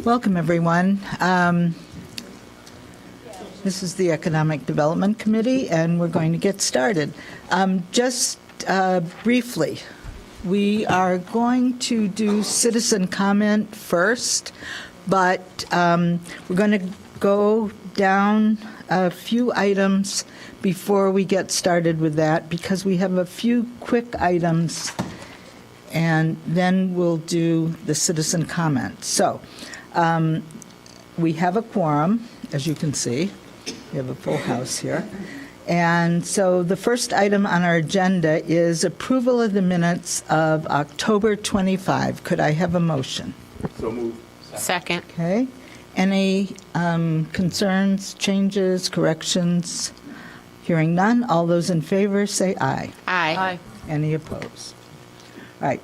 Welcome, everyone. This is the Economic Development Committee, and we're going to get started. Just briefly, we are going to do citizen comment first, but we're going to go down a few items before we get started with that, because we have a few quick items, and then we'll do the citizen comment. So we have a quorum, as you can see. We have a full house here. And so the first item on our agenda is approval of the minutes of October 25. Could I have a motion? So moved. Second. Okay. Any concerns, changes, corrections? Hearing none, all those in favor say aye. Aye. Any opposed? All right.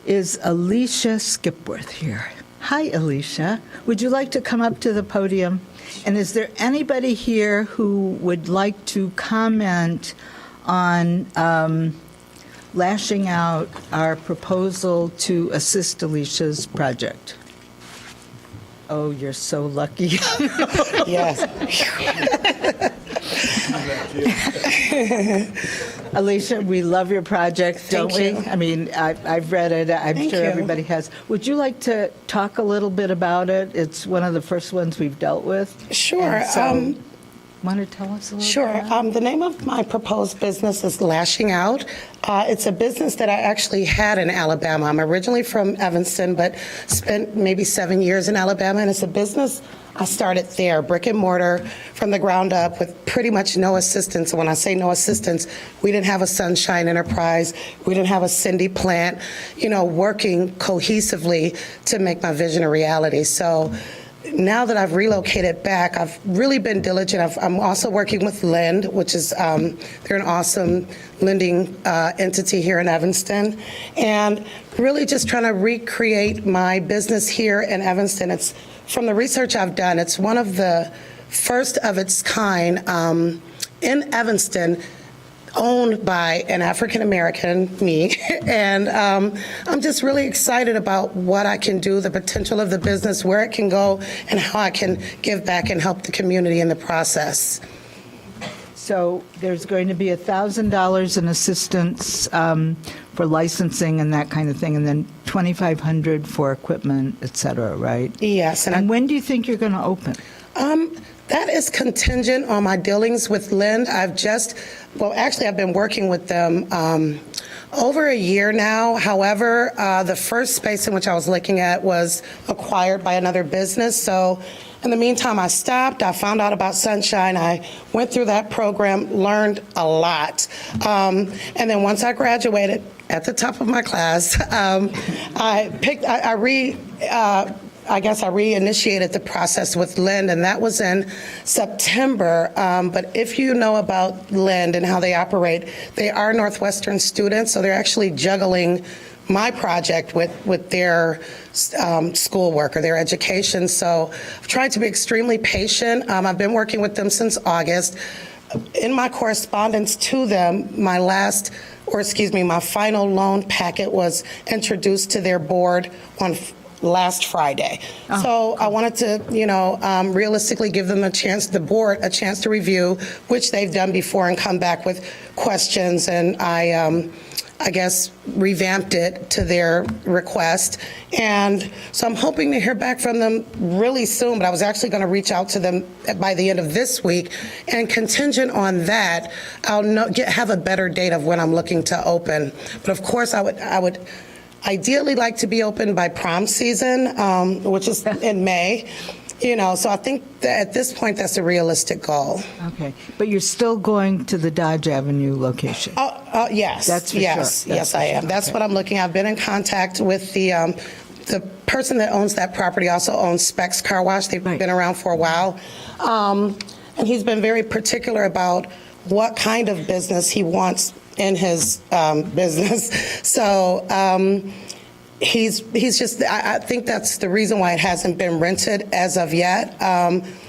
Is Alicia Skipworth here? Hi, Alicia. Would you like to come up to the podium? And is there anybody here who would like to comment on lashing out our proposal to assist Alicia's project? Oh, you're so lucky. Yes. Alicia, we love your project, don't we? Thank you. I mean, I've read it. I'm Thank sure you. everybody has. Would you like to talk a little bit about it? It's one of the first ones we've dealt with. Sure. And so, want to tell us a little Sure. bit? about it? The name of my proposed business is Lashing Out. It's a business that I actually had in Alabama. I'm originally from Evanston, but spent maybe 7 years in Alabama, and it's a business I started there, brick and mortar, from the ground up, with pretty much no assistance. And when I say no assistance, we didn't have a Sunshine Enterprise, we didn't have a Cindy plant, working cohesively to make my vision a reality. So now that I've relocated back, I've really been diligent. I'm also working with Lend, which is, they're an awesome lending entity here in Evanston, and really just trying to recreate my business here in Evanston. It's, from the research I've done, it's one of the first of its kind in Evanston, owned by an African-American, me, and I'm just really excited about what I can do, the potential of the business, where it can go, and how I can give back and help the community in the process. So there's going to be $1,000 in assistance for licensing and that kind of thing, and then $2,500 for equipment, et cetera, right? Yes, And when do you think you're going to open? That is contingent on my dealings with Lend. I've been working with them over a year now. However, the first space in which I was looking at was acquired by another business. So in the meantime, I stopped. I found out about Sunshine. I went through that program, learned a lot. And then once I graduated at the top of my class, I reinitiated the process with Lend, and that was in September. But if you know about Lend and how they operate, they are Northwestern students, so they're actually juggling my project with their schoolwork or their education. So I've tried to be extremely patient. I've been working with them since August. In my correspondence to them, my final loan packet was introduced to their board on last Friday. So I wanted to, realistically give them the board a chance to review, which they've done before, and come back with questions. And I guess, revamped it to their request. And so I'm hoping to hear back from them really soon, but I was actually going to reach out to them by the end of this week. And contingent on that, I'll have a better date of when I'm looking to open. But of course, I would ideally like to be open by prom season, which is in May. So I think that at this point, that's a realistic goal. Okay, but you're still going to the Dodge Avenue location? Yes. That's for yes, sure. Yes, I am. That's Okay. what I'm looking at. I've been in contact with the person that owns that property, also owns Specs Car Wash. They've Right. been around for a while. And he's been very particular about what kind of business he wants in his business. So he's just, I think that's the reason why it hasn't been rented as of yet.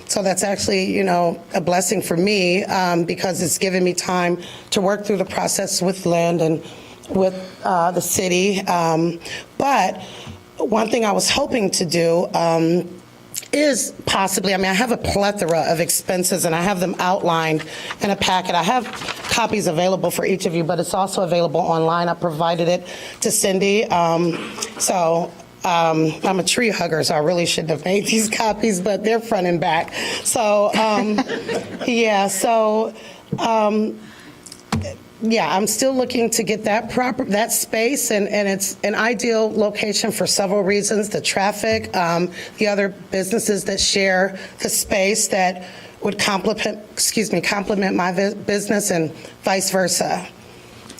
So that's actually, a blessing for me because it's given me time to work through the process with Lend and with the city. But one thing I was hoping to do is possibly, I mean, I have a plethora of expenses, and I have them outlined in a packet. I have copies available for each of you, but it's also available online. I provided it to Cindy. I'm a tree hugger, so I really shouldn't have made these copies, but they're front and back. So, yeah, I'm still looking to get that space, and it's an ideal location for several reasons. The traffic, the other businesses that share the space that would complement my business, and vice versa.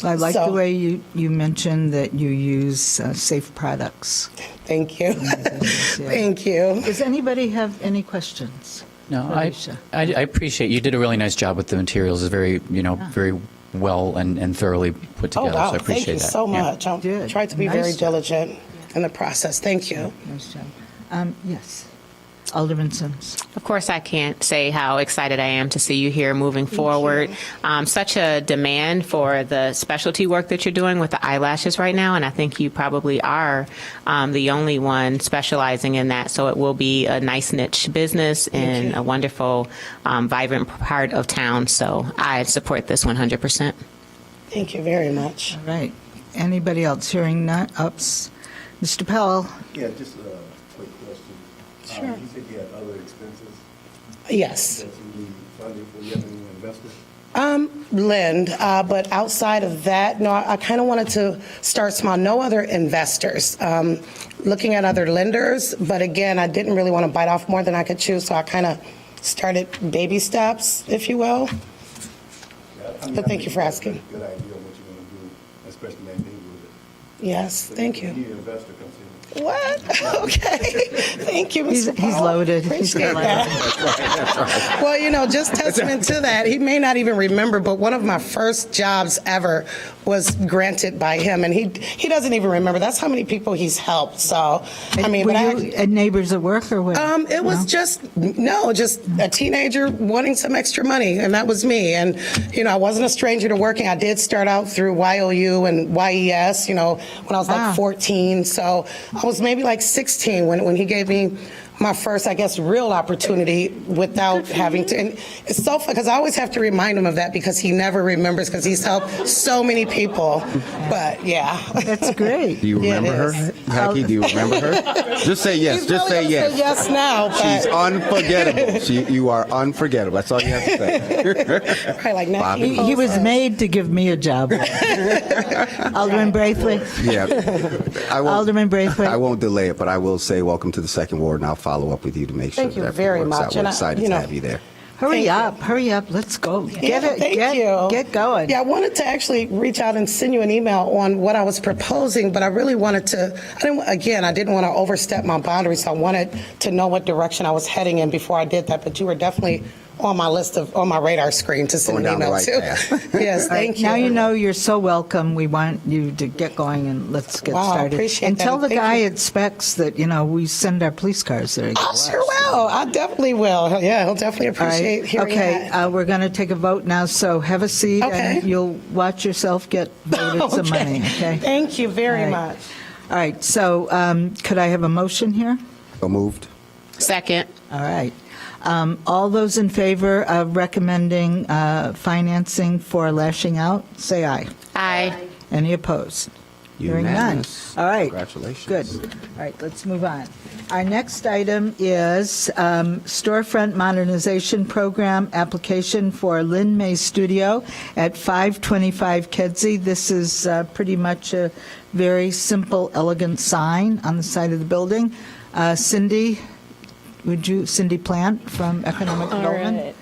I like the So- way you mentioned that you use safe products. Thank you. Thank you. Does anybody have any questions? No, Alicia? I appreciate, you did a really nice job with the materials. It's very, very well and thoroughly put Oh, together, wow. so I appreciate Thank you that. so Yeah. much. I Good. tried to be Nice very job. diligent in the process. Thank you. Nice job. Yes. Alderman Sims. Of course, I can't say how excited I am to see you here moving forward. Such a demand for the specialty work that you're doing with the eyelashes right now, and I think you probably are the only one specializing in that. So it will be a nice niche business and a wonderful, vibrant part of town. So I support this 100%. Thank you very much. All right. Anybody else? Hearing none. Ups. Mr. Powell. Yeah, just a quick question. Sure. You said you had other expenses Yes. that you need funding for. You have any investors? Lend, but outside of that, no, I kind of wanted to start small. No other investors. Looking at other lenders, but again, I didn't really want to bite off more than I could chew, so I kind of started baby steps, if you will. But thank you for asking. Good idea of what you want to do, especially in that neighborhood. Yes, thank If you. an investor comes in. What? Okay. Thank you, He's Mr. Powell. loaded. He's Appreciate loaded. that. Well, just testament to that, he may not even remember, but one of my first jobs ever was granted by him, and he doesn't even remember. That's how many people he's helped. So, I mean, Were but you at Neighbors at Work or what? it was just a teenager wanting some extra money, and that was me. And I wasn't a stranger to working. I did start out through YOU and YES, when I was Wow. like 14. So I was maybe like 16 when he gave me my first, I guess, real opportunity without having to. And it's so fun because I always have to remind him of that because he never remembers because he's helped so many people. But yeah. That's great. Do you Yeah, it remember her? is. Hecky, do you remember her? Just say yes. He's Just really say gonna yes. say yes now. She's But unforgettable. You are unforgettable. That's all you have to say. right, like now. Bobby. He was made to give me a job. Alderman Braithwaite. Yeah. Alderman Braithwaite. I won't delay it, but I will say welcome to the second ward, and I'll follow up with you to make sure Thank you that everything very works much. out. We're And excited to have you there. Hurry Thank up. Let's go. Yeah, Get it. thank get, you. Get going. Yeah, I wanted to actually reach out and send you an email on what I was proposing, but I really wanted to, I didn't want to overstep my boundaries, so I wanted to know what direction I was heading in before I did that, but you were definitely on my radar screen to send Going an down the email right to. path. Yes, thank you. Now you know you're so welcome. We want you to get going and let's get Wow, started. appreciate and that. tell the Thank guy you. at Specs that, we send our police cars there. to get I lost. sure will. I definitely will. Yeah, he'll definitely All right. appreciate hearing Okay, that. we're going to take a vote now, so have a seat Okay. and you'll watch yourself get voted some money, okay? Thank you very All right. much. All right, so could I have a motion here? So moved. Second. All right. All those in favor of recommending financing for Lashing Out, say aye. Aye. Any opposed? Hearing none. Unanimous. All right. Congratulations. Good. All right, let's move on. Our next item is Storefront Modernization Program application for Lin May Studio at 525 Kedzie. This is pretty much a very simple, elegant sign on the side of the building. Cindy Plant from Economic All Development? right.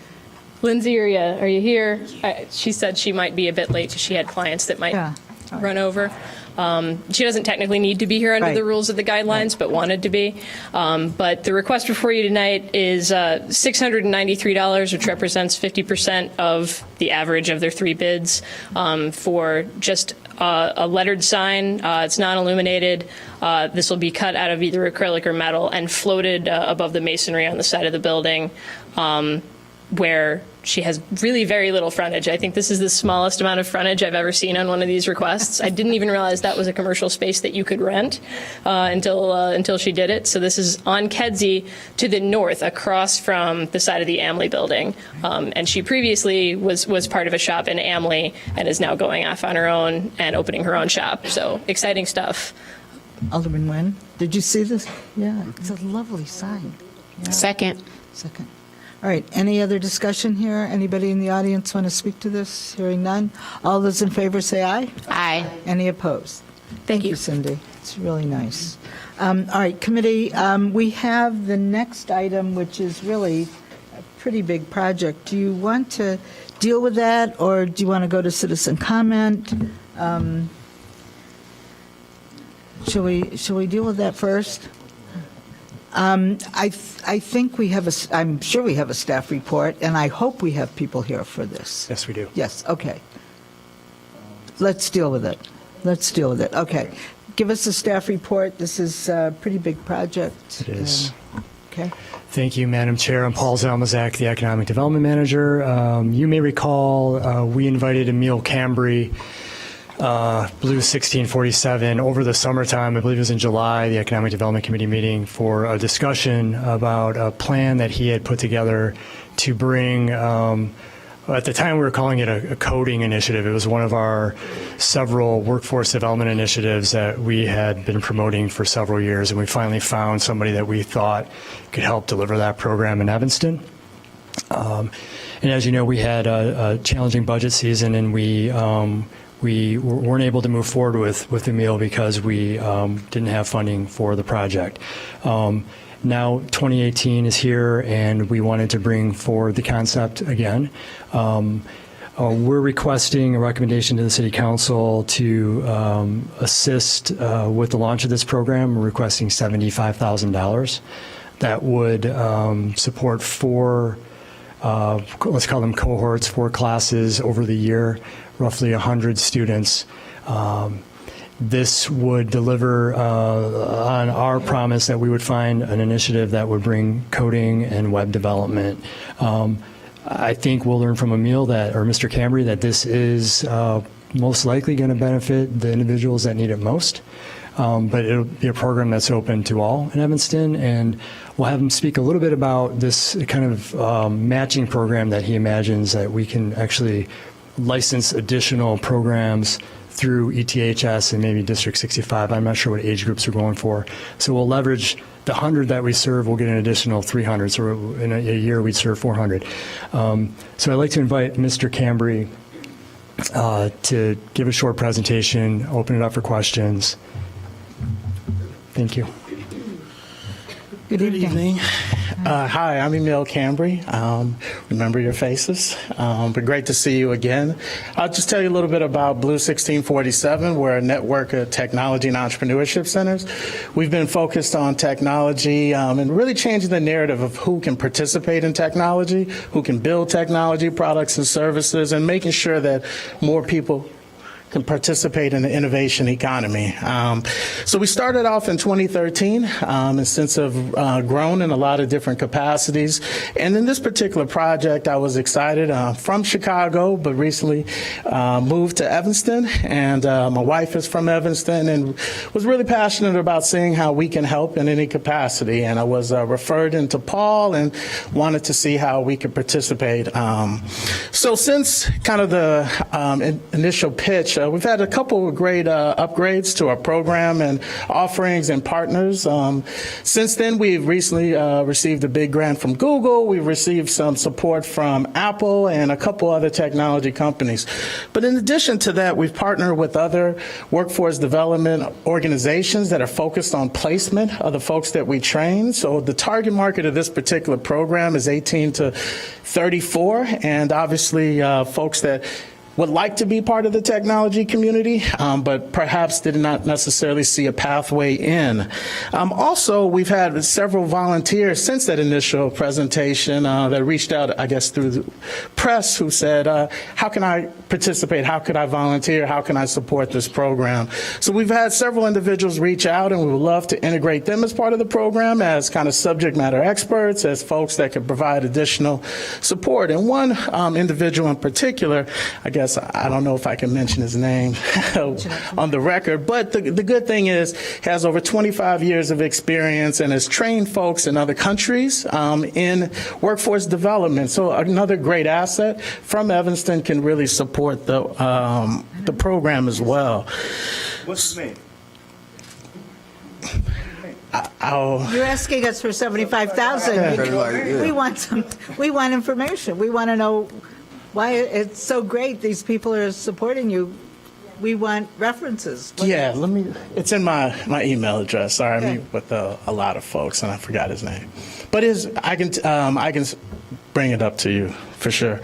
Lindsay, are you here? She said she might be a bit late because she had clients that might Yeah. run over. She doesn't technically need to be here under Right. the rules of the guidelines, but wanted to be. But the request before you tonight is $693, which represents 50% of the average of their three bids for just a lettered sign. It's non-illuminated. This will be cut out of either acrylic or metal and floated above the masonry on the side of the building, where she has really very little frontage. I think this is the smallest amount of frontage I've ever seen on one of these requests. I didn't even realize that was a commercial space that you could rent until she did it. So this is on Kedzie to the north, across from the side of the Amley building. And she previously was part of a shop in Amley and is now going off on her own and opening her own shop. So exciting stuff. Alderman Nguyen, did you see this? Yeah, it's a lovely sign. Yeah. Second. Second. All right, any other discussion here? Anybody in the audience want to speak to this? Hearing none. All those in favor say aye. Aye. Any opposed? Thank you. Cindy. It's really nice. All right, committee, we have the next item, which is really a pretty big project. Do you want to deal with that, or do you want to go to citizen comment? Shall we deal with that first? I think we have I'm sure we have a staff report, and I hope we have people here for this. Yes, we do. Yes, okay. Let's deal with it. Okay. Give us a staff report. This is a pretty big project. It is. Okay. Thank you, Madam Chair. I'm Paul Zalmazak, the Economic Development Manager. You may recall we invited Emil Cambry, Blue 1647, over the summertime. I believe it was in July, the Economic Development Committee meeting, for a discussion about a plan that he had put together to bring, at the time we were calling it a coding initiative. It was one of our several workforce development initiatives that we had been promoting for several years, and we finally found somebody that we thought could help deliver that program in Evanston. And as you know, we had a challenging budget season, and we weren't able to move forward with Emil because we didn't have funding for the project. Now 2018 is here, and we wanted to bring forward the concept again. We're requesting a recommendation to the City Council to assist with the launch of this program. We're requesting $75,000. That would support four, let's call them cohorts, 4 classes over the year, roughly 100 students. This would deliver on our promise that we would find an initiative that would bring coding and web development. I think we'll learn from Emil or Mr. Cambry, that this is most likely going to benefit the individuals that need it most. But it'll be a program that's open to all in Evanston, and we'll have him speak a little bit about this kind of matching program that he imagines, that we can actually license additional programs through ETHS and maybe District 65. I'm not sure what age groups are going for. So we'll leverage the 100 that we serve. We'll get an additional 300. So in a year, we'd serve 400. So I'd like to invite Mr. Cambry to give a short presentation, open it up for questions. Thank you. Good evening. Hi, I'm Emil Cambry. Remember your faces, but great to see you again. I'll just tell you a little bit about Blue 1647. We're a network of technology and entrepreneurship centers. We've been focused on technology and really changing the narrative of who can participate in technology, who can build technology products and services, and making sure that more people can participate in the innovation economy. So we started off in 2013, and since have grown in a lot of different capacities. And in this particular project, I was excited. From Chicago, but recently moved to Evanston, and my wife is from Evanston, and was really passionate about seeing how we can help in any capacity. And I was referred into Paul and wanted to see how we could participate. So since kind of the initial pitch, we've had a couple of great upgrades to our program and offerings and partners. Since then, we've recently received a big grant from Google. We've received some support from Apple and a couple other technology companies. But in addition to that, we've partnered with other workforce development organizations that are focused on placement of the folks that we train. So the target market of this particular program is 18 to 34, and obviously folks that would like to be part of the technology community, but perhaps did not necessarily see a pathway in. Also, we've had several volunteers since that initial presentation that reached out, I guess, through the press, who said, how can I participate? How could I volunteer? How can I support this program? So we've had several individuals reach out, and we would love to integrate them as part of the program as kind of subject matter experts, as folks that could provide additional support. And one individual in particular, I guess I don't know if I can mention his name on the record, but the good thing is he has over 25 years of experience and has trained folks in other countries in workforce development. So another great asset from Evanston can really support the program as well. What's his name? You're asking us for 75,000. Yeah. We want information. We want to know why it's so great these people are supporting you. We want references. Yeah, it's in my email address. Sorry, I meet with a lot of folks and I forgot his name. But I can bring it up to you for sure.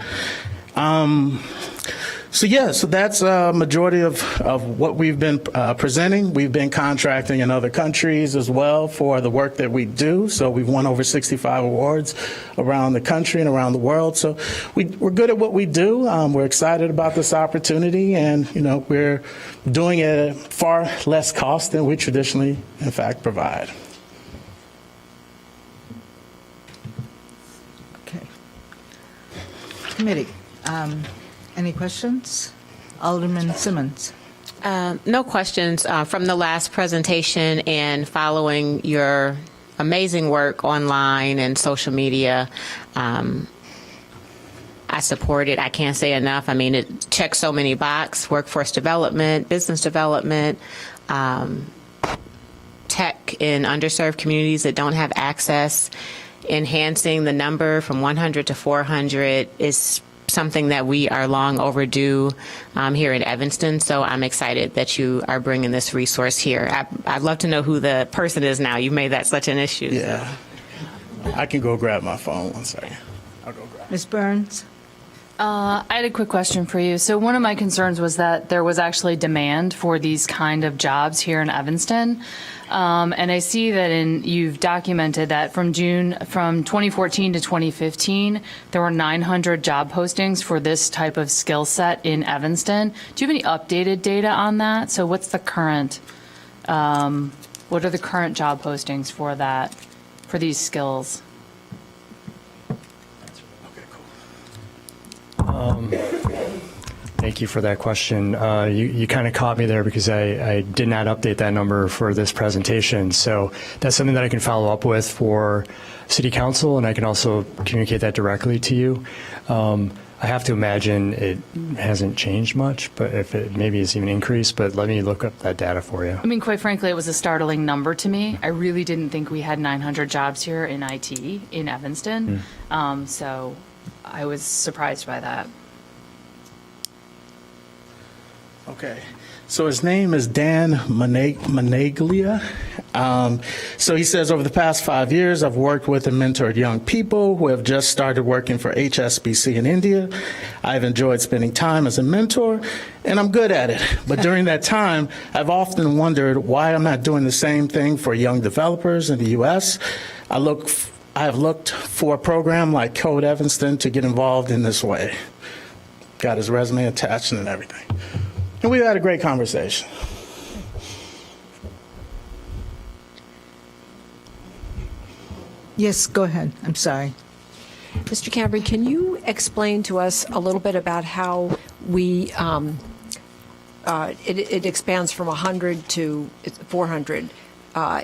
So that's a majority of what we've been presenting. We've been contracting in other countries as well for the work that we do. So we've won over 65 awards around the country and around the world. So we're good at what we do. We're excited about this opportunity, and we're doing it at far less cost than we traditionally, in fact, provide. Okay. Committee. Any questions? Alderman Simmons. No questions from the last presentation, and following your amazing work online and social media. I support it. I can't say enough. I mean, it checks so many boxes: workforce development, business development, tech in underserved communities that don't have access. Enhancing the number from 100 to 400 is something that we are long overdue here in Evanston. So I'm excited that you are bringing this resource here. I'd love to know who the person is now. You made that such an issue. Yeah. I can go grab my phone. 1 second. I'll go grab it. Ms. Burns? I had a quick question for you. So one of my concerns was that there was actually demand for these kind of jobs here in Evanston. And I see that you've documented that from 2014 to 2015, there were 900 job postings for this type of skill set in Evanston. Do you have any updated data on that? So what's the current, what are the current job postings for that, for these skills? Thank you for that question. You kind of caught me there because I did not update that number for this presentation. So that's something that I can follow up with for City Council, and I can also communicate that directly to you. I have to imagine it hasn't changed much, but if it maybe it's even increased, but let me look up that data for you. I mean, quite frankly, it was a startling number to me. I really didn't think we had 900 jobs here in IT in Evanston. So I was surprised by that. Okay. So his name is Dan Managlia. So he says, over the past 5 years, I've worked with and mentored young people who have just started working for HSBC in India. I've enjoyed spending time as a mentor, and I'm good at it. But during that time, I've often wondered why I'm not doing the same thing for young developers in the U.S. I have looked for a program like Code Evanston to get involved in this way. Got his resume attached and everything. And we've had a great conversation. Yes, go ahead. I'm sorry. Mr. Cambry, can you explain to us a little bit about how we it expands from 100 to 400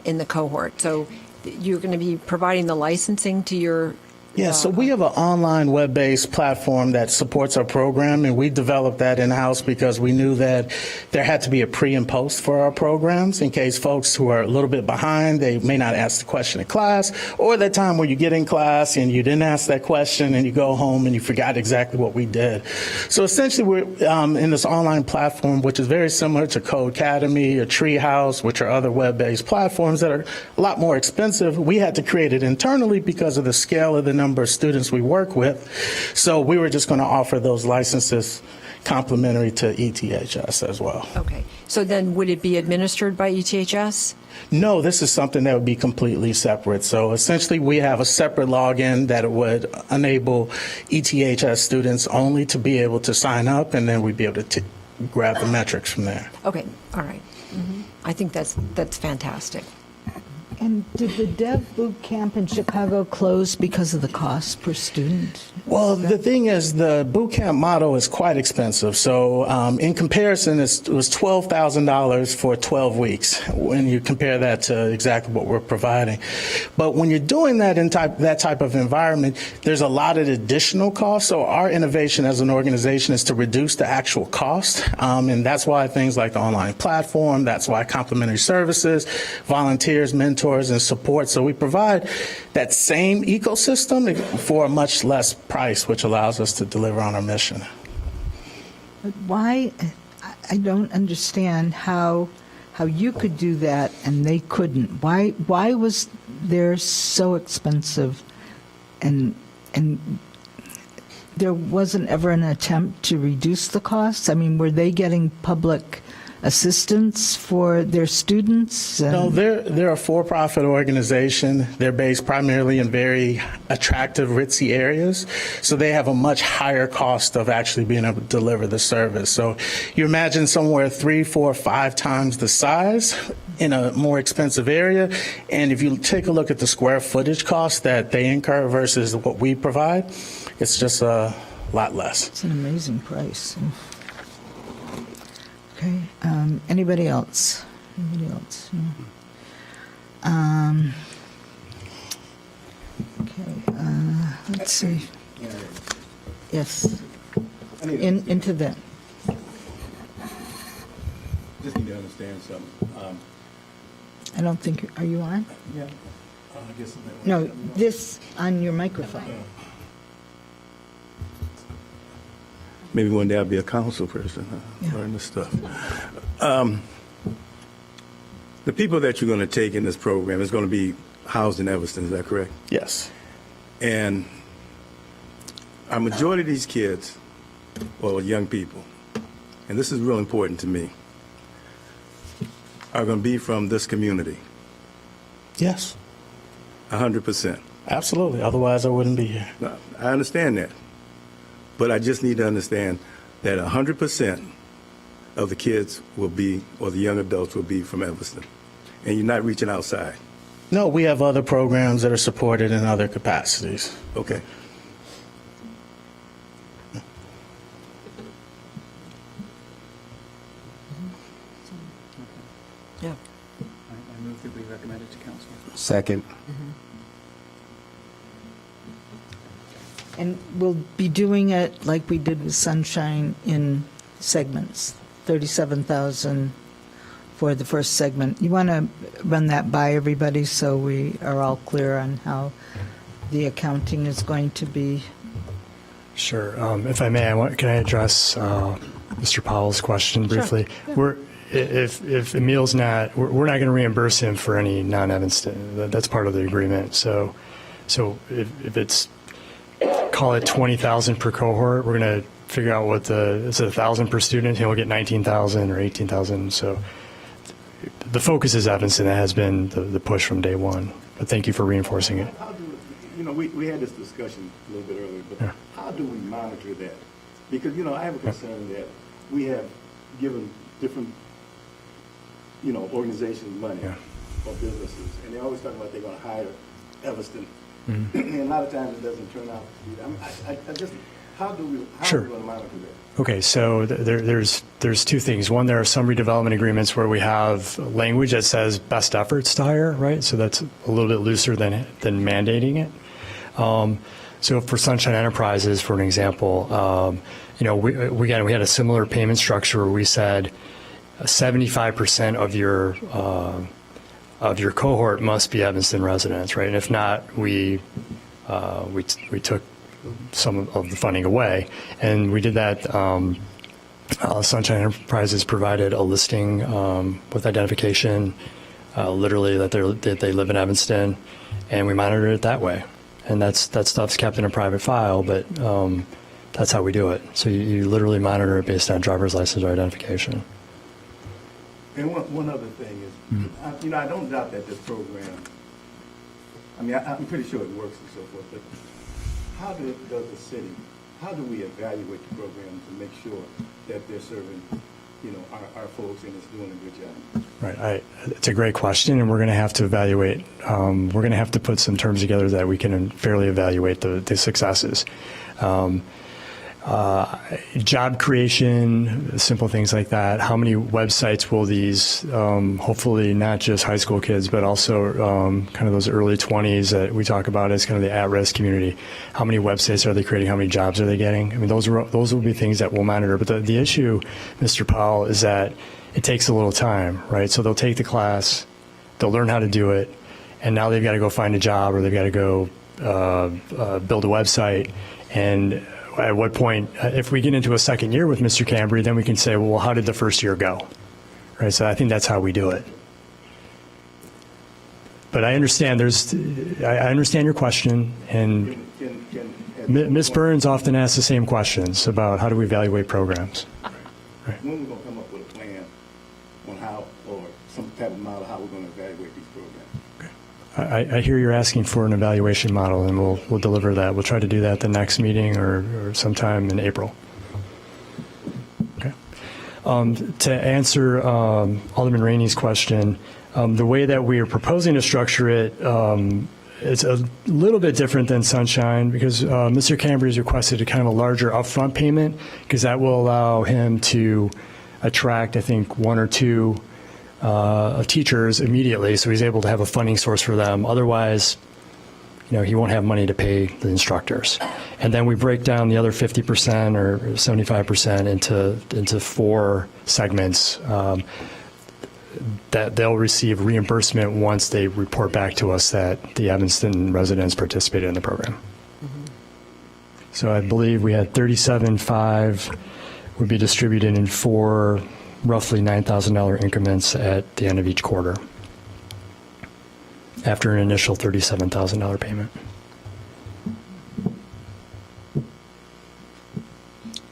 in the cohort? So you're going to be providing the licensing to your Yeah, so we have an online web-based platform that supports our program, and we developed that in-house because we knew that there had to be a pre and post for our programs in case folks who are a little bit behind, they may not ask the question in class, or that time where you get in class and you didn't ask that question and you go home and you forgot exactly what we did. So essentially we're in this online platform, which is very similar to Codecademy or Treehouse, which are other web-based platforms that are a lot more expensive. We had to create it internally because of the scale of the number of students we work with. So we were just going to offer those licenses complimentary to ETHS as well. Okay. So then would it be administered by ETHS? No, this is something that would be completely separate. So essentially, we have a separate login that would enable ETHS students only to be able to sign up, and then we'd be able to grab the metrics from there. Okay, all right. I think that's fantastic. And did the Dev Boot Camp in Chicago close because of the cost per student? Well, the thing is, the boot camp model is quite expensive. So in comparison, it was $12,000 for 12 weeks when you compare that to exactly what we're providing. But when you're doing that in that type of environment, there's a lot of additional costs. So our innovation as an organization is to reduce the actual cost. And that's why things like the online platform, that's why complimentary services, volunteers, mentors, and support. So we provide that same ecosystem for a much less price, which allows us to deliver on our mission. But why, I don't understand how you could do that and they couldn't. Why was theirs so expensive and there wasn't ever an attempt to reduce the costs? I mean, were they getting public assistance for their students? No, they're a for-profit organization. They're based primarily in very attractive, ritzy areas. So they have a much higher cost of actually being able to deliver the service. So you imagine somewhere 3, 4, 5 times the size in a more expensive area. And if you take a look at the square footage cost that they incur versus what we provide, it's just a lot less. It's an amazing price. Okay. Anybody else? Anybody else? No. Okay. Let's see. Yes. Into that. Just need to understand something. I don't think. Are you on? Yeah. I guess No. This on your microphone. maybe one day I'll be a council person, Yeah. learn this stuff. The people that you're going to take in this program is going to be housed in Evanston, is that correct? Yes. And a majority of these kids, or young people, and this is real important to me, are going to be from this community, Yes. 100%. Absolutely. Otherwise, I wouldn't be here. Now, I understand that, but I just need to understand that 100% of the kids will be, or the young adults will be from Evanston, and you're not reaching outside. No, we have other programs that are supported in other capacities. Okay. Yeah. I move that we recommend it to council. Second. And we'll be doing it like we did with Sunshine in segments, 37,000 for the first segment. You want to run that by everybody so we are all clear on how the accounting is going to be? Sure. If I may, can I address Mr. Powell's question briefly? If Emil's not, we're not going to reimburse him for any non-Evanston. That's part of the agreement. So if it's, call it 20,000 per cohort, we're going to figure out what it's 1,000 per student. He'll get 19,000 or 18,000. So the focus is Evanston. That has been the push from day one. But thank you for reinforcing it. How do, we had this discussion a little bit earlier, but how do we monitor that? Because, I have a concern that we have given different, organizations money or businesses, and they always talk about they're going to hire Evanston. And a lot of times it doesn't turn out to be that. How are we going to monitor that? Okay, so there's two things. One, there are some redevelopment agreements where we have language that says best efforts to hire, right? So that's a little bit looser than mandating it. So for Sunshine Enterprises, for an example, we had a similar payment structure where we said 75% of your cohort must be Evanston residents, right? And if not, we took some of the funding away, and we did that. Sunshine Enterprises provided a listing with identification, literally that they live in Evanston, and we monitored it that way. And that stuff's kept in a private file, but that's how we do it. So you literally monitor it based on driver's license or identification. And one other thing is, I don't doubt that this program, I'm pretty sure it works and so forth, but how does the city, how do we evaluate the program to make sure that they're serving, our folks and it's doing a good job? Right. It's a great question, and we're going to have to evaluate. We're going to have to put some terms together that we can fairly evaluate the successes. Job creation, simple things like that. How many websites will these, hopefully not just high school kids, but also kind of those early 20s that we talk about as kind of the at-risk community, how many websites are they creating? How many jobs are they getting? I mean, those will be things that we'll monitor. But the issue, Mr. Powell, is that it takes a little time, right? So they'll take the class, they'll learn how to do it, and now they've got to go find a job or they've got to go build a website. And at what point, if we get into a second year with Mr. Cambry, then we can say, well, how did the first year go? Right. So I think that's how we do it. But I understand I understand your question, and Ms. Burns often asks the same questions about how do we evaluate programs. When we're going to come up with a plan on how, or some type of model, how we're going to evaluate these programs? I hear you're asking for an evaluation model, and we'll deliver that. We'll try to do that the next meeting or sometime in April. Okay. To answer Alderman Rainey's question, the way that we are proposing to structure it, it's a little bit different than Sunshine because Mr. Cambry has requested a kind of a larger upfront payment because that will allow him to attract, I think, one or two of teachers immediately, so he's able to have a funding source for them. Otherwise, he won't have money to pay the instructors. And then we break down the other 50% or 75% into 4 segments that they'll receive reimbursement once they report back to us that the Evanston residents participated in the program. So I believe we had 37.5 would be distributed in 4 roughly $9,000 increments at the end of each quarter after an initial $37,000 payment.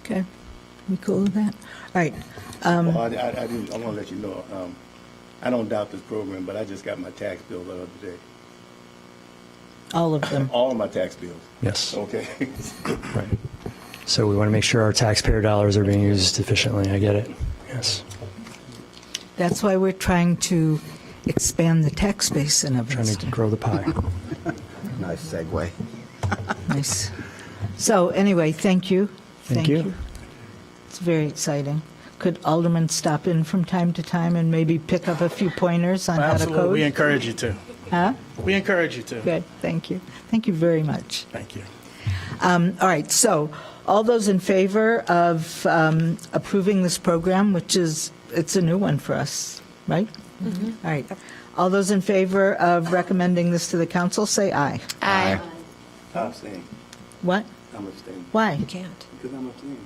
Okay, we cool with that? All right. Well, I want to let you know, I don't doubt this program, but I just got my tax bill the other day. All of them. All of my tax bills. Yes. Okay. Right. So we want to make sure our taxpayer dollars are being used efficiently. I get it. Yes. That's why we're trying to expand the tax base in Trying to Evanston. grow the pie. Nice segue. Nice. So anyway, thank you. Thank you. It's very exciting. Could Alderman stop in from time to time and maybe pick up a few pointers on how to Absolutely. code? We encourage you to. Huh? We encourage you to. Good, thank you. Thank you very much. Thank you. All right, so all those in favor of approving this program, which is, it's a new one for us, right? All right. All those in favor of recommending this to the council, say aye. Aye. I'm abstaining. What? I'm abstaining. Why? You can't. Because I'm abstaining.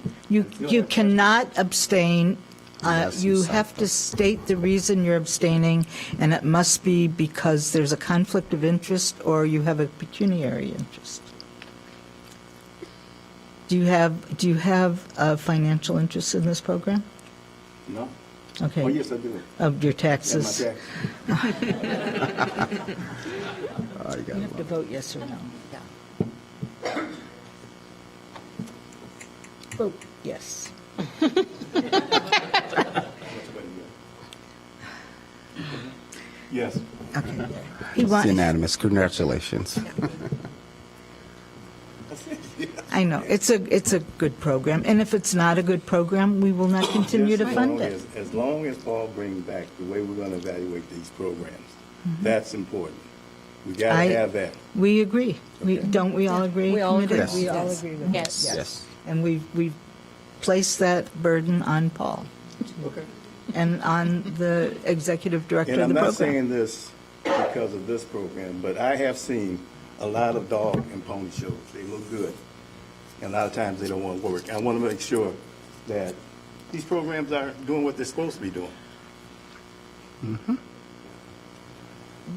You cannot abstain. Yes, You you have to state the reason you're abstaining, and it must be because there's a conflict of interest or you have a pecuniary interest. Do you have a financial interest in this program? No? Okay. Oh, yes, I do. Of your Yeah, taxes? my tax. Oh, you You got have to vote yes or no. Vote yes. Yes. Okay. It's unanimous. Congratulations. I know, it's a good program, and if it's not a good program, we will not continue to fund it. As long as Paul brings back the way we're going to evaluate these programs, that's important. We got I- to have that. We agree. Don't we all agree? We all committee? agree. We all Yes. agree with that. Yes. Yes. And we've placed that burden on Paul Okay. and on the executive director And of I'm the not program. saying this because of this program, but I have seen a lot of dog and pony shows. They look good. And a lot of times they don't want to work. I want to make sure that these programs are doing what they're supposed to be doing.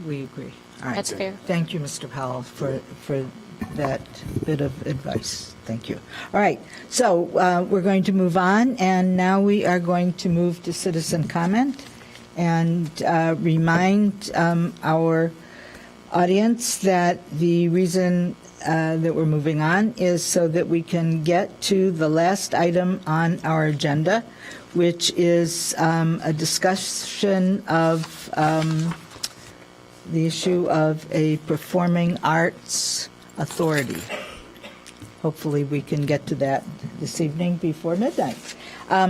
We agree. All right. That's fair. Thank you, Mr. Powell, for that bit of advice. Thank you. All right, so we're going to move on, and now we are going to move to citizen comment and remind our audience that the reason that we're moving on is so that we can get to the last item on our agenda, which is a discussion of the issue of a performing arts authority. Hopefully, we can get to that this evening before midnight.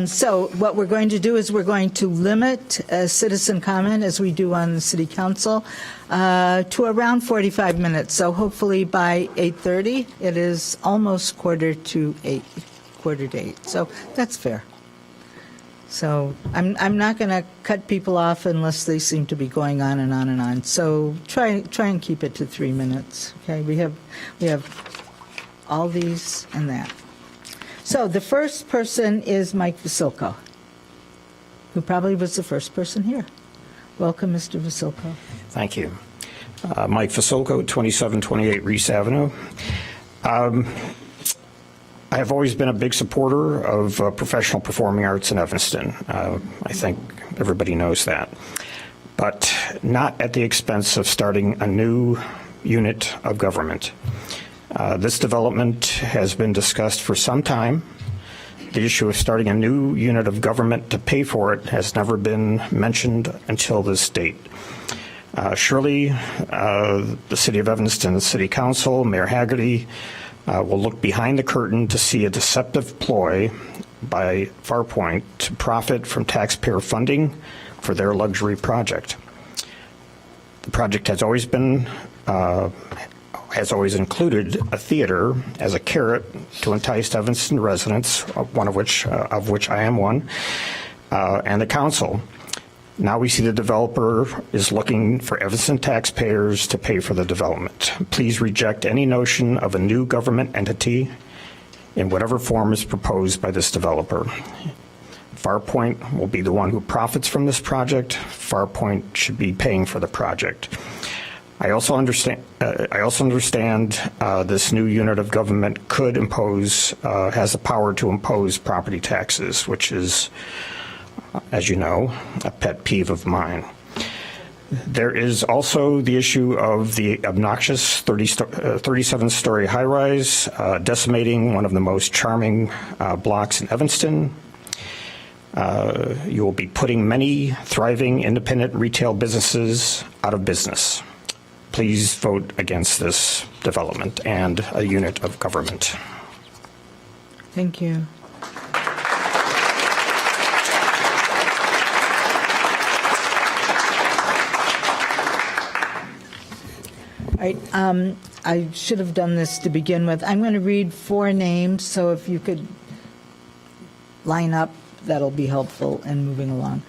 So what we're going to do is we're going to limit citizen comment, as we do on the city council, to around 45 minutes. So hopefully by 8:30, it is almost quarter to eight. So that's fair. So I'm not going to cut people off unless they seem to be going on and on and on. So try and keep it to 3 minutes. Okay, we have all these and that. So the first person is Mike Vasilko, who probably was the first person here. Welcome, Mr. Vasilko. Thank you. Mike Vasilko, 2728 Reese Avenue. I have always been a big supporter of professional performing arts in Evanston. I think everybody knows that. But not at the expense of starting a new unit of government. This development has been discussed for some time. The issue of starting a new unit of government to pay for it has never been mentioned until this date. Surely, the City of Evanston, the City Council, Mayor Haggerty will look behind the curtain to see a deceptive ploy by Farpoint to profit from taxpayer funding for their luxury project. The project has always included a theater as a carrot to entice Evanston residents, of which I am one, and the council. Now we see the developer is looking for Evanston taxpayers to pay for the development. Please reject any notion of a new government entity in whatever form is proposed by this developer. Farpoint will be the one who profits from this project. Farpoint should be paying for the project. I also understand this new unit of government could impose, has the power to impose property taxes, which is, as you know, a pet peeve of mine. There is also the issue of the obnoxious 37-story high-rise, decimating one of the most charming blocks in Evanston. You will be putting many thriving independent retail businesses out of business. Please vote against this development and a unit of government. Thank you. All right, I should have done this to begin with. I'm going to read 4 names, so if you could line up, that'll be helpful in moving along.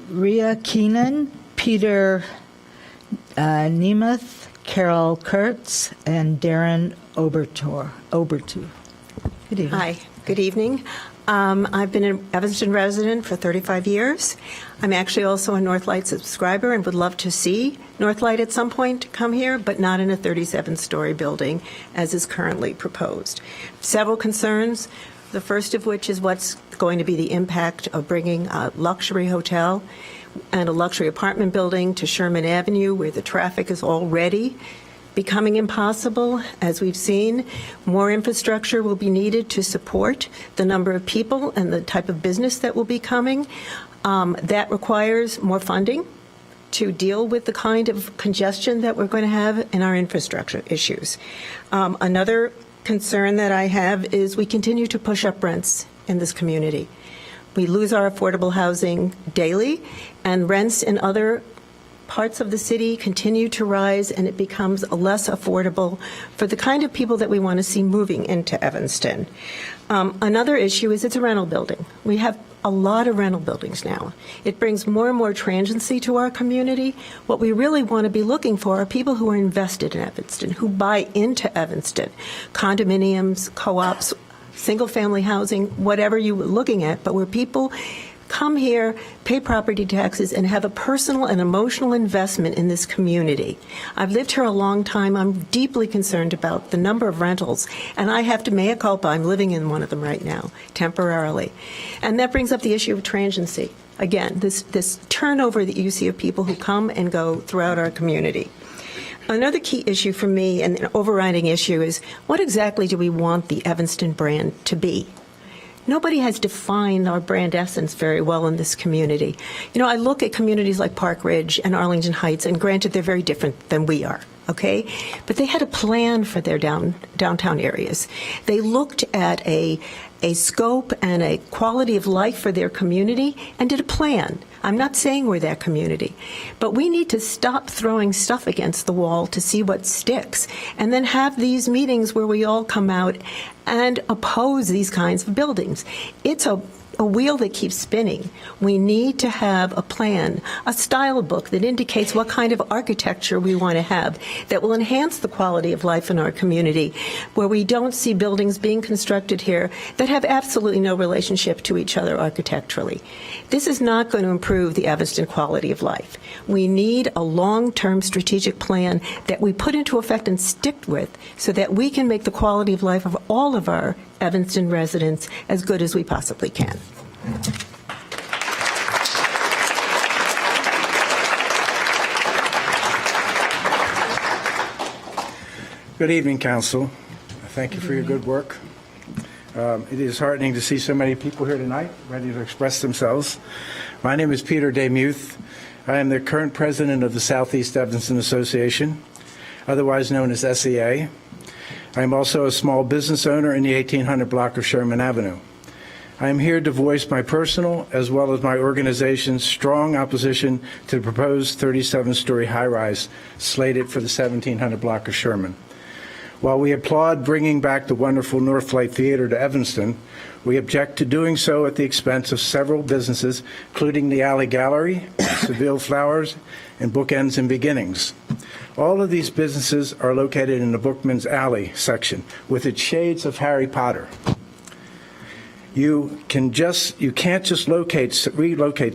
Rhea Keenan, Peter Nemeth, Carol Kurtz, and Darren Obertu. Good evening. Hi, good evening. I've been an Evanston resident for 35 years. I'm actually also a Northlight subscriber and would love to see Northlight at some point come here, but not in a 37-story building as is currently proposed. Several concerns, the first of which is what's going to be the impact of bringing a luxury hotel and a luxury apartment building to Sherman Avenue, where the traffic is already becoming impossible. As we've seen, more infrastructure will be needed to support the number of people and the type of business that will be coming. That requires more funding to deal with the kind of congestion that we're going to have in our infrastructure issues. Another concern that I have is we continue to push up rents in this community. We lose our affordable housing daily, and rents in other parts of the city continue to rise, and it becomes less affordable for the kind of people that we want to see moving into Evanston. Another issue is it's a rental building. We have a lot of rental buildings now. It brings more and more transiency to our community. What we really want to be looking for are people who are invested in Evanston, who buy into Evanston, condominiums, co-ops, single-family housing, whatever you were looking at, but where people come here, pay property taxes, and have a personal and emotional investment in this community. I've lived here a long time. I'm deeply concerned about the number of rentals, and I have to mea culpa. I'm living in one of them right now, temporarily. And that brings up the issue of transiency. Again, this turnover that you see of people who come and go throughout our community. Another key issue for me, and an overriding issue, is what exactly do we want the Evanston brand to be? Nobody has defined our brand essence very well in this community. You know, I look at communities like Park Ridge and Arlington Heights, and granted, they're very different than we are, okay? But they had a plan for their downtown areas. They looked at a scope and a quality of life for their community and did a plan. I'm not saying we're that community, but we need to stop throwing stuff against the wall to see what sticks, and then have these meetings where we all come out and oppose these kinds of buildings. It's a wheel that keeps spinning. We need to have a plan, a style book that indicates what kind of architecture we want to have that will enhance the quality of life in our community, where we don't see buildings being constructed here that have absolutely no relationship to each other architecturally. This is not going to improve the Evanston quality of life. We need a long-term strategic plan that we put into effect and stick with so that we can make the quality of life of all of our Evanston residents as good as we possibly can. Good evening, Council. Thank you for your good work. It is heartening to see so many people here tonight ready to express themselves. My name is Peter Demuth. I am the current president of the Southeast Evanston Association, otherwise known as SEA. I am also a small business owner in the 1800 block of Sherman Avenue. I am here to voice my personal as well as my organization's strong opposition to the proposed 37-story high-rise slated for the 1700 block of Sherman. While we applaud bringing back the wonderful Northlight Theater to Evanston, we object to doing so at the expense of several businesses, including the Alley Gallery, Seville Flowers, and Bookends and Beginnings. All of these businesses are located in the Bookman's Alley section, with its shades of Harry Potter. You can't just relocate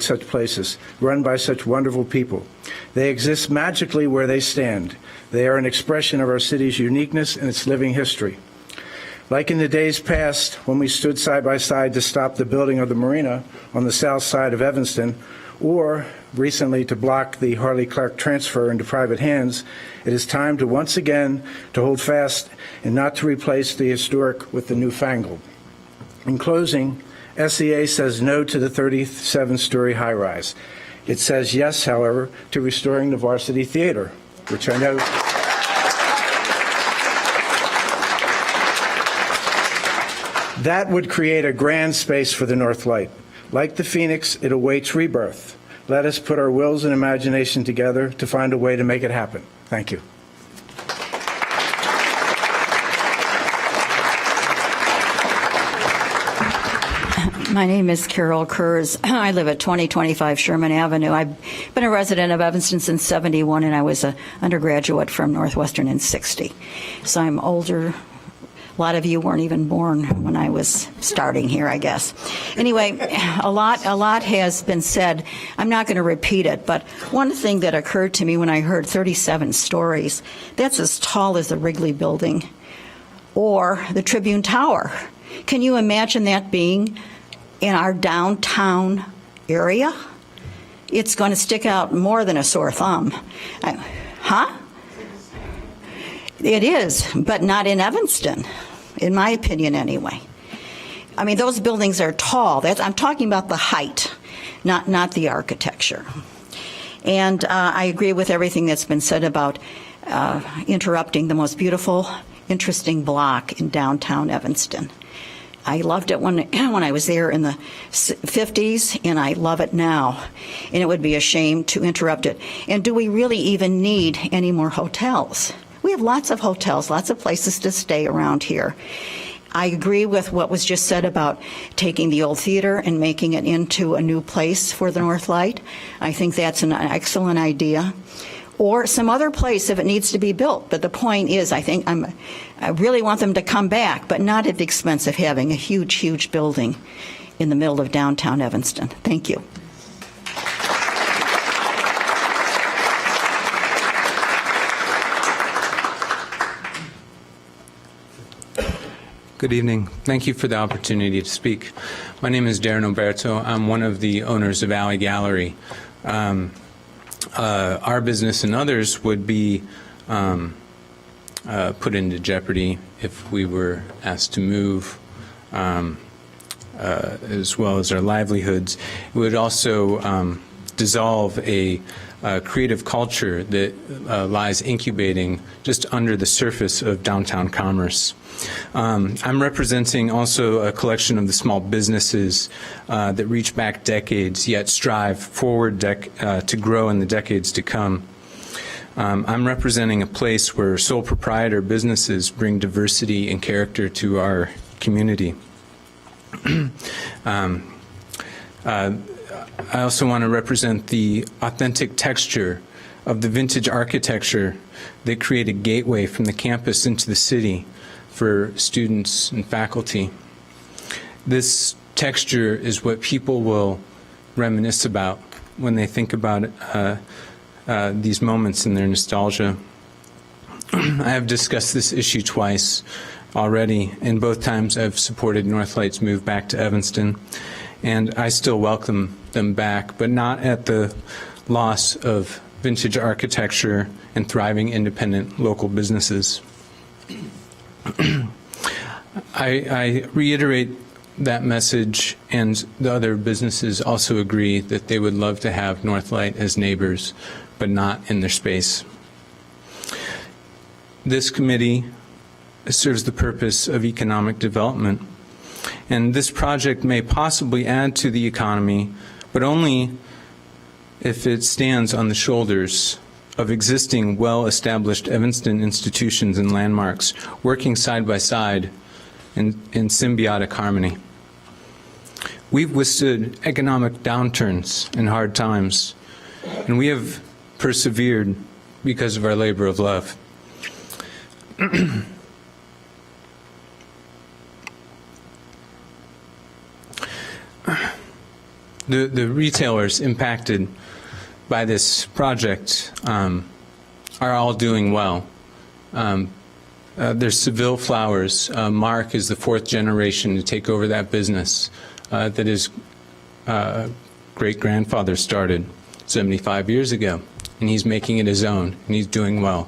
such places run by such wonderful people. They exist magically where they stand. They are an expression of our city's uniqueness and its living history. Like in the days past when we stood side by side to stop the building of the marina on the south side of Evanston, or recently to block the Harley Clark transfer into private hands, it is time to once again to hold fast and not to replace the historic with the newfangled. In closing, SEA says no to the 37-story high-rise. It says yes, however, to restoring the Varsity Theater, which I know that would create a grand space for the Northlight. Like the Phoenix, it awaits rebirth. Let us put our wills and imagination together to find a way to make it happen. Thank you. My name is Carol Kurz. I live at 2025 Sherman Avenue. I've been a resident of Evanston since '71, and I was an undergraduate from Northwestern in '60. So I'm older. A lot of you weren't even born when I was starting here, I guess. Anyway, a lot has been said. I'm not going to repeat it, but one thing that occurred to me when I heard 37 stories, that's as tall as the Wrigley Building or the Tribune Tower. Can you imagine that being in our downtown area? It's going to stick out more than a sore thumb. It is, but not in Evanston, in my opinion anyway. I mean, those buildings are tall. I'm talking about the height, not the architecture. And I agree with everything that's been said about interrupting the most beautiful, interesting block in downtown Evanston. I loved it when I was there in the 50s, and I love it now. And it would be a shame to interrupt it. And do we really even need any more hotels? We have lots of hotels, lots of places to stay around here. I agree with what was just said about taking the old theater and making it into a new place for the Northlight. I think that's an excellent idea. Or some other place if it needs to be built. But the point is, I really want them to come back, but not at the expense of having a huge, huge building. in the middle of downtown Evanston. Thank you. Good evening. Thank you for the opportunity to speak. My name is Darren Oberto. I'm one of the owners of Alley Gallery. Our business and others would be put into jeopardy if we were asked to move, as well as our livelihoods. It would also dissolve a creative culture that lies incubating just under the surface of downtown commerce. I'm representing also a collection of the small businesses that reach back decades, yet strive forward to grow in the decades to come. I'm representing a place where sole proprietor businesses bring diversity and character to our community. I also want to represent the authentic texture of the vintage architecture that create a gateway from the campus into the city for students and faculty. This texture is what people will reminisce about when they think about these moments in their nostalgia. I have discussed this issue twice already, and both times I've supported Northlight's move back to Evanston, and I still welcome them back, but not at the loss of vintage architecture and thriving independent local businesses. I reiterate that message, and the other businesses also agree that they would love to have Northlight as neighbors, but not in their space. This committee serves the purpose of economic development, and this project may possibly add to the economy, but only if it stands on the shoulders of existing well-established Evanston institutions and landmarks working side by side in symbiotic harmony. We've withstood economic downturns and hard times, and we have persevered because of our labor of love. The retailers impacted by this project are all doing well. There's Seville Flowers. Mark is the fourth generation to take over that business that his great-grandfather started 75 years ago, and he's making it his own, and he's doing well.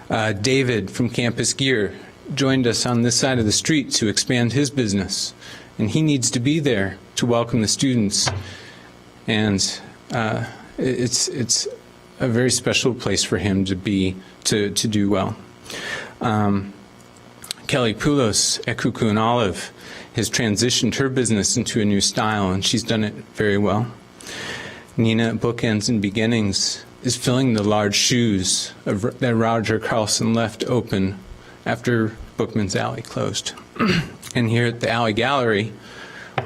David from Campus Gear joined us on this side of the street to expand his business, and he needs to be there to welcome the students, and it's a very special place for him to be, to do well. Kelly Poulos at Cuckoo and Olive has transitioned her business into a new style, and she's done it very well. Nina at Bookends and Beginnings is filling the large shoes that Roger Carlson left open after Bookman's Alley closed. And here at the Alley Gallery,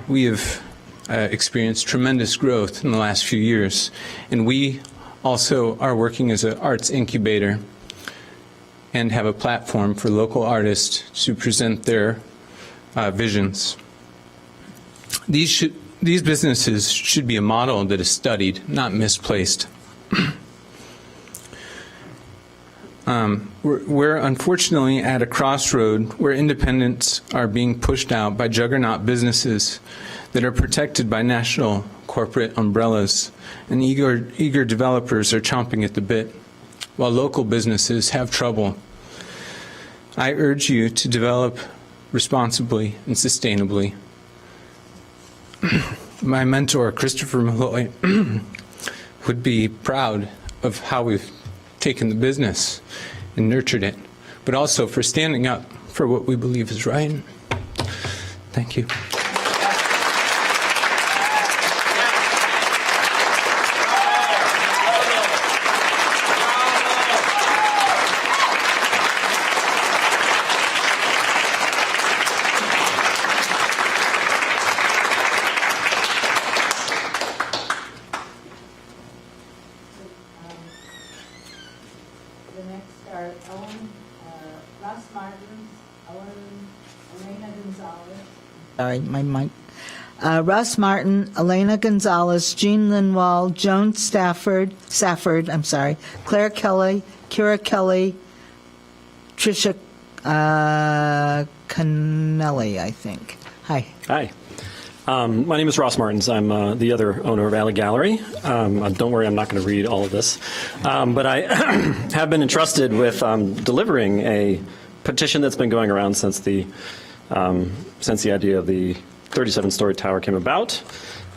we have experienced tremendous growth in the last few years, and we also are working as an arts incubator and have a platform for local artists to present their visions. These businesses should be a model that is studied, not misplaced. We're unfortunately at a crossroad where independents are being pushed out by juggernaut businesses that are protected by national corporate umbrellas, and eager developers are chomping at the bit, while local businesses have trouble. I urge you to develop responsibly and sustainably. My mentor, Christopher Malloy, would be proud of how we've taken the business and nurtured it, but also for standing up for what we believe is right. Thank you. The next are Owen, Ross Martins, Elena Gonzalez. Sorry, my mic. Russ Martin, Elena Gonzalez, Jean Linwall, Joan Safford, Claire Kelly, Kira Kelly, Tricia Cannelli, I think. Hi. Hi. My name is Ross Martins. I'm the other owner of Alley Gallery. Don't worry, I'm not going to read all of this. But I have been entrusted with delivering a petition that's been going around since the idea of the 37-story tower came about.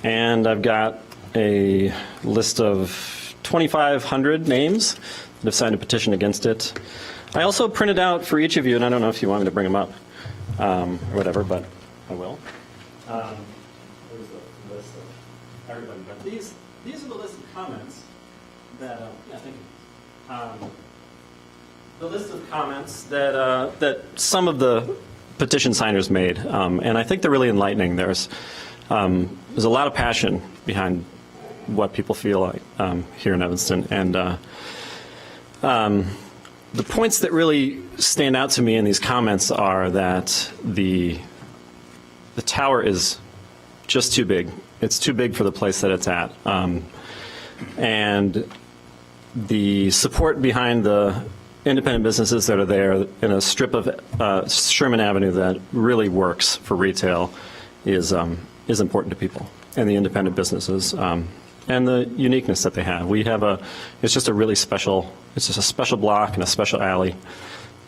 And I've got a list of 2,500 names that have signed a petition against it. I also printed out for each of you, and I don't know if you want me to bring them up or whatever, but I will. There's the list of everybody. But these are the list of comments that, thank you. The list of comments that some of the petition signers made, and I think they're really enlightening. There's a lot of passion behind what people feel like here in Evanston, and the points that really stand out to me in these comments are that the tower is just too big. It's too big for the place that it's at, and the support behind the independent businesses that are there in a strip of Sherman Avenue that really works for retail is important to people and the independent businesses and the uniqueness that they have. It's just a really special, it's just a special block and a special alley.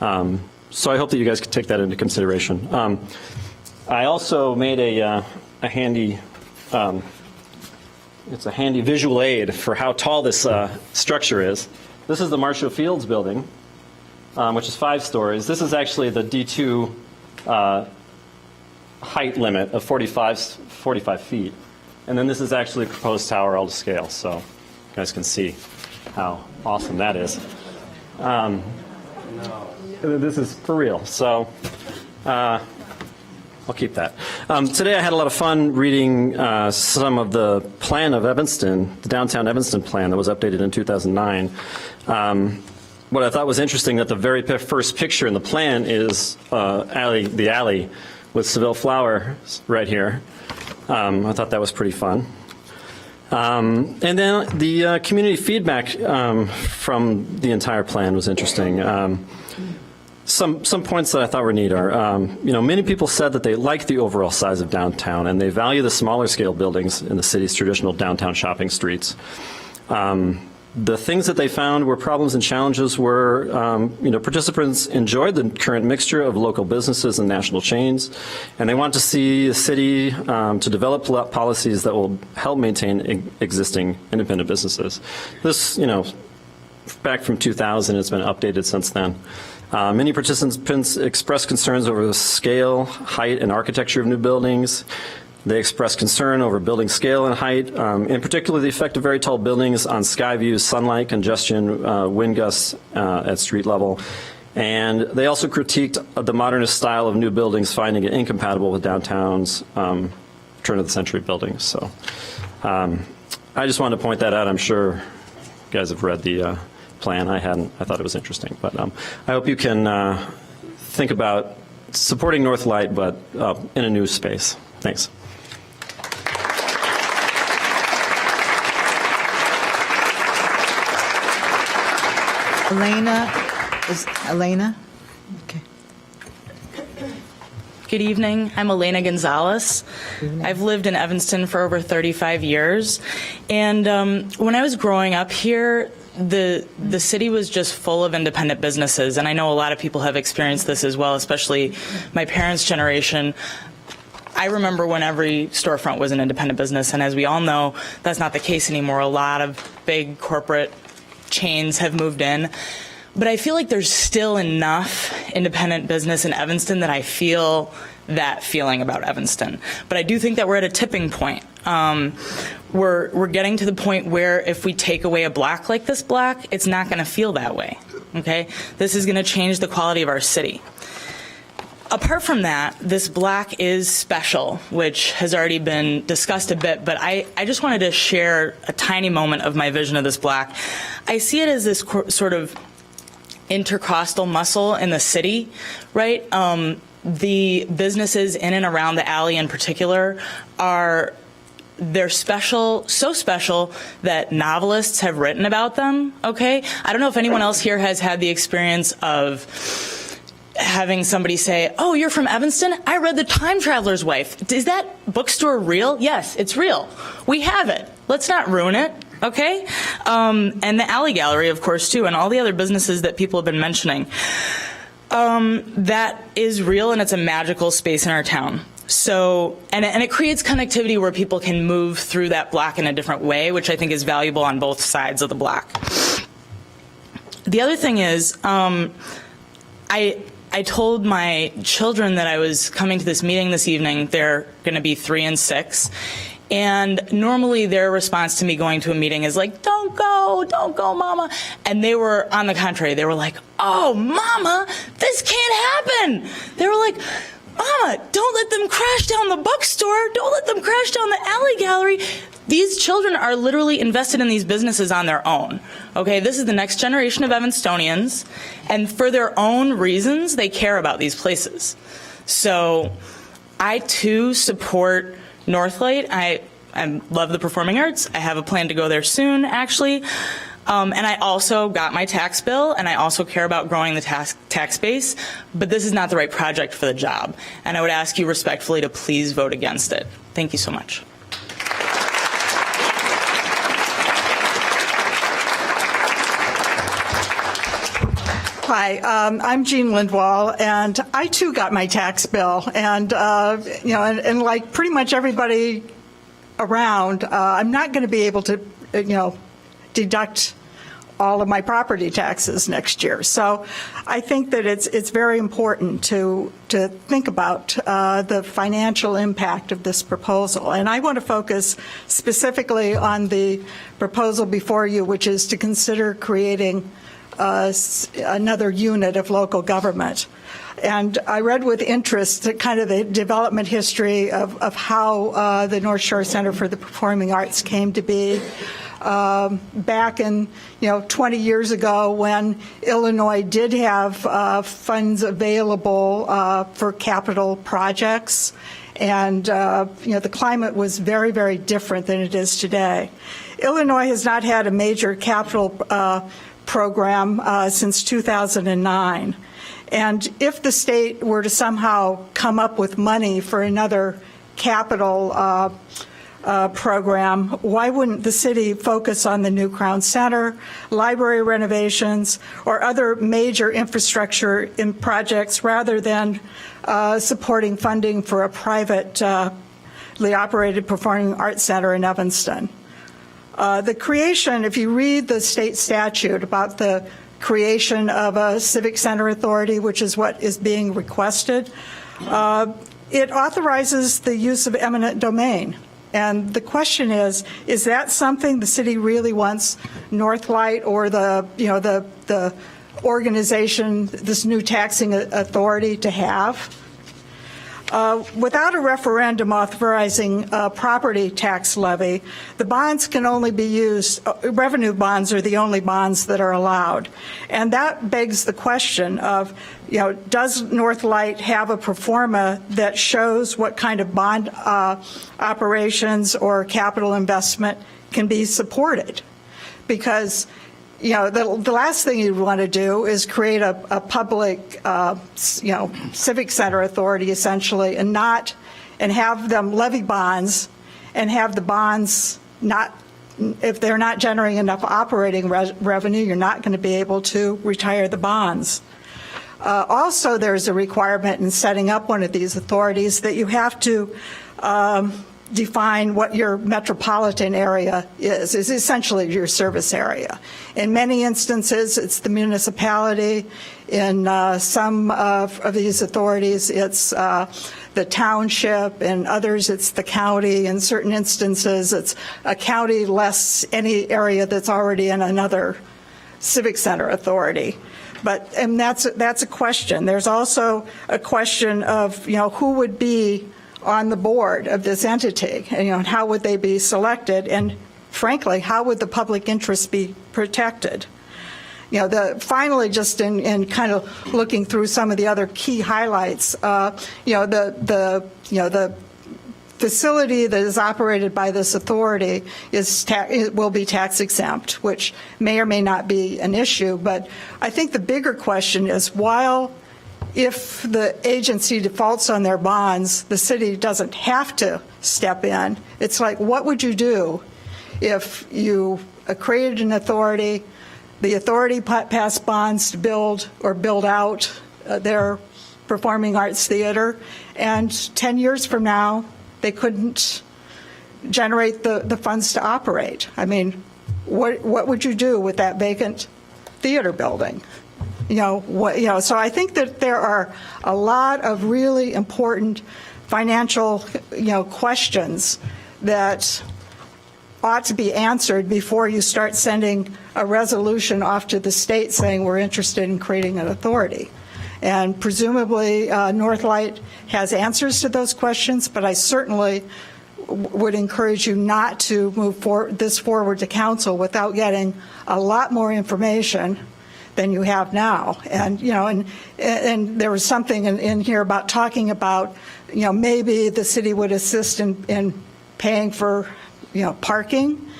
So I hope that you guys could take that into consideration. I also made a handy, it's a handy visual aid for how tall this structure is. This is the Marshall Fields building, which is 5 stories. This is actually the D2 height limit of 45 feet. And then this is actually a proposed tower all to scale, so you guys can see how awesome that is. This is for real, so I'll keep that. Today I had a lot of fun reading some of the plan of Evanston, the downtown Evanston plan that was updated in 2009. What I thought was interesting that the very first picture in the plan is the alley with Seville flowers right here. I thought that was pretty fun. And then the community feedback from the entire plan was interesting. Some points that I thought were neat are, many people said that they like the overall size of downtown and they value the smaller scale buildings in the city's traditional downtown shopping streets. The things that they found were problems and challenges were, participants enjoyed the current mixture of local businesses and national chains, and they want to see the city to develop policies that will help maintain existing independent businesses. This, back from 2000, it's been updated since then. Many participants expressed concerns over the scale, height, and architecture of new buildings. They expressed concern over building scale and height, in particular the effect of very tall buildings on sky views, sunlight, congestion, wind gusts at street level. And they also critiqued the modernist style of new buildings, finding it incompatible with downtown's turn-of-the-century buildings. So I just wanted to point that out. I'm sure you guys have read the plan. I hadn't. I thought it was interesting. But I hope you can think about supporting Northlight, but in a new space. Thanks. Elena? Okay. Good evening. I'm Elena Gonzalez. I've lived in Evanston for over 35 years. And when I was growing up here, the city was just full of independent businesses. And I know a lot of people have experienced this as well, especially my parents' generation. I remember when every storefront was an independent business. And as we all know, that's not the case anymore. A lot of big corporate chains have moved in. But I feel like there's still enough independent business in Evanston that I feel that feeling about Evanston. But I do think that we're at a tipping point. We're getting to the point where if we take away a block like this block, it's not going to feel that way. Okay? This is going to change the quality of our city. Apart from that, this block is special, which has already been discussed a bit, but I just wanted to share a tiny moment of my vision of this block. I see it as this sort of intercostal muscle in the city, right? the businesses in and around the alley in particular they're special, so special that novelists have written about them, okay? I don't know if anyone else here has had the experience of having somebody say, oh, you're from Evanston? I read The Time Traveler's Wife. Is that bookstore real? Yes, it's real. We have it. Let's not ruin it, okay? And the Alley Gallery, of course, too, and all the other businesses that people have been mentioning. That is real, and it's a magical space in our town. So, and it creates connectivity where people can move through that block in a different way, which I think is valuable on both sides of the block. The other thing is, I told my children that I was coming to this meeting this evening. They're going to be 3 and 6. And normally their response to me going to a meeting is like, don't go, Mama. And they were, on the contrary, they were like, oh, Mama, this can't happen. They were like, Mama, don't let them crash down the bookstore. Don't let them crash down the Alley Gallery. These children are literally invested in these businesses on their own. Okay, this is the next generation of Evanstonians, and for their own reasons, they care about these places. So I, too, support Northlight. I love the performing arts. I have a plan to go there soon, actually. And I also got my tax bill, and I also care about growing the tax base, but this is not the right project for the job. And I would ask you respectfully to please vote against it. Thank you so much. Hi, I'm Jean Lindwall, and I too got my tax bill, and and like pretty much everybody around, I'm not going to be able to, deduct all of my property taxes next year. So I think that it's very important to think about the financial impact of this proposal. And I want to focus specifically on the proposal before you, which is to consider creating another unit of local government. And I read with interest kind of the development history of how the North Shore Center for the Performing Arts came to be. Back in 20 years ago, when Illinois did have funds available for capital projects, and the climate was very, very different than it is today. Illinois has not had a major capital program since 2009. And if the state were to somehow come up with money for another capital program, why wouldn't the city focus on the new Crown Center, library renovations, or other major infrastructure in projects rather than supporting funding for a privately operated performing arts center in Evanston? The creation, if you read the state statute about the creation of a civic center authority, which is what is being requested, it authorizes the use of eminent domain. And the question is that something the city really wants Northlight or the organization, this new taxing authority, to have? Without a referendum authorizing a property tax levy, the bonds can only be used, revenue bonds are the only bonds that are allowed. And that begs the question of, does Northlight have a pro forma that shows what kind of bond operations or capital investment can be supported? Because the last thing you'd want to do is create a public, civic center authority, essentially, and have them levy bonds and have the bonds if they're not generating enough operating revenue, you're not going to be able to retire the bonds. Also, there's a requirement in setting up one of these authorities that you have to define what your metropolitan area is essentially your service area. In many instances, it's the municipality. In some of these authorities, it's the township. In others, it's the county. In certain instances, it's a county less any area that's already in another civic center authority. And that's a question. There's also a question of, who would be on the board of this entity, and how would they be selected, and frankly, how would the public interest be protected? finally, just in kind of looking through some of the other key highlights, the facility that is operated by this authority it will be tax exempt, which may or may not be an issue. But I think the bigger question is, if the agency defaults on their bonds, the city doesn't have to step in. It's like, what would you do if you created an authority, the authority passed bonds to build or build out their performing arts theater, and 10 years from now, they couldn't generate the funds to operate? I mean, what would you do with that vacant theater building? So I think that there are a lot of really important financial, questions that ought to be answered before you start sending a resolution off to the state saying we're interested in creating an authority. And presumably Northlight has answers to those questions, but I certainly would encourage you not to move this forward to council without getting a lot more information than you have now. And and there was something in here about talking about maybe the city would assist in paying for parking.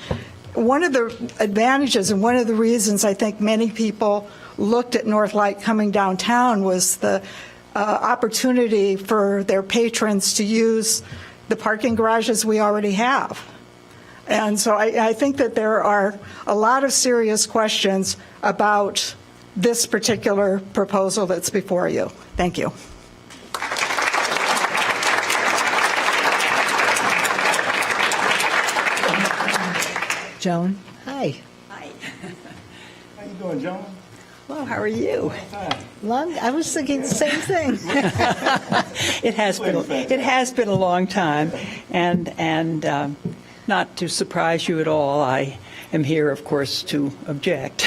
One of the advantages and one of the reasons I think many people looked at Northlight coming downtown was the opportunity for their patrons to use the parking garages we already have. And so I think that there are a lot of serious questions about this particular proposal that's before you. Thank you. Joan? Hi. How you doing, Joan? Well, how are you? I was thinking the same thing. It has been a long time, and not to surprise you at all, I am here, of course, to object.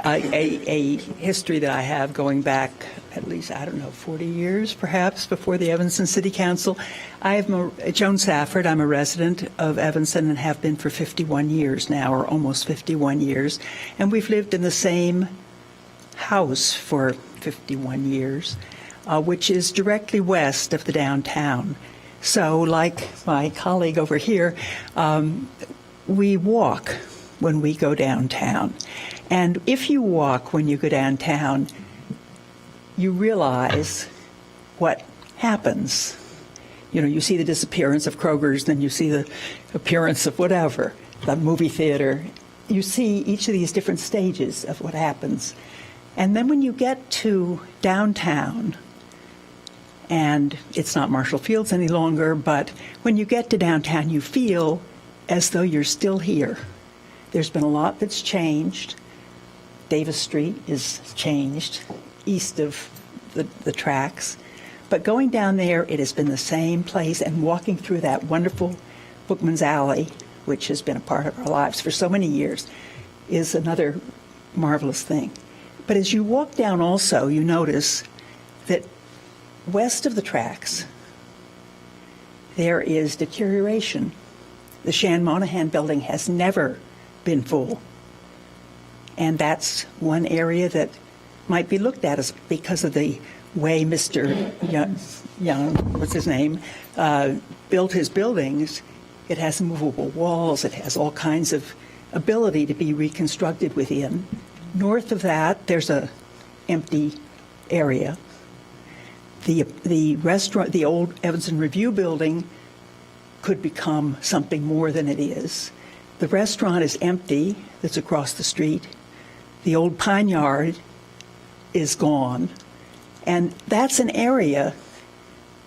A history that I have going back at least, 40 years perhaps, before the Evanston City Council. I am Joan Safford. I'm a resident of Evanston and have been for 51 years now, or almost 51 years. And we've lived in the same house for 51 years, which is directly west of the downtown. So like my colleague over here, we walk when we go downtown. And if you walk when you go downtown, you realize what happens. You see the disappearance of Kroger's, then you see the appearance of whatever, the movie theater. You see each of these different stages of what happens. And then when you get to downtown, and it's not Marshall Fields any longer, but when you get to downtown, you feel as though you're still here. There's been a lot that's changed. Davis Street is changed east of the tracks. But going down there, it has been the same place, and walking through that wonderful Bookman's Alley, which has been a part of our lives for so many years, is another marvelous thing. But as you walk down also, you notice that west of the tracks, there is deterioration. The Shan Monahan building has never been full. And that's one area that might be looked at as because of the way Mr. Young, what's his name, built his buildings. It has movable walls. It has all kinds of ability to be reconstructed within. North of that, there's a empty area. The restaurant, the old Evanston Review building, could become something more than it is. The restaurant is empty. That's across the street. The old Pine Yard is gone. And that's an area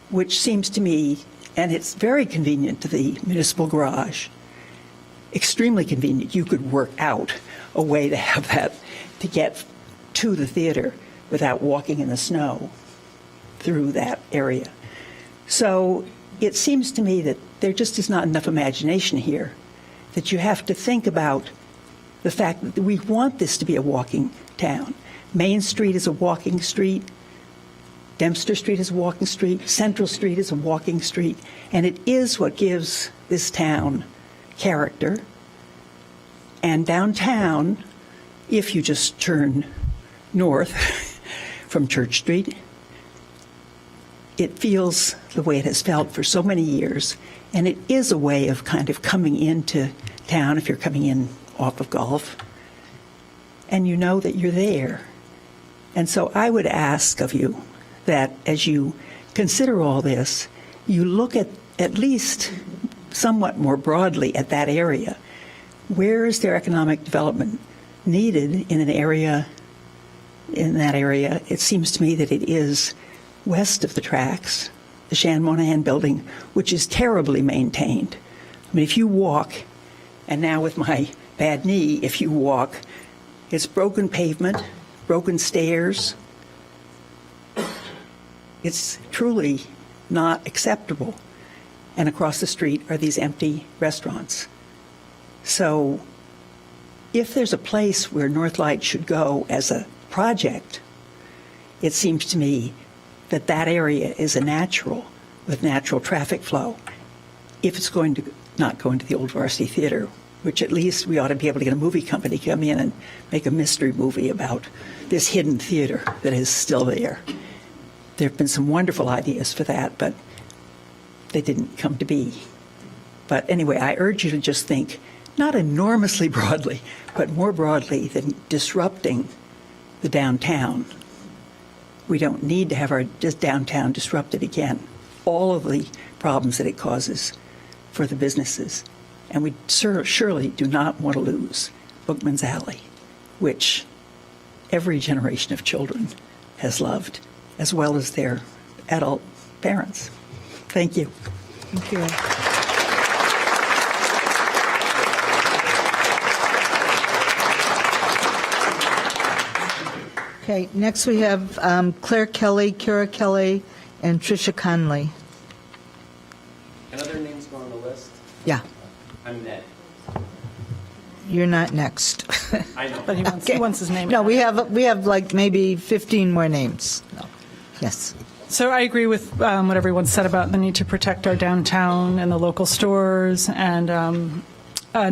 which seems to me, and it's very convenient to the municipal garage, extremely convenient. You could work out a way to have that, to get to the theater without walking in the snow through that area. So it seems to me that there just is not enough imagination here, that you have to think about the fact that we want this to be a walking town. Main Street is a walking street. Dempster Street is a walking street. Central Street is a walking street. And it is what gives this town character. And downtown if you just turn north from Church Street, it feels the way it has felt for so many years, and it is a way of kind of coming into town if you're coming in off of Gulf, and you know that you're there. And so I would ask of you that as you consider all this, you look at least somewhat more broadly at that area. Where is there economic development needed in an area? In that area, it seems to me that it is west of the tracks, the Shan Monahan building, which is terribly maintained. I mean, if you walk, and now with my bad knee, if you walk, it's broken pavement, broken stairs. It's truly not acceptable. And across the street are these empty restaurants. So if there's a place where Northlight should go as a project, it seems to me that that area is a natural with natural traffic flow. If it's going to not go into the old Varsity Theater, which at least we ought to be able to get a movie company to come in and make a mystery movie about this hidden theater that is still there. There have been some wonderful ideas for that, but they didn't come to be. But anyway, I urge you to just think, not enormously broadly, but more broadly than disrupting the downtown. We don't need to have our downtown disrupted again. All of the problems that it causes for the businesses. And we surely do not want to lose Bookman's Alley, which every generation of children has loved, as well as their adult parents. Thank you. Thank you. Okay, next we have Claire Kelly, Kira Kelly, and Tricia Conley. Can other names go on the list? Yeah, I'm Ned. you're not next. I know. But he wants his name. No, we have like maybe 15 more names. No. Yes. So I agree with what everyone said about the need to protect our downtown and the local stores, and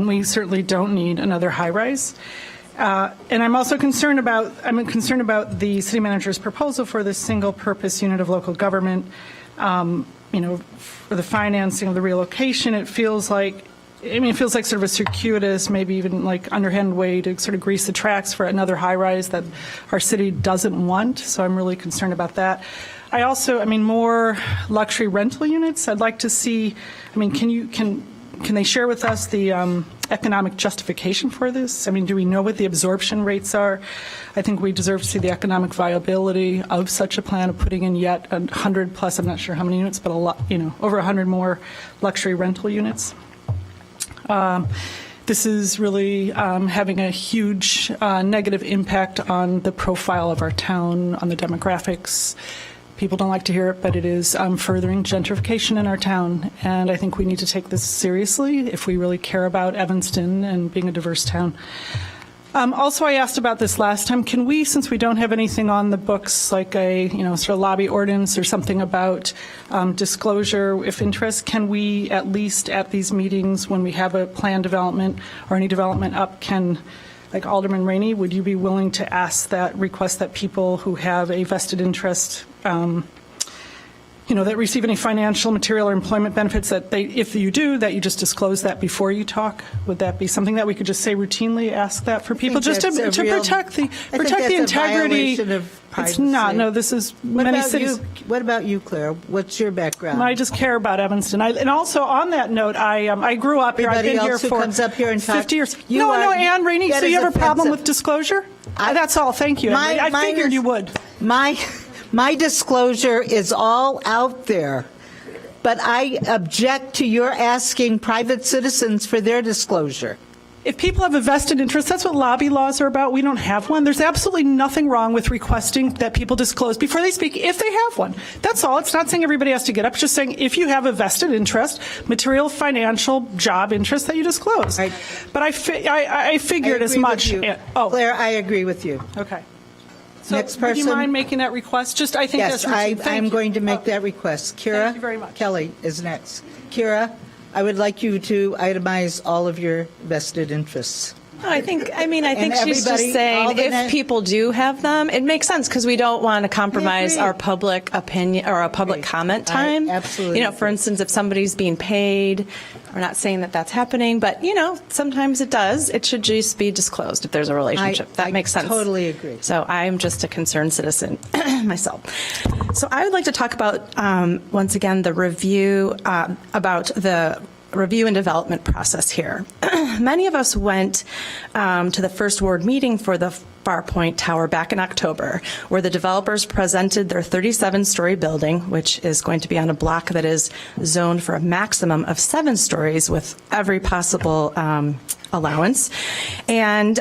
we certainly don't need another high-rise. And I'm also concerned about the city manager's proposal for this single-purpose unit of local government. For the financing of the relocation, it feels like sort of a circuitous, maybe even like underhand way to sort of grease the tracks for another high-rise that our city doesn't want. So I'm really concerned about that. I also, more luxury rental units. I'd like to see. Can they share with us the economic justification for this? Do we know what the absorption rates are? I think we deserve to see the economic viability of such a plan of putting in yet 100 plus, I'm not sure how many units, but a lot, over 100 more luxury rental units. This is really having a huge negative impact on the profile of our town, on the demographics. People don't like to hear it, but it is furthering gentrification in our town, and I think we need to take this seriously if we really care about Evanston and being a diverse town. Also, I asked about this last time. Can we, since we don't have anything on the books, like a sort of lobby ordinance or something about disclosure if interest, can we at least at these meetings when we have a plan development or any development up, like Alderman Rainey, would you be willing to request that people who have a vested interest, that receive any financial, material, or employment benefits, that if you do, that you just disclose that before you talk? Would that be something that we could just say routinely ask that for people, just to protect the integrity? It's not. No, this is many cities. What about you, Claire? What's your background? I just care about Evanston. And also on that note, I grew up here. I've been here for comes up here and 50 years. No, Ann Rainey. So you have a problem with disclosure? That's all. Thank you. I figured you would. My disclosure is all out there, but I object to your asking private citizens for their disclosure. If people have a vested interest, that's what lobby laws are about. We don't have one. There's absolutely nothing wrong with requesting that people disclose before they speak if they have one. That's all. It's not saying everybody has to get up. It's just saying if you have a vested interest, material, financial, job interest, that you disclose. Right. But I figured as much. Claire, I agree with you. Okay. So next person. Would you mind making that request? I think yes, that's routine. I'm going to make that request. Kira thank you very much. Kelly is next. Kira, I would like you to itemize all of your vested interests. I think And she's just everybody, all saying the if people do have them, it makes sense because we don't want to compromise our public opinion or our public comment time. absolutely For instance, if somebody's being paid, we're not saying that that's happening, but sometimes it does. It should just be disclosed if there's a relationship. That makes sense. Totally agree. So I'm just a concerned citizen myself. So I would like to talk about, once again, the review, about the review and development process here. Many of us went to the first ward meeting for the Farpoint Tower back in October, where the developers presented their 37-story building, which is going to be on a block that is zoned for a maximum of 7 stories with every possible allowance. And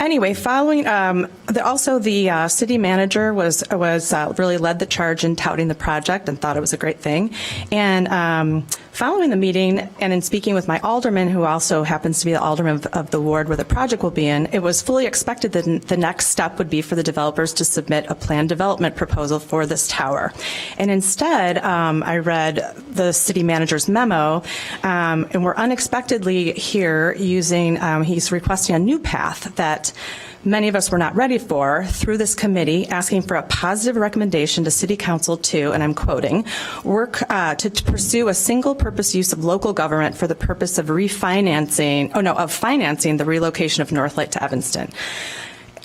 anyway, following, also the city manager was really led the charge in touting the project and thought it was a great thing. And following the meeting and in speaking with my alderman, who also happens to be the alderman of the ward where the project will be in, it was fully expected that the next step would be for the developers to submit a planned development proposal for this tower. And instead, I read the city manager's memo, and we're unexpectedly here using, he's requesting a new path that many of us were not ready for through this committee, asking for a positive recommendation to City Council to, and I'm quoting, work to pursue a single purpose use of local government for the purpose of financing the relocation of Northlight to Evanston.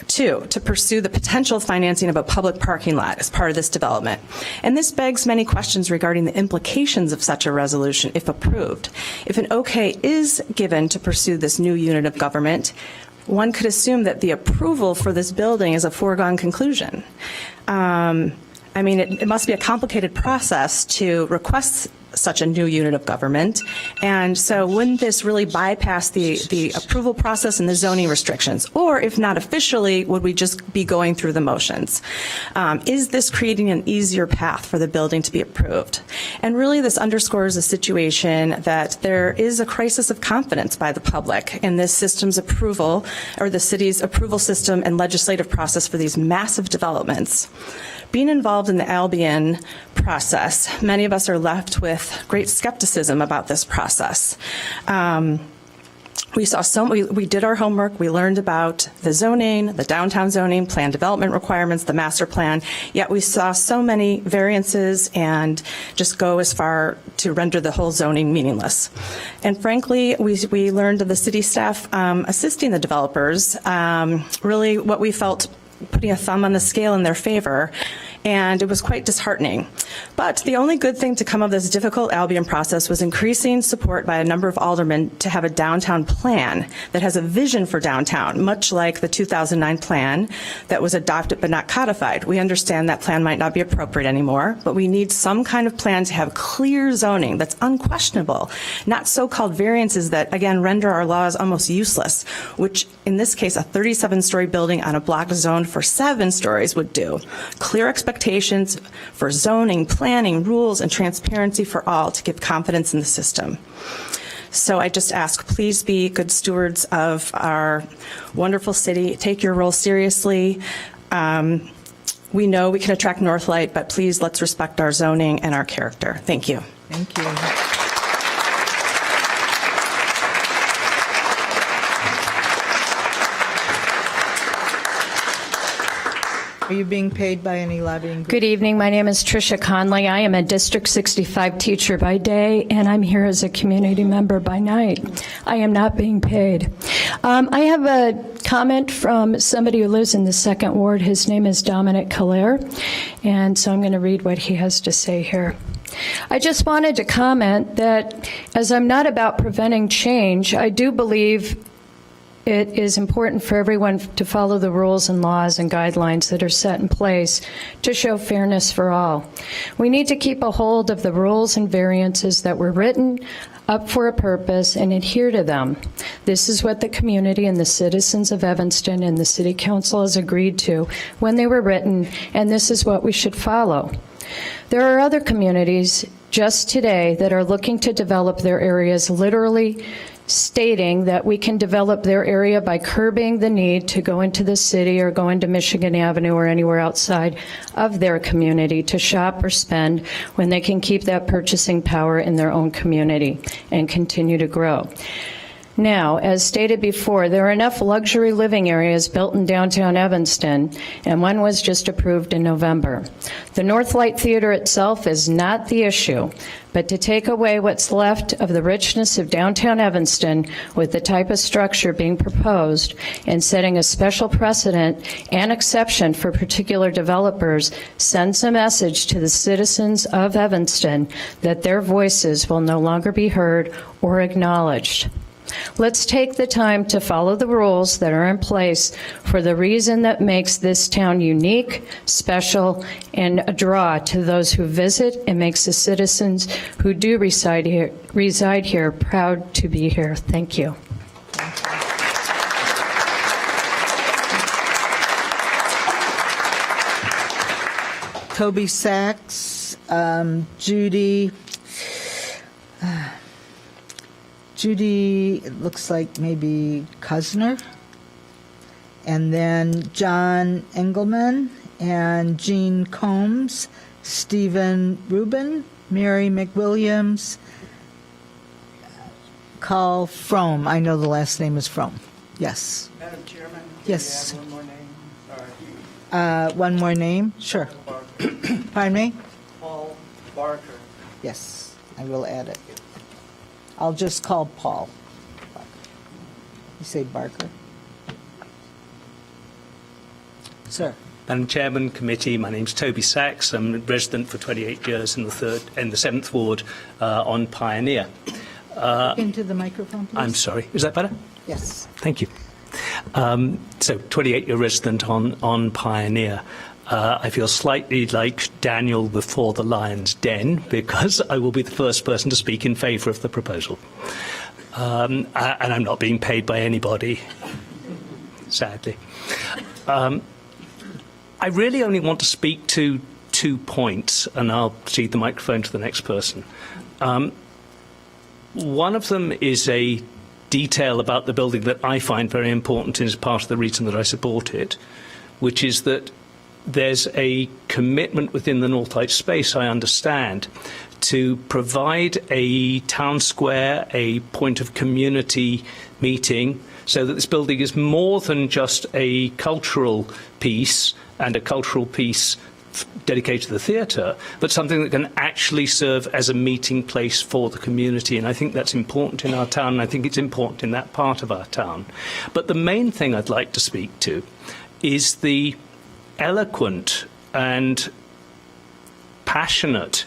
2, to pursue the potential financing of a public parking lot as part of this development. And this begs many questions regarding the implications of such a resolution if approved. If an okay is given to pursue this new unit of government, one could assume that the approval for this building is a foregone conclusion. It must be a complicated process to request such a new unit of government. And so wouldn't this really bypass the approval process and the zoning restrictions? Or if not officially, would we just be going through the motions? Is this creating an easier path for the building to be approved? And really this underscores a situation that there is a crisis of confidence by the public in this system's approval, or the city's approval system and legislative process for these massive developments. Being involved in the Albion process, many of us are left with great skepticism about this process. We did our homework. We learned about the zoning, the downtown zoning, plan development requirements, the master plan, yet we saw so many variances and just go as far to render the whole zoning meaningless. And frankly, we learned of the city staff assisting the developers, really what we felt putting a thumb on the scale in their favor, and it was quite disheartening. But the only good thing to come of this difficult Albion process was increasing support by a number of aldermen to have a downtown plan that has a vision for downtown, much like the 2009 plan that was adopted but not codified. We understand that plan might not be appropriate anymore, but we need some kind of plan to have clear zoning that's unquestionable, not so-called variances that, again, render our laws almost useless, which in this case, a 37-story building on a block zoned for 7 stories would do. Clear expectations for zoning, planning, rules, and transparency for all to give confidence in the system. So I just ask, please be good stewards of our wonderful city. Take your role seriously. We know we can attract Northlight, but please let's respect our zoning and our character. Thank you. Thank you. Are you being paid by any lobbying group? Good evening. My name is Tricia Conley. I am a District 65 teacher by day, and I'm here as a community member by night. I am not being paid. I have a comment from somebody who lives in the 2nd Ward. His name is Dominic Calare, and so I'm going to read what he has to say here. I just wanted to comment that as I'm not about preventing change, I do believe it is important for everyone to follow the rules and laws and guidelines that are set in place to show fairness for all. We need to keep a hold of the rules and variances that were written up for a purpose and adhere to them. This is what the community and the citizens of Evanston and the City Council has agreed to when they were written, and this is what we should follow. There are other communities just today that are looking to develop their areas, literally stating that we can develop their area by curbing the need to go into the city or go into Michigan Avenue or anywhere outside of their community to shop or spend when they can keep that purchasing power in their own community and continue to grow. Now, as stated before, there are enough luxury living areas built in downtown Evanston, and one was just approved in November. The Northlight Theater itself is not the issue, but to take away what's left of the richness of downtown Evanston with the type of structure being proposed and setting a special precedent and exception for particular developers sends a message to the citizens of Evanston that their voices will no longer be heard or acknowledged. Let's take the time to follow the rules that are in place for the reason that makes this town unique, special, and a draw to those who visit, and makes the citizens who do reside here proud to be here. Thank you. Toby Sachs, Judy, it looks like maybe Kusner, and then John Engelman and Jean Combs, Stephen Rubin, Mary McWilliams, Carl Fromm. I know the last name is Fromm. Yes. Madam Chairman? Yes. Can we add one more name? Sorry. One more name? Sure. Pardon me? Paul Barker. Yes, I will add it. I'll just call Paul. You say Barker? Sir. Madam Chairman, committee, my name's Toby Sachs. I'm a resident for 28 years in the 7th Ward on Pioneer. Into the microphone, please. I'm sorry. Is that better? Yes. Thank you. So 28-year resident on Pioneer. I feel slightly like Daniel before the lion's den because I will be the first person to speak in favour of the proposal. And I'm not being paid by anybody, sadly. I really only want to speak to 2 points, and I'll cede the microphone to the next person. One of them is a detail about the building that I find very important and is part of the reason that I support it, which is that there's a commitment within the Northlight space, I understand, to provide a town square, a point of community meeting, so that this building is more than just a cultural piece and a cultural piece dedicated to the theatre, but something that can actually serve as a meeting place for the community. And I think that's important in our town, and I think it's important in that part of our town. But the main thing I'd like to speak to is the eloquent and passionate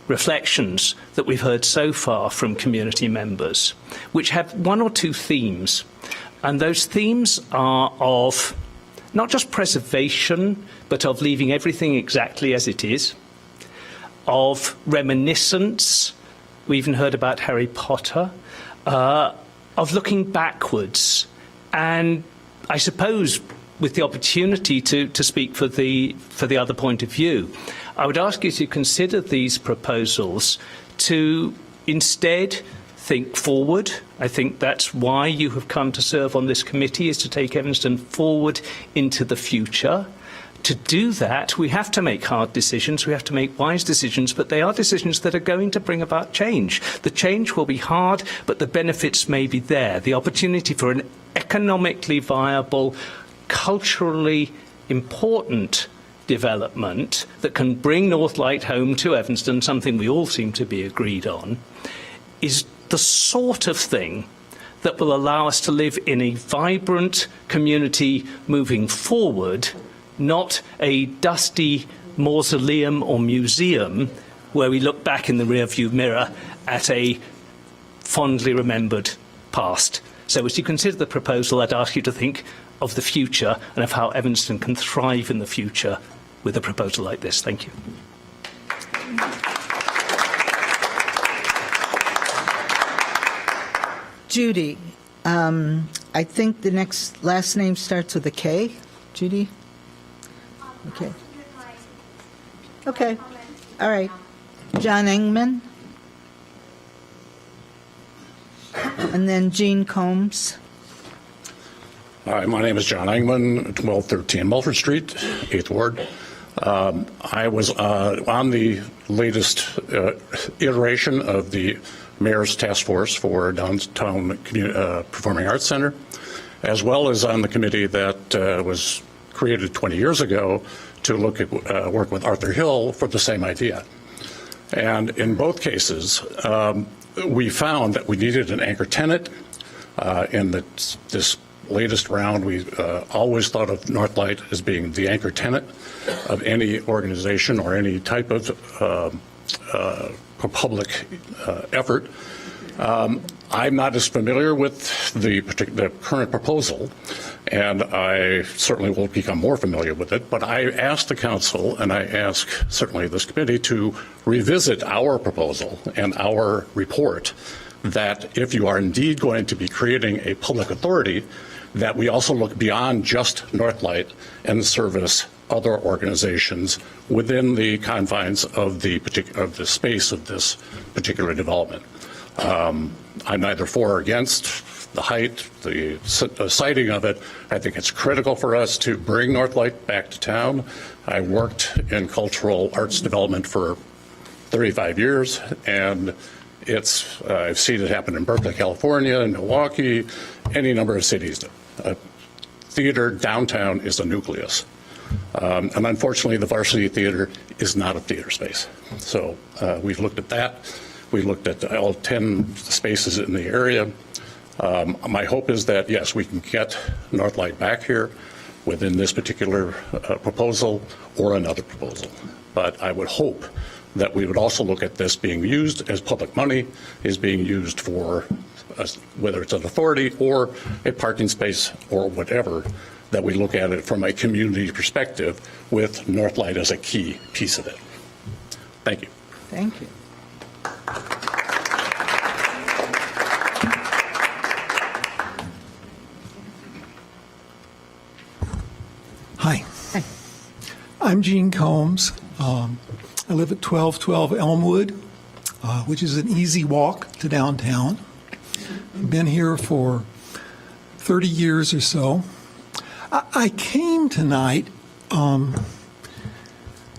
reflections that we've heard so far from community members, which have 1 or 2 themes. And those themes are of not just preservation, but of leaving everything exactly as it is, of reminiscence. We even heard about Harry Potter, of looking backwards, and I suppose with the opportunity to speak for the other point of view, I would ask you to consider these proposals to instead think forward. I think that's why you have come to serve on this committee, is to take Evanston forward into the future. To do that, we have to make hard decisions, we have to make wise decisions, but they are decisions that are going to bring about change. The change will be hard, but the benefits may be there. The opportunity for an economically viable, culturally important development that can bring Northlight home to Evanston, something we all seem to be agreed on, is the sort of thing that will allow us to live in a vibrant community moving forward, not a dusty mausoleum or museum where we look back in the rearview mirror at a fondly remembered past. So as you consider the proposal, I'd ask you to think of the future and of how Evanston can thrive in the future with a proposal like this. Thank you. Judy, I think the last name starts with a K. Judy? Okay. Okay. All right. John Engman. And then Jean Combs. Hi, my name is John Engman, 1213 Mulford Street, 8th Ward. I was on the latest iteration of the Mayor's Task Force for Downtown Performing Arts Center, as well as on the committee that was created 20 years ago to look at work with Arthur Hill for the same idea. And in both cases, we found that we needed an anchor tenant. In this latest round, we always thought of Northlight as being the anchor tenant of any organization or any type of public effort. I'm not as familiar with the current proposal, and I certainly will become more familiar with it, but I asked the council, and I ask certainly this committee, to revisit our proposal and our report, that if you are indeed going to be creating a public authority, that we also look beyond just Northlight and service other organizations within the confines of the space of this particular development. I'm neither for or against the height, the siting of it. I think it's critical for us to bring Northlight back to town. I worked in cultural arts development for 35 years, and I've seen it happen in Berkeley, California, in Milwaukee, any number of cities. Theater downtown is the nucleus. And unfortunately, the Varsity Theater is not a theater space. So we've looked at that. We looked at all 10 spaces in the area. My hope is that, yes, we can get Northlight back here within this particular proposal or another proposal. But I would hope that we would also look at this being used as public money, is being used for whether it's an authority or a parking space or whatever, that we look at it from a community perspective with Northlight as a key piece of it. Thank you. Thank you. Hi. I'm Gene Combs. I live at 1212 Elmwood, which is an easy walk to downtown. I've been here for 30 years or so. I came tonight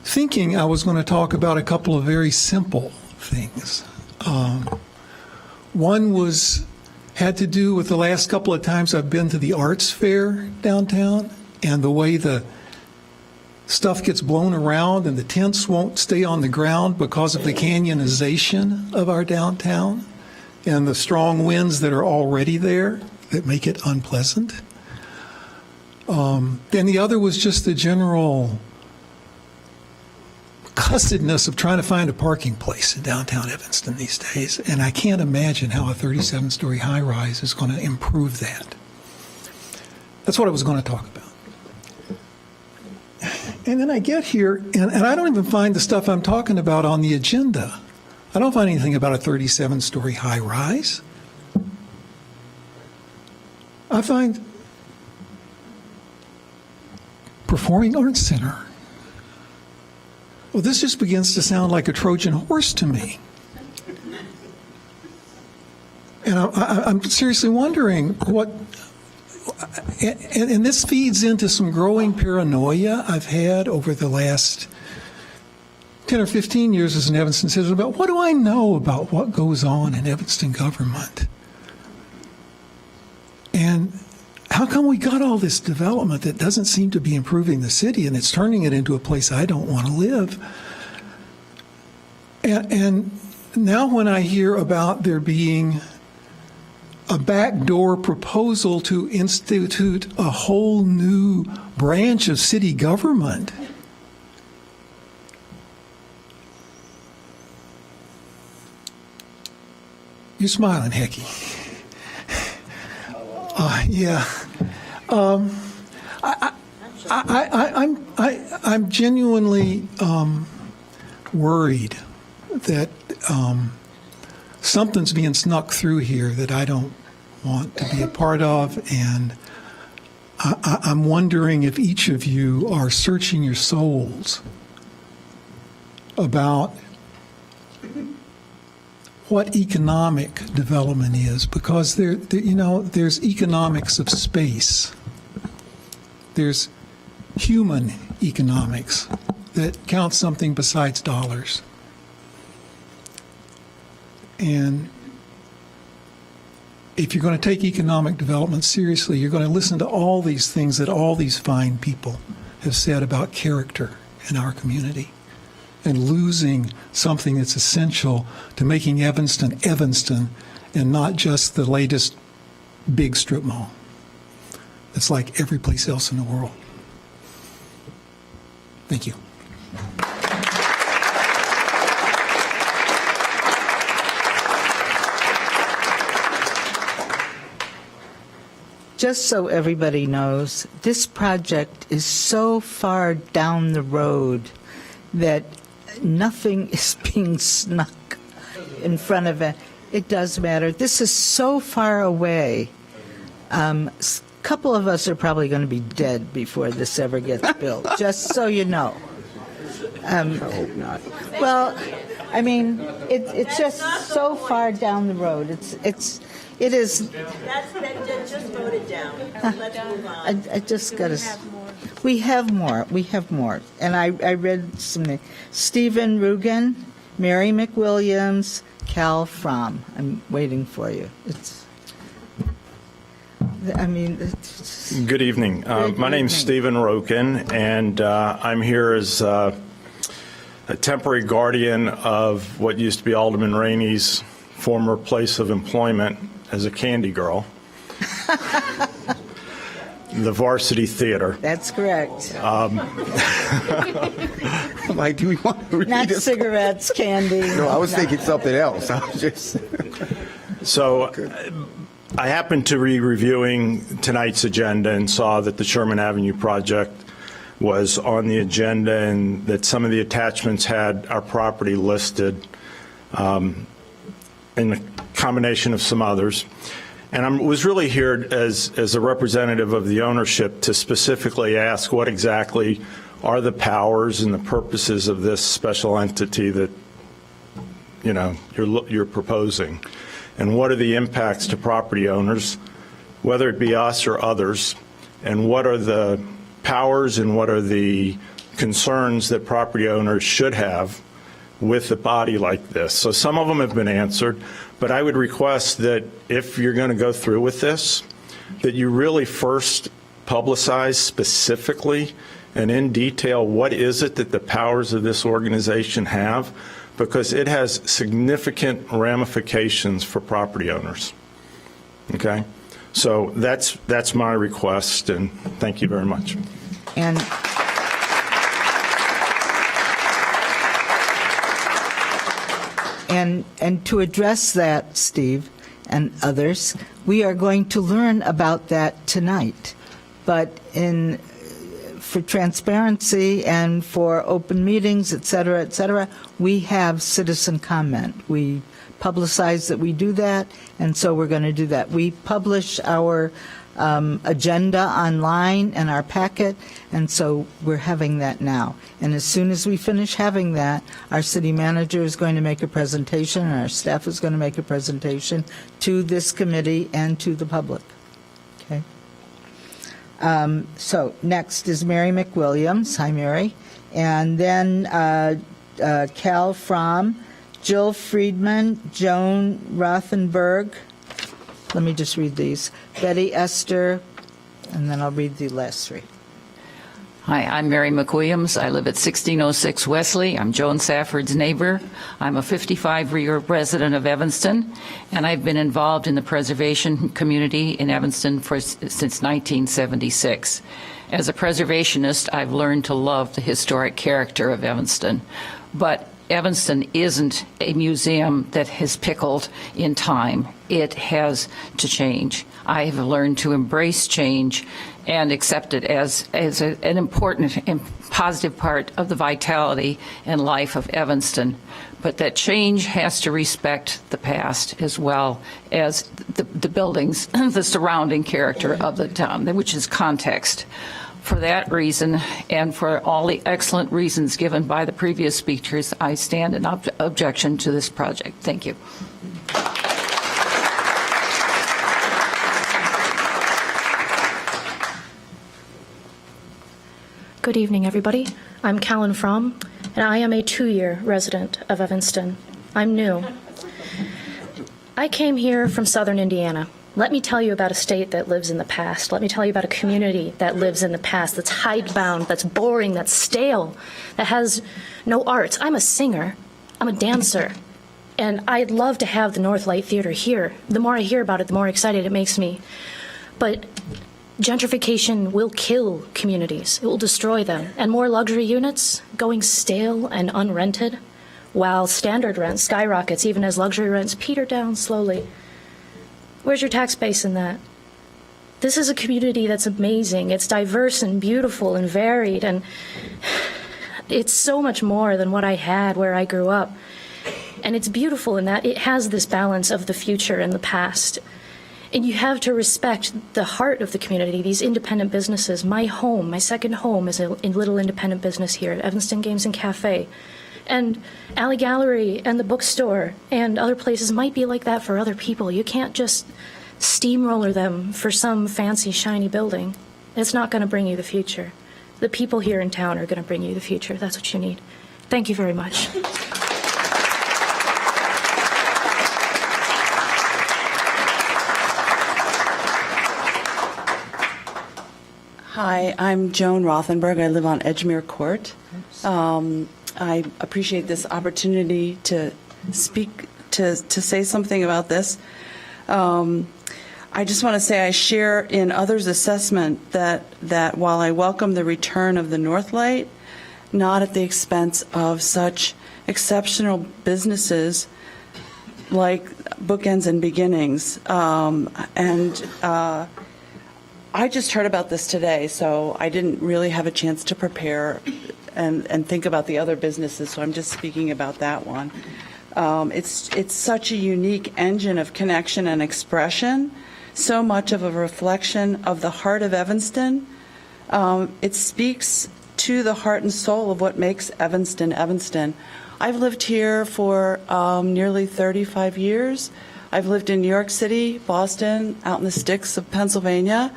thinking I was going to talk about a couple of very simple things. One had to do with the last couple of times I've been to the arts fair downtown and the way the stuff gets blown around and the tents won't stay on the ground because of the canyonization of our downtown and the strong winds that are already there that make it unpleasant. Then the other was just the general cussedness of trying to find a parking place in downtown Evanston these days, and I can't imagine how a 37-story high-rise is going to improve that. That's what I was going to talk about. And then I get here, and I don't even find the stuff I'm talking about on the agenda. I don't find anything about a 37-story high-rise. I find Performing Arts Center. Well, this just begins to sound like a Trojan horse to me. And I'm seriously wondering what, and this feeds into some growing paranoia I've had over the last 10 or 15 years as an Evanston citizen about what do I know about what goes on in Evanston government? And how come we got all this development that doesn't seem to be improving the city and it's turning it into a place I don't want to live? And now when I hear about there being a backdoor proposal to institute a whole new branch of city government, you're smiling, Hecky. Yeah. I'm genuinely worried that something's being snuck through here that I don't want to be a part of, and I'm wondering if each of you are searching your souls about what economic development is, because there's economics of space. There's human economics that counts something besides dollars. And if you're going to take economic development seriously, you're going to listen to all these things that all these fine people have said about character in our community and losing something that's essential to making Evanston Evanston and not just the latest big strip mall. It's like every place else in the world. Thank you. Just so everybody knows, this project is so far down the road that nothing is being snuck in front of it. It does matter. This is so far away. A couple of us are probably going to be dead before this ever gets built, just so you know. I hope not. Well, I mean, it's just so far down the road. It is. That's what I just voted down. Let's move on. I just got to. We have more. We have more. And I read some names. Stephen Rugen, Mary McWilliams, Cal Fromm. I'm waiting for you. Good evening. My name's Stephen Roken, and I'm here as a temporary guardian of what used to be Alderman Rainey's former place of employment as a candy girl, the Varsity Theater. That's correct. Like, do we want to read Not this? cigarettes, candy. No, I was thinking something else. I was just. So I happened to be reviewing tonight's agenda and saw that the Sherman Avenue project was on the agenda and that some of the attachments had our property listed in a combination of some others. And I was really here as a representative of the ownership to specifically ask what exactly are the powers and the purposes of this special entity that, you know, you're proposing, and what are the impacts to property owners, whether it be us or others, and what are the powers and what are the concerns that property owners should have with a body like this. So some of them have been answered, but I would request that if you're going to go through with this, that you really first publicize specifically and in detail what is it that the powers of this organization have, because it has significant ramifications for property owners. Okay? So that's my request, and thank you very much. And to address that, Steve and others, we are going to learn about that tonight. But for transparency and for open meetings, et cetera, we have citizen comment. We publicize that we do that, and so we're going to do that. We publish our agenda online and our packet, and so we're having that now. And as soon as we finish having that, our city manager is going to make a presentation, and our staff is going to make a presentation to this committee and to the public. Okay? So next is Mary McWilliams. Hi, Mary. And then Cal Fromm, Jill Friedman, Joan Rothenberg. Let me just read these. Betty Esther, and then I'll read the last three. Hi, I'm Mary McWilliams. I live at 1606 Wesley. I'm Joan Safford's neighbor. I'm a 55-year resident of Evanston, and I've been involved in the preservation community in Evanston since 1976. As a preservationist, I've learned to love the historic character of Evanston. But Evanston isn't a museum that has pickled in time. It has to change. I have learned to embrace change and accept it as an important and positive part of the vitality and life of Evanston. But that change has to respect the past as well as the buildings, the surrounding character of the town, which is context. For that reason, and for all the excellent reasons given by the previous speakers, I stand in objection to this project. Thank you. Good evening, everybody. I'm Callan Fromm, and I am a 2-year resident of Evanston. I'm new. I came here from southern Indiana, Let me tell you about a state that lives in the past. Let me tell you about a community that lives in the past, that's hidebound, that's boring, that's stale, that has no arts. I'm a singer. I'm a dancer. And I'd love to have the Northlight Theater here. The more I hear about it, the more excited it makes me. But gentrification will kill communities. It will destroy them. And more luxury units going stale and unrented, while standard rent skyrockets even as luxury rents peter down slowly. Where's your tax base in that? This is a community that's amazing. It's diverse and beautiful and varied, and it's so much more than what I had where I grew up. And it's beautiful in that it has this balance of the future and the past. And you have to respect the heart of the community, these independent businesses. My home, my second home, is a little independent business here at Evanston Games and Cafe. And Alley Gallery and the bookstore and other places might be like that for other people. You can't just steamroller them for some fancy, shiny building. It's not going to bring you the future. The people here in town are going to bring you the future. That's what you need. Thank you very much. Hi, I'm Joan Rothenberg. I live on Edgemere Court. I appreciate this opportunity to speak, to say something about this. I just want to say I share in others' assessment that while I welcome the return of the Northlight, not at the expense of such exceptional businesses like Bookends and Beginnings. I just heard about this today, so I didn't really have a chance to prepare and think about the other businesses, so I'm just speaking about that one. It's such a unique engine of connection and expression, so much of a reflection of the heart of Evanston. It speaks to the heart and soul of what makes Evanston, Evanston. I've lived here for nearly 35 years. I've lived in New York City, Boston, out in the sticks of Pennsylvania.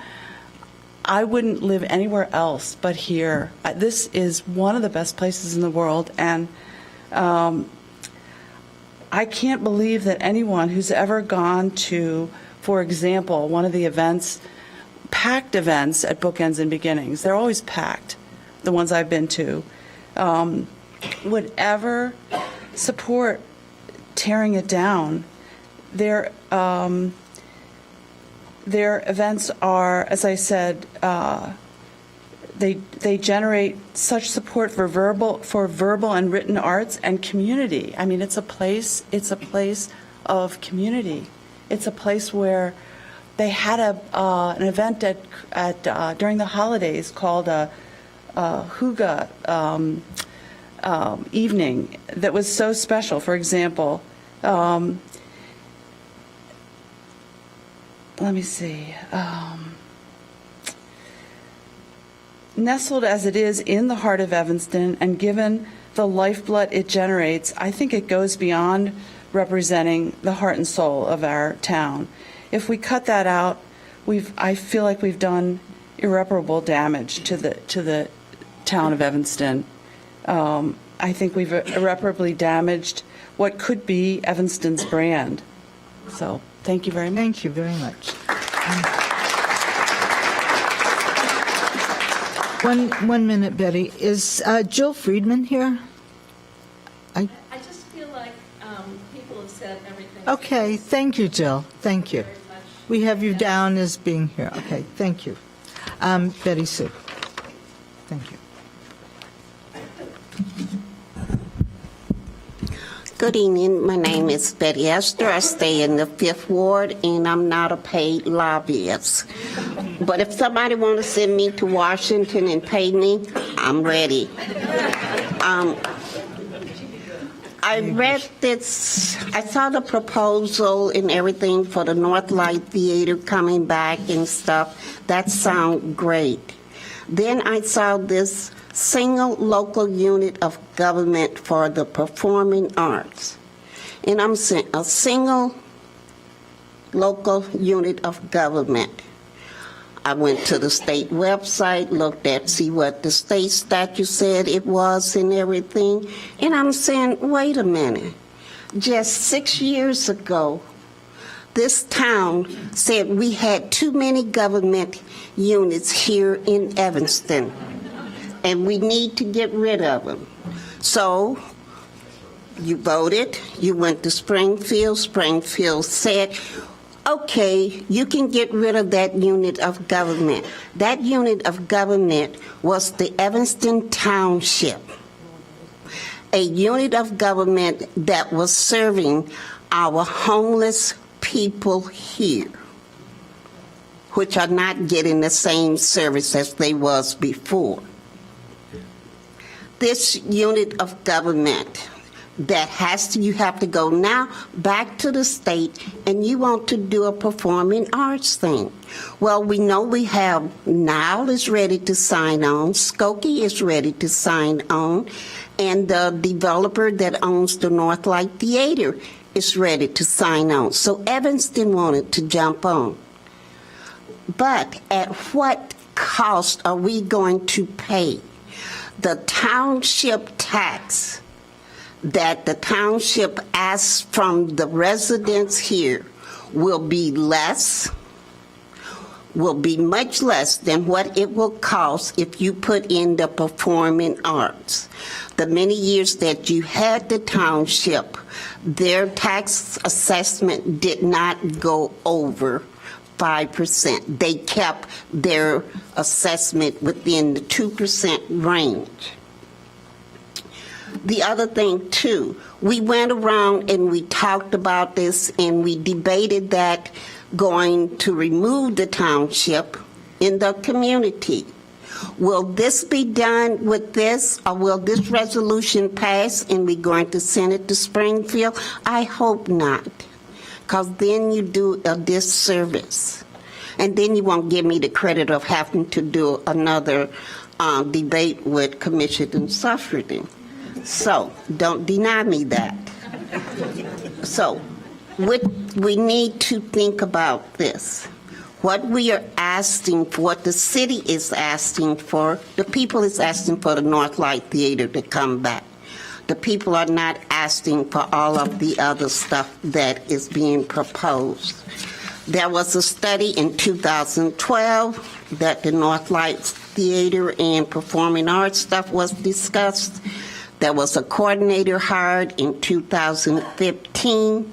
I wouldn't live anywhere else but here. This is one of the best places in the world, and I can't believe that anyone who's ever gone to, for example, one of the events, packed events at Bookends and Beginnings, they're always packed, the ones I've been to, would ever support tearing it down. Their events are, as I said, they generate such support for verbal and written arts and community. I mean, it's a place of community. It's a place where they had an event during the holidays called a Hygge evening that was so special. For example, let me see. Nestled as it is in the heart of Evanston and given the lifeblood it generates, I think it goes beyond representing the heart and soul of our town. If we cut that out, I feel like we've done irreparable damage to the town of Evanston. I think we've irreparably damaged what could be Evanston's brand. So, thank you very much. Thank you very much. One minute, Betty. Is Jill Friedman here? I just feel like people have said everything. Okay, thank you, Jill. Thank you. We have you down as being here. Okay, thank you. Betty Sue. Thank you. Good evening. My name is Betty Esther. I stay in the 5th Ward, and I'm not a paid lobbyist. But if somebody wants to send me to Washington and pay me, I'm ready. I read this, I saw the proposal and everything for the Northlight Theater coming back and stuff. That sounds great. Then I saw this single local unit of government for the performing arts. And I'm saying a single local unit of government. I went to the state website, looked at, see what the state statute said it was and everything. And I'm saying, wait a minute. Just 6 years ago, This town said we had too many government units here in Evanston, and we need to get rid of them. So you voted, you went to Springfield. Springfield said, okay, you can get rid of that unit of government. That unit of government was the Evanston Township, a unit of government that was serving our homeless people here, which are not getting the same service as they was before. This unit of government you have to go now back to the state, and you want to do a performing arts thing. Well, we know we have Nile is ready to sign on, Skokie is ready to sign on, and the developer that owns the Northlight Theater is ready to sign on. So Evanston wanted to jump on. But at what cost are we going to pay? The township tax that the township asks from the residents here will be much less than what it will cost if you put in the performing arts. The many years that you had the township, their tax assessment did not go over 5%. They kept their assessment within the 2% range. The other thing, too, we went around and we talked about this and we debated that going to remove the township in the community. Will this be done with this, or will this resolution pass and we're going to send it to Springfield? I hope not, because then you do a disservice. And then you won't give me the credit of having to do another debate with Commissioner Suffredin. So don't deny me that. So we need to think about this. What we are asking for, what the city is asking for, the people is asking for the Northlight Theater to come back. The people are not asking for all of the other stuff that is being proposed. There was a study in 2012 that the Northlight Theater and performing arts stuff was discussed. There was a coordinator hired in 2015.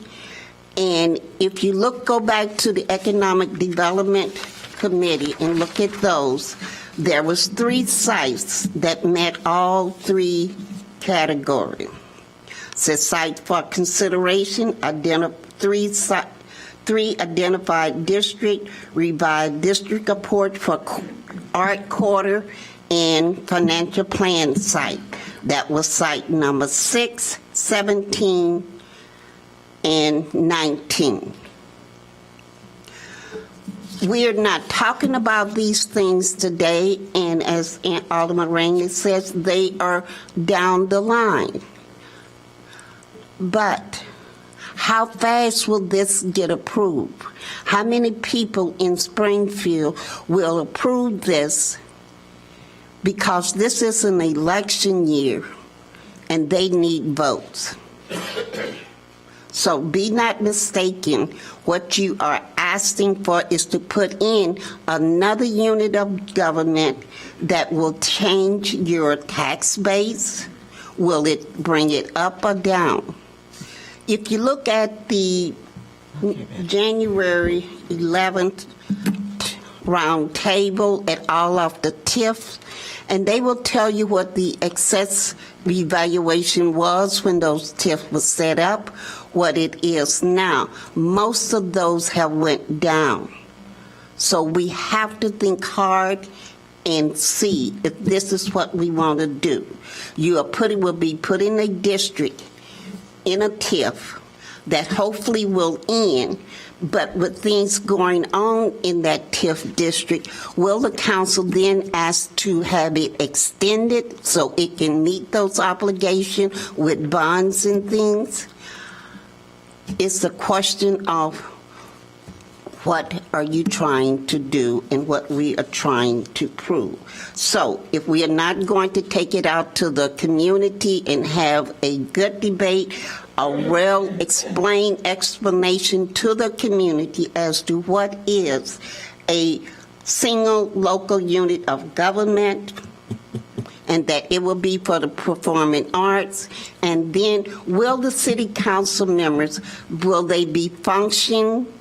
And if you go back to the Economic Development Committee and look at those, there was 3 sites that met all 3 categories. It says site for consideration, 3 identified district, revised district report for art quarter, and financial plan site. That was site number 6, 17, and 19. We're not talking about these things today, and as Alderman Rainey says, they are down the line. But how fast will this get approved? How many people in Springfield will approve this? Because this is an election year, and they need votes. So be not mistaken, what you are asking for is to put in another unit of government that will change your tax base. Will it bring it up or down? If you look at the January 11th round table at all of the TIFs, and they will tell you what the excess revaluation was when those TIFs were set up, what it is now. Most of those have went down. So we have to think hard and see if this is what we want to do. You will be put in a district, in a TIF, that hopefully will end. But with things going on in that TIF district, will the council then ask to have it extended so it can meet those obligations with bonds and things? It's a question of what are you trying to do and what we are trying to prove. So if we are not going to take it out to the community and have a good debate, a well-explained explanation to the community as to what is a single local unit of government, and that it will be for the performing arts. And then, will the city council members, will they be functioning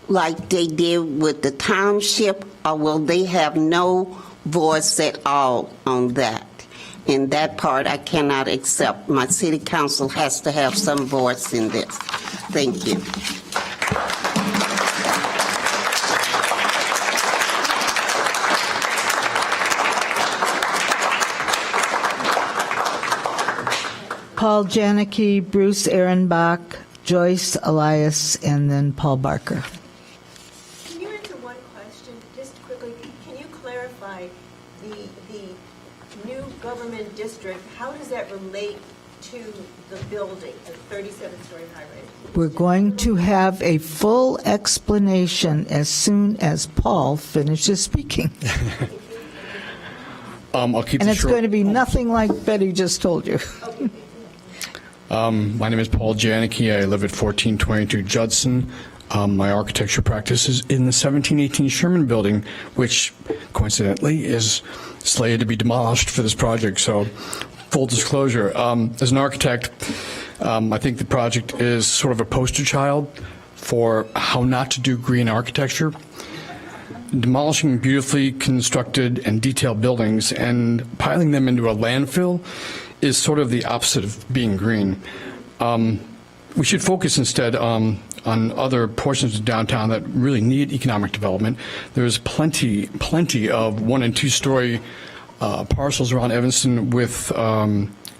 like they did with the township, or will they have no voice at all on that? In that part, I cannot accept. My city council has to have some voice in this. Thank you. Paul Janicki, Bruce Ehrenbach, Joyce Elias, and then Paul Barker. Can you answer one question, just quickly? Can you clarify the new government district? How does that relate to the building, the 37-story high-rise? We're going to have a full explanation as soon as Paul finishes speaking. I'll keep And it it's short. going to be nothing like Betty just told you. My name is Paul Janicki. I live at 1422 Judson. My architecture practice is in the 1718 Sherman Building, which coincidentally is slated to be demolished for this project. So, full disclosure, as an architect, I think the project is sort of a poster child for how not to do green architecture. Demolishing beautifully constructed and detailed buildings and piling them into a landfill is sort of the opposite of being green. We should focus instead on other portions of downtown that really need economic development. There's plenty of 1- and 2-story parcels around Evanston with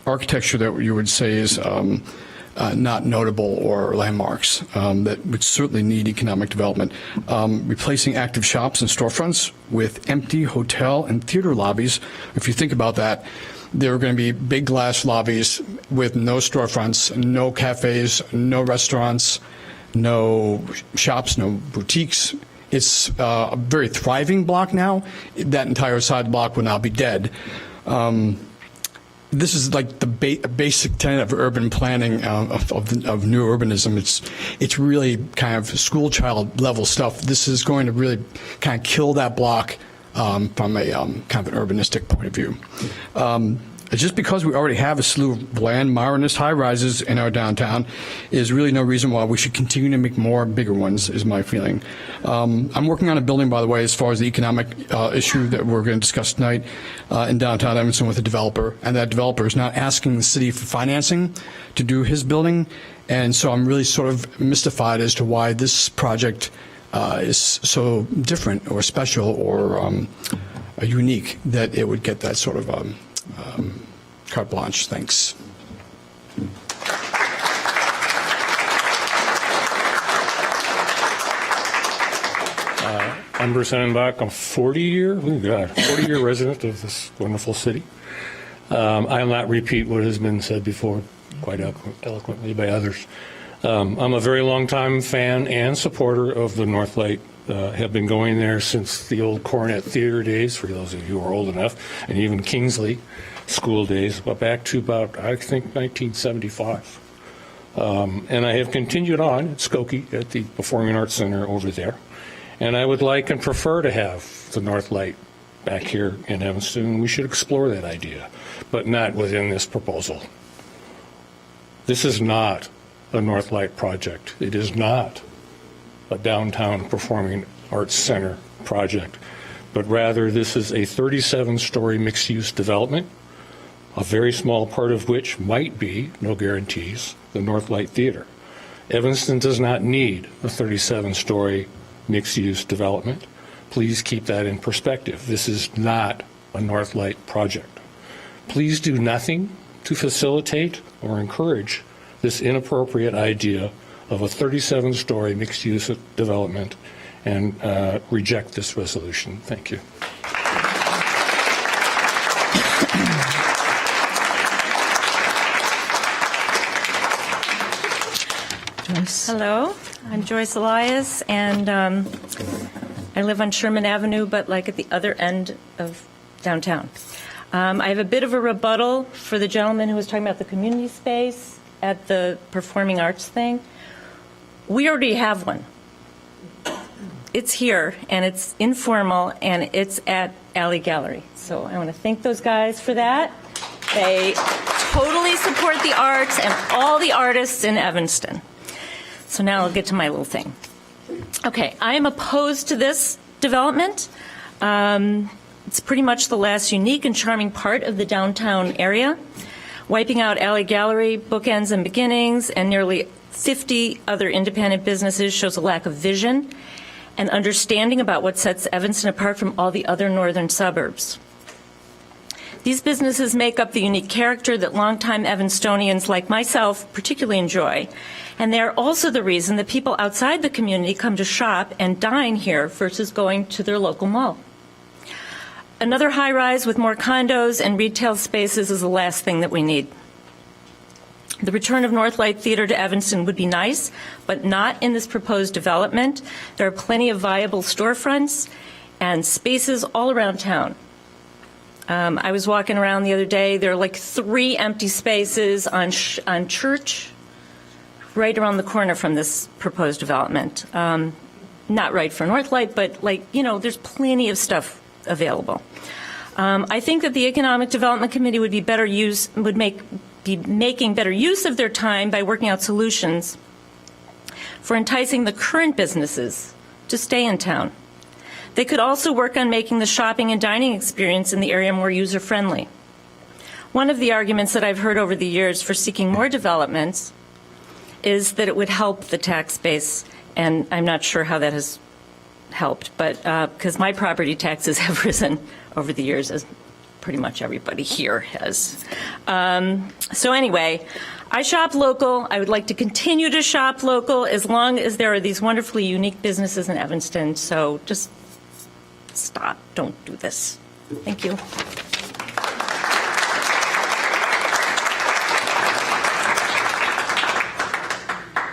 architecture that you would say is not notable or landmarks that would certainly need economic development. Replacing active shops and storefronts with empty hotel and theater lobbies. If you think about that, there are going to be big glass lobbies with no storefronts, no cafes, no restaurants, no shops, no boutiques. It's a very thriving block now. That entire side block will now be dead. This is like the basic tenet of urban planning, of new urbanism. It's really kind of school child level stuff. This is going to really kind of kill that block from a kind of an urbanistic point of view. Just because we already have a slew of bland, modernist high-rises in our downtown is really no reason why we should continue to make more bigger ones, is my feeling. I'm working on a building, by the way, as far as the economic issue that we're going to discuss tonight in downtown Evanston with a developer, and that developer is not asking the city for financing to do his building, and so I'm really sort of mystified as to why this project is so different or special or unique that it would get that sort of carte blanche. Thanks. I'm Bruce Ehrenbach. I'm 40-year resident of this wonderful city. I'll not repeat what has been said before quite eloquently by others. I'm a very long-time fan and supporter of the Northlight. Have been going there since the old Coronet Theater days, for those of you who are old enough, and even Kingsley school days, but back to about, I think, 1975. And I have continued on at Skokie at the Performing Arts Center over there. And I would like and prefer to have the Northlight back here in Evanston. We should explore that idea, but not within this proposal. This is not a Northlight project. It is not a downtown Performing Arts Center project, but rather this is a 37-story mixed-use development, a very small part of which might be, no guarantees, the Northlight Theater. Evanston does not need a 37-story mixed-use development. Please keep that in perspective. This is not a Northlight project. Please do nothing to facilitate or encourage this inappropriate idea of a 37-story mixed-use development and reject this resolution. Thank you. Hello, I'm Joyce Elias, and I live on Sherman Avenue, but like at the other end of downtown. I have a bit of a rebuttal for the gentleman who was talking about the community space at the performing arts thing, we already have one. It's here, and it's informal, and it's at Alley Gallery. So I want to thank those guys for that. They totally support the arts and all the artists in Evanston. So now I'll get to my little thing. Okay, I am opposed to this development. It's pretty much the last unique and charming part of the downtown area. Wiping out Alley Gallery, Bookends and Beginnings, and nearly 50 other independent businesses shows a lack of vision and understanding about what sets Evanston apart from all the other northern suburbs. These businesses make up the unique character that longtime Evanstonians like myself particularly enjoy, and they are also the reason that people outside the community come to shop and dine here versus going to their local mall. Another high-rise with more condos and retail spaces is the last thing that we need. The return of Northlight Theater to Evanston would be nice, but not in this proposed development. There are plenty of viable storefronts and spaces all around town. I was walking around the other day. There are like 3 empty spaces on Church, right around the corner from this proposed development. Not right for Northlight, but there's plenty of stuff available. I think that the Economic Development Committee would be making better use of their time by working out solutions for enticing the current businesses to stay in town. They could also work on making the shopping and dining experience in the area more user-friendly. One of the arguments that I've heard over the years for seeking more developments is that it would help the tax base, and I'm not sure how that has helped, but because my property taxes have risen over the years, as pretty much everybody here has. So anyway, I shop local. I would like to continue to shop local as long as there are these wonderfully unique businesses in Evanston. So just stop. Don't do this. Thank you.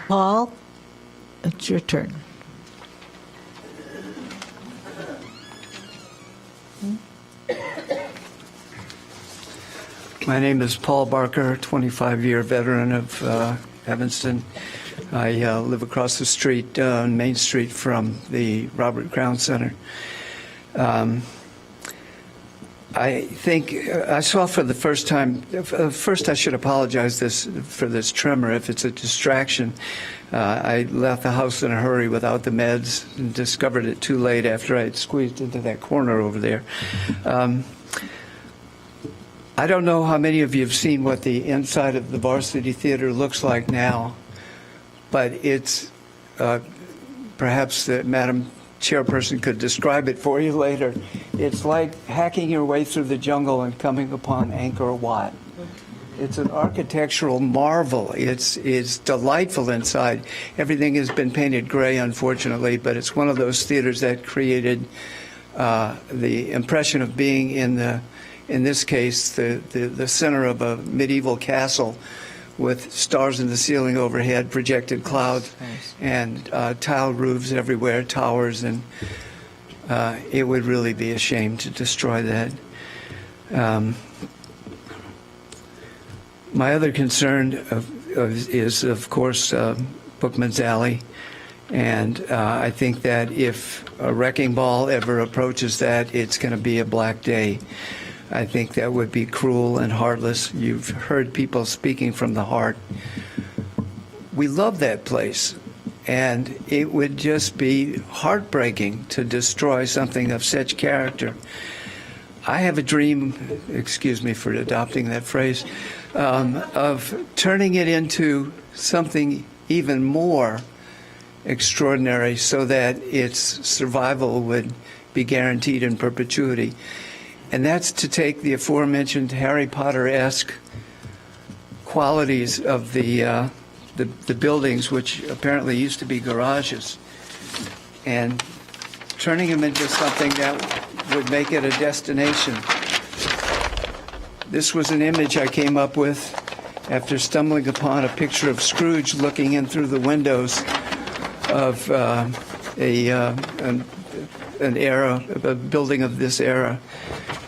Paul, it's your turn. My name is Paul Barker, 25-year veteran of Evanston. I live across the street on Main Street from the Robert Crown Center. I think I saw for the first time, first I should apologize for this tremor if it's a distraction. I left the house in a hurry without the meds and discovered it too late after I had squeezed into that corner over there. I don't know how many of you have seen what the inside of the Varsity Theater looks like now, but it's perhaps Madam Chairperson could describe it for you later. It's like hacking your way through the jungle and coming upon Angkor Wat. It's an architectural marvel. It's delightful inside. Everything has been painted gray, unfortunately, but it's one of those theaters that created the impression of being in this case, the center of a medieval castle with stars in the ceiling overhead, projected clouds, and tiled roofs everywhere, towers, and it would really be a shame to destroy that. My other concern is, of course, Bookman's Alley, and I think that if a wrecking ball ever approaches that, it's going to be a black day. I think that would be cruel and heartless. You've heard people speaking from the heart. We love that place, and it would just be heartbreaking to destroy something of such character. I have a dream, excuse me for adopting that phrase, of turning it into something even more extraordinary so that its survival would be guaranteed in perpetuity. And that's to take the aforementioned Harry Potter-esque qualities of the buildings, which apparently used to be garages, and turning them into something that would make it a destination. This was an image I came up with after stumbling upon a picture of Scrooge looking in through the windows of an era, a building of this era.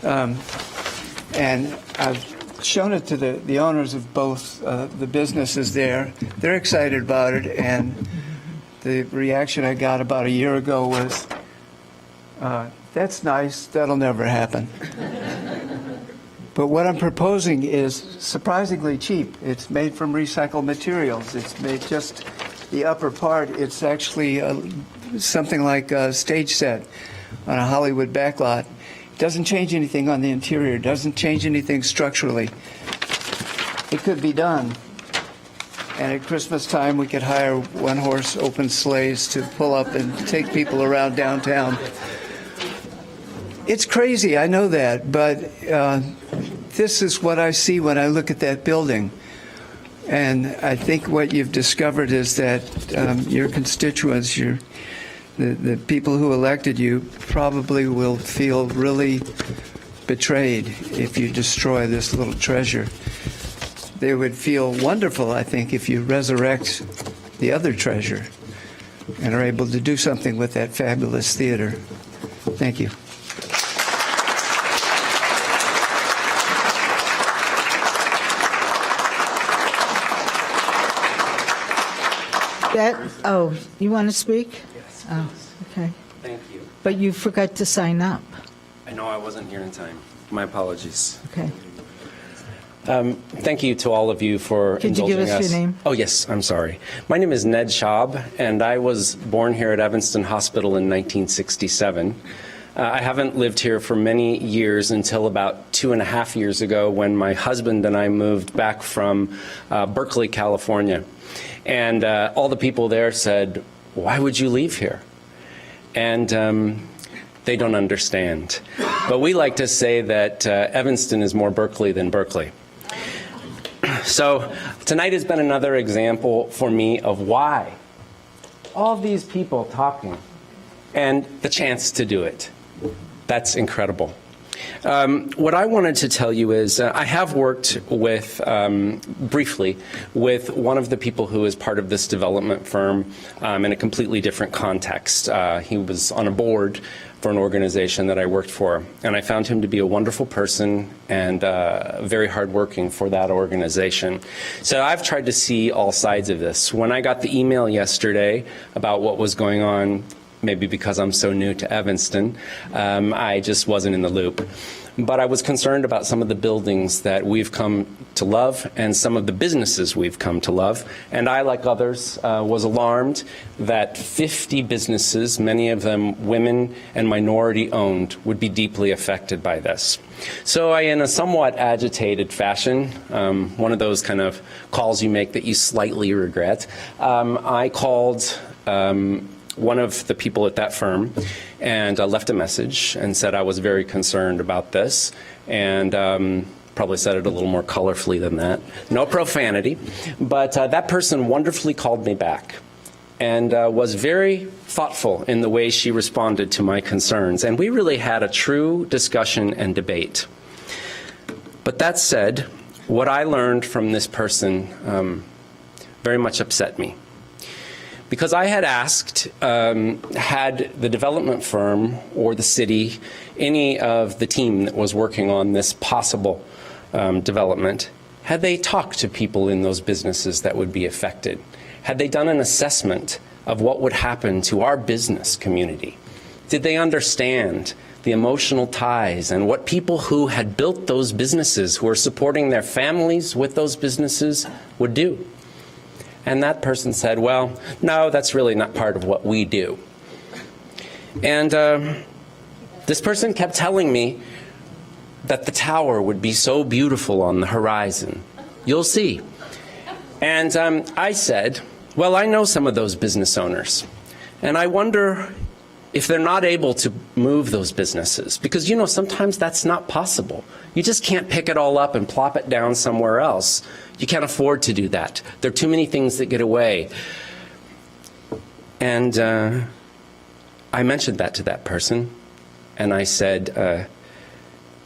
And I've shown it to the owners of both the businesses there. They're excited about it, and the reaction I got about a year ago was, that's nice, that'll never happen. But what I'm proposing is surprisingly cheap. It's made from recycled materials. It's made just the upper part. It's actually something like a stage set on a Hollywood backlot. It doesn't change anything on the interior. It doesn't change anything structurally. It could be done. And at Christmas time, we could hire one-horse open sleighs to pull up and take people around downtown. It's crazy, I know that, but this is what I see when I look at that building. And I think what you've discovered is that your constituents, the people who elected you, probably will feel really betrayed if you destroy this little treasure. They would feel wonderful, I think, if you resurrect the other treasure and are able to do something with that fabulous theater. Thank you. You want to speak? Yes. Oh, okay. Thank you. But you forgot to sign up. I know I wasn't here in time. My apologies. Okay. Thank you to all of you for Could you give indulging us your name? Oh, yes, I'm sorry. My name is Ned Schaub, and I was born here at Evanston Hospital in 1967. I haven't lived here for many years until about 2.5 years ago when my husband and I moved back from Berkeley, California. And all the people there said, "Why would you leave here?" And they don't understand. But we like to say that Evanston is more Berkeley than Berkeley. So tonight has been another example for me of why all these people talking and the chance to do it. That's incredible. What I wanted to tell you is I have worked with, briefly, with one of the people who is part of this development firm in a completely different context. He was on a board for an organization that I worked for, and I found him to be a wonderful person and very hardworking for that organization. So I've tried to see all sides of this. When I got the email yesterday about what was going on, maybe because I'm so new to Evanston, I just wasn't in the loop. But I was concerned about some of the buildings that we've come to love and some of the businesses we've come to love. And I, like others, was alarmed that 50 businesses, many of them women and minority owned, would be deeply affected by this. So I, in a somewhat agitated fashion, one of those kind of calls you make that you slightly regret, I called one of the people at that firm and left a message and said I was very concerned about this, and probably said it a little more colorfully than that. No profanity, but that person wonderfully called me back and was very thoughtful in the way she responded to my concerns, and we really had a true discussion and debate. But that said, what I learned from this person very much upset me. Because I had asked, had the development firm or the city, any of the team that was working on this possible development, had they talked to people in those businesses that would be affected? Had they done an assessment of what would happen to our business community? Did they understand the emotional ties and what people who had built those businesses, who are supporting their families with those businesses, would do? And that person said, well, no, that's really not part of what we do. And this person kept telling me that the tower would be so beautiful on the horizon. You'll see. And I said, well, I know some of those business owners, and I wonder if they're not able to move those businesses, because, you know, sometimes that's not possible. You just can't pick it all up and plop it down somewhere else. You can't afford to do that. There are too many things that get away. And I mentioned that to that person, and I said,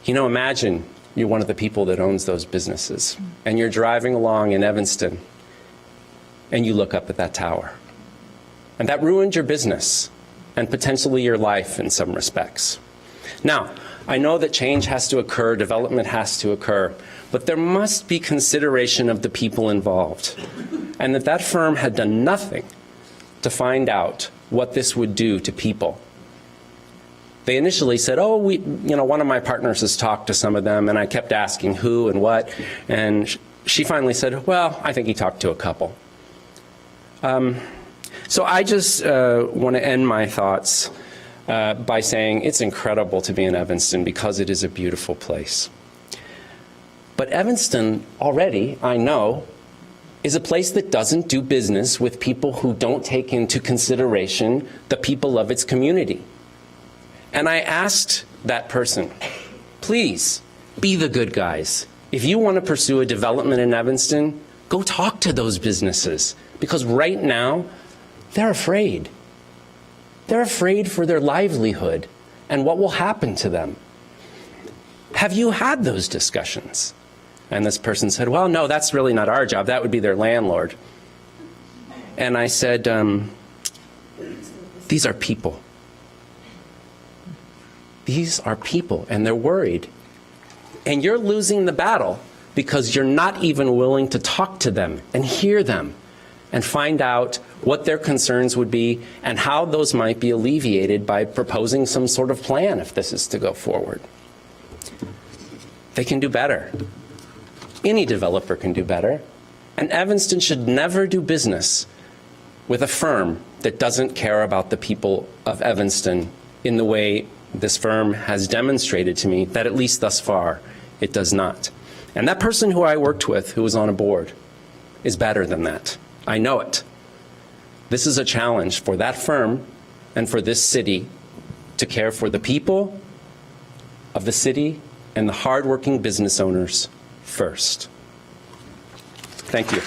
you know, imagine you're one of the people that owns those businesses, and you're driving along in Evanston, and you look up at that tower. And that ruined your business and potentially your life in some respects. Now, I know that change has to occur, development has to occur, but there must be consideration of the people involved, and that firm had done nothing to find out what this would do to people. They initially said, oh, one of my partners has talked to some of them, and I kept asking who and what, and she finally said, well, I think he talked to a couple. So I just want to end my thoughts by saying it's incredible to be in Evanston because it is a beautiful place. But Evanston already, I know, is a place that doesn't do business with people who don't take into consideration the people of its community. And I asked that person, please be the good guys. If you want to pursue a development in Evanston, go talk to those businesses, because right now they're afraid. They're afraid for their livelihood and what will happen to them. Have you had those discussions? And this person said, well, no, that's really not our job. That would be their landlord. And I said, these are people. These are people, and they're worried. And you're losing the battle because you're not even willing to talk to them and hear them and find out what their concerns would be and how those might be alleviated by proposing some sort of plan if this is to go forward. They can do better. Any developer can do better. And Evanston should never do business with a firm that doesn't care about the people of Evanston in the way this firm has demonstrated to me that, at least thus far, it does not. And that person who I worked with, who was on a board, is better than that. I know it. This is a challenge for that firm and for this city to care for the people of the city and the hardworking business owners first. Thank you.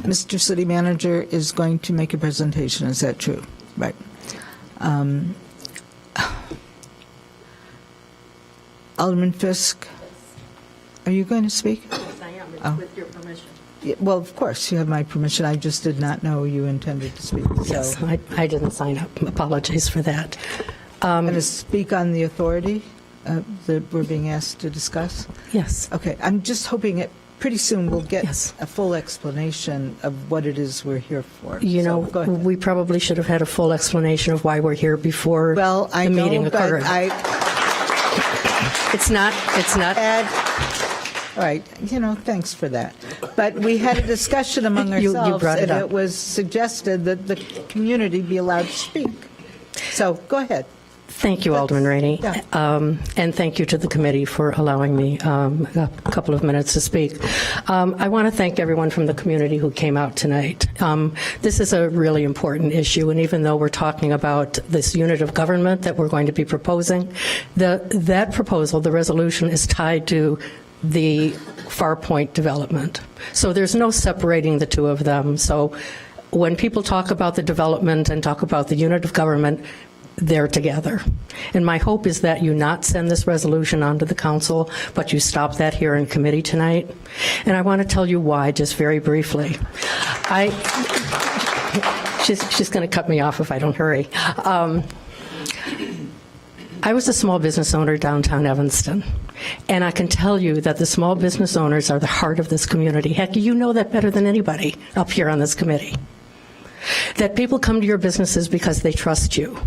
Mr. City Manager is going to make a presentation. Is that true? Right. Alderman Fisk, are you going to speak? Yes, I am, with your permission. Yeah, well, of course, you have my permission. I just did not know you intended to speak. So. Yes, I didn't sign up. Apologies for that. I'm going to speak on the authority that we're being asked to discuss. Yes. Okay. I'm just hoping pretty soon we'll get a full explanation of what it is we're here for. You know, we probably should have had a full explanation of why we're here before the meeting occurred. It's not. All right, thanks for that. But we had a discussion among ourselves, you brought it up. It was suggested that the community be allowed to speak. So go ahead. Thank you, Alderman Rainey. Yeah. And thank you to the committee for allowing me a couple of minutes to speak. I want to thank everyone from the community who came out tonight. This is a really important issue, and even though we're talking about this unit of government that we're going to be proposing, that proposal, the resolution, is tied to the Far Point development. So there's no separating the two of them. So when people talk about the development and talk about the unit of government, they're together. And my hope is that you not send this resolution on to the council, but you stop that here in committee tonight. And I want to tell you why, just very briefly. She's going to cut me off if I don't hurry. I was a small business owner downtown Evanston, and I can tell you that the small business owners are the heart of this community. Heck, you know that better than anybody up here on this committee. That people come to your businesses because they trust you.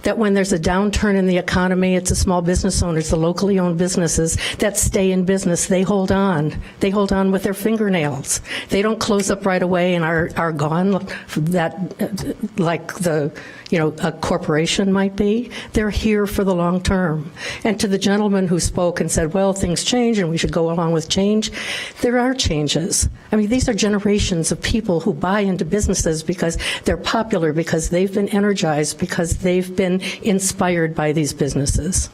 That when there's a downturn in the economy, it's the small business owners, the locally owned businesses that stay in business. They hold on. They hold on with their fingernails. They don't close up right away and are gone like a corporation might be. They're here for the long term. And to the gentleman who spoke and said, well, things change and we should go along with change, there are changes. I mean, these are generations of people who buy into businesses because they're popular, because they've been energized, because they've been inspired by these businesses.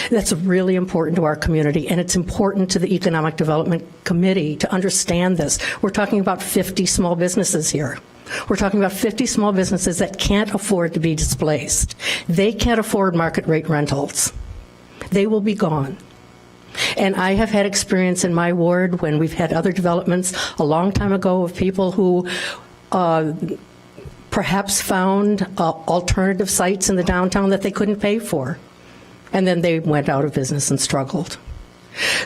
That's really important to our community, and it's important to the Economic Development Committee to understand this. We're talking about 50 small businesses here. We're talking about 50 small businesses that can't afford to be displaced. They can't afford market rate rentals. They will be gone. And I have had experience in my ward when we've had other developments a long time ago of people who perhaps found alternative sites in the downtown that they couldn't pay for. And then they went out of business and struggled.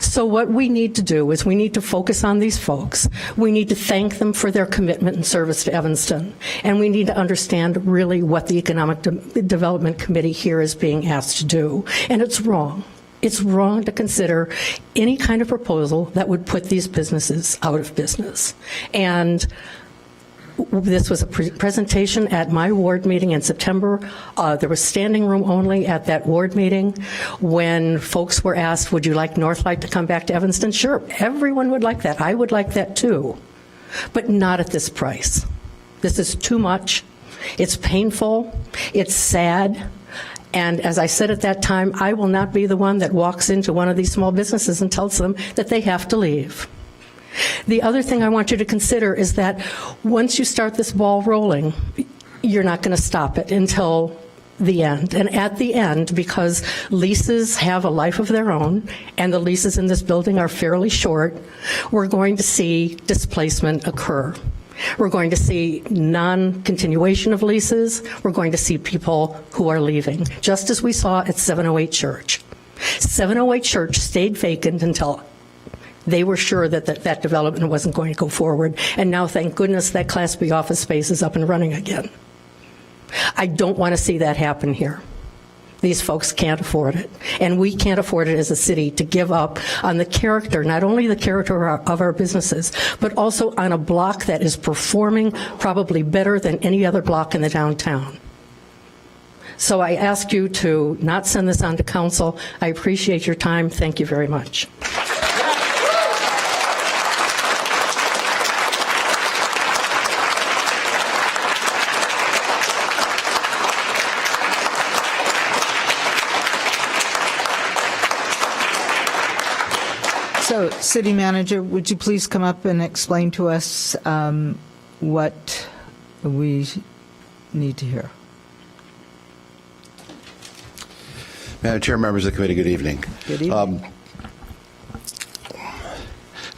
So what we need to do is we need to focus on these folks. We need to thank them for their commitment and service to Evanston. And we need to understand really what the Economic Development Committee here is being asked to do. And it's wrong. It's wrong to consider any kind of proposal that would put these businesses out of business. And this was a presentation at my ward meeting in September. There was standing room only at that ward meeting. When folks were asked, would you like Northlight to come back to Evanston? Sure, everyone would like that. I would like that too, but not at this price. This is too much. It's painful. It's sad. And as I said at that time, I will not be the one that walks into one of these small businesses and tells them that they have to leave. The other thing I want you to consider is that once you start this ball rolling, you're not going to stop it until the end. And at the end, because leases have a life of their own, and the leases in this building are fairly short, we're going to see displacement occur. We're going to see non-continuation of leases. We're going to see people who are leaving, just as we saw at 708 Church. 708 Church stayed vacant until they were sure that that development wasn't going to go forward. And now, thank goodness, that Class B office space is up and running again. I don't want to see that happen here. These folks can't afford it. And we can't afford it as a city to give up on the character, not only the character of our businesses, but also on a block that is performing probably better than any other block in the downtown. So I ask you to not send this on to council. I appreciate your time. Thank you very much. So, City Manager, would you please come up and explain to us what we need to hear? Madam Chair, members of the committee, good evening. Good evening.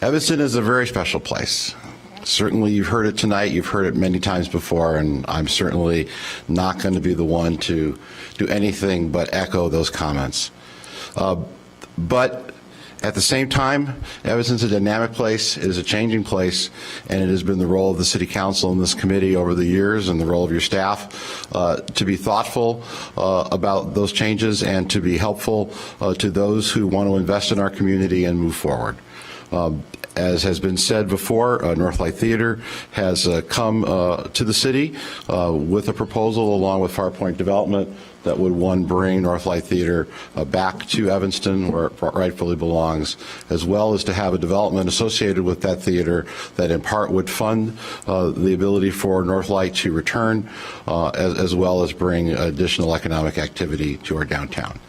Evanston is a very special place. Certainly, you've heard it tonight, you've heard it many times before, and I'm certainly not going to be the one to do anything but echo those comments. But at the same time, Evanston's a dynamic place, it is a changing place, and it has been the role of the City Council and this committee over the years, and the role of your staff, to be thoughtful about those changes and to be helpful to those who want to invest in our community and move forward. As has been said before, Northlight Theater has come to the city with a proposal along with Farpoint Development that would, one, bring Northlight Theater back to Evanston where it rightfully belongs, as well as to have a development associated with that theater that in part would fund the ability for Northlight to return, as well as bring additional economic activity to our downtown.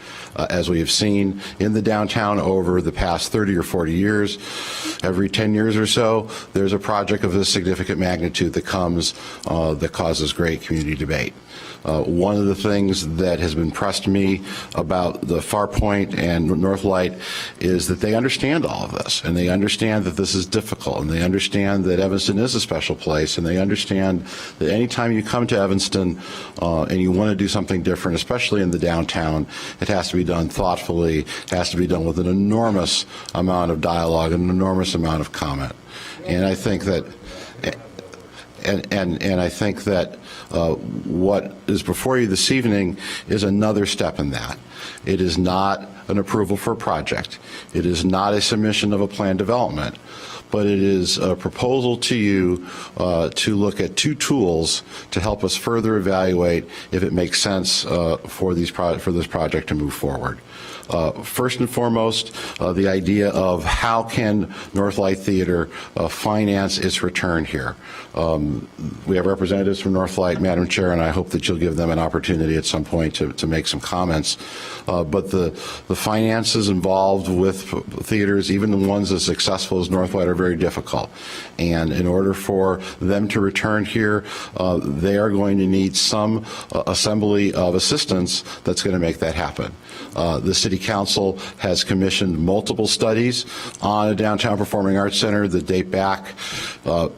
As we have seen in the downtown over the past 30 or 40 years, every 10 years or so, there's a project of this significant magnitude that comes that causes great community debate. One of the things that has been pressed me about the Farpoint and Northlight is that they understand all of this, and they understand that this is difficult, and they understand that Evanston is a special place, and they understand that anytime you come to Evanston and you want to do something different, especially in the downtown, it has to be done thoughtfully, it has to be done with an enormous amount of dialogue, an enormous amount of comment. And I think that And I think that what is before you this evening is another step in that. It is not an approval for a project. It is not a submission of a plan development, but it is a proposal to you to look at two tools to help us further evaluate if it makes sense for this project to move forward. First and foremost, the idea of how can Northlight Theater finance its return here. We have representatives from Northlight, Madam Chair, and I hope that you'll give them an opportunity at some point to make some comments. But the finances involved with theaters, even the ones as successful as Northlight, are very difficult. And in order for them to return here, they are going to need some assembly of assistance that's going to make that happen. The City Council has commissioned multiple studies on a downtown performing arts center that date back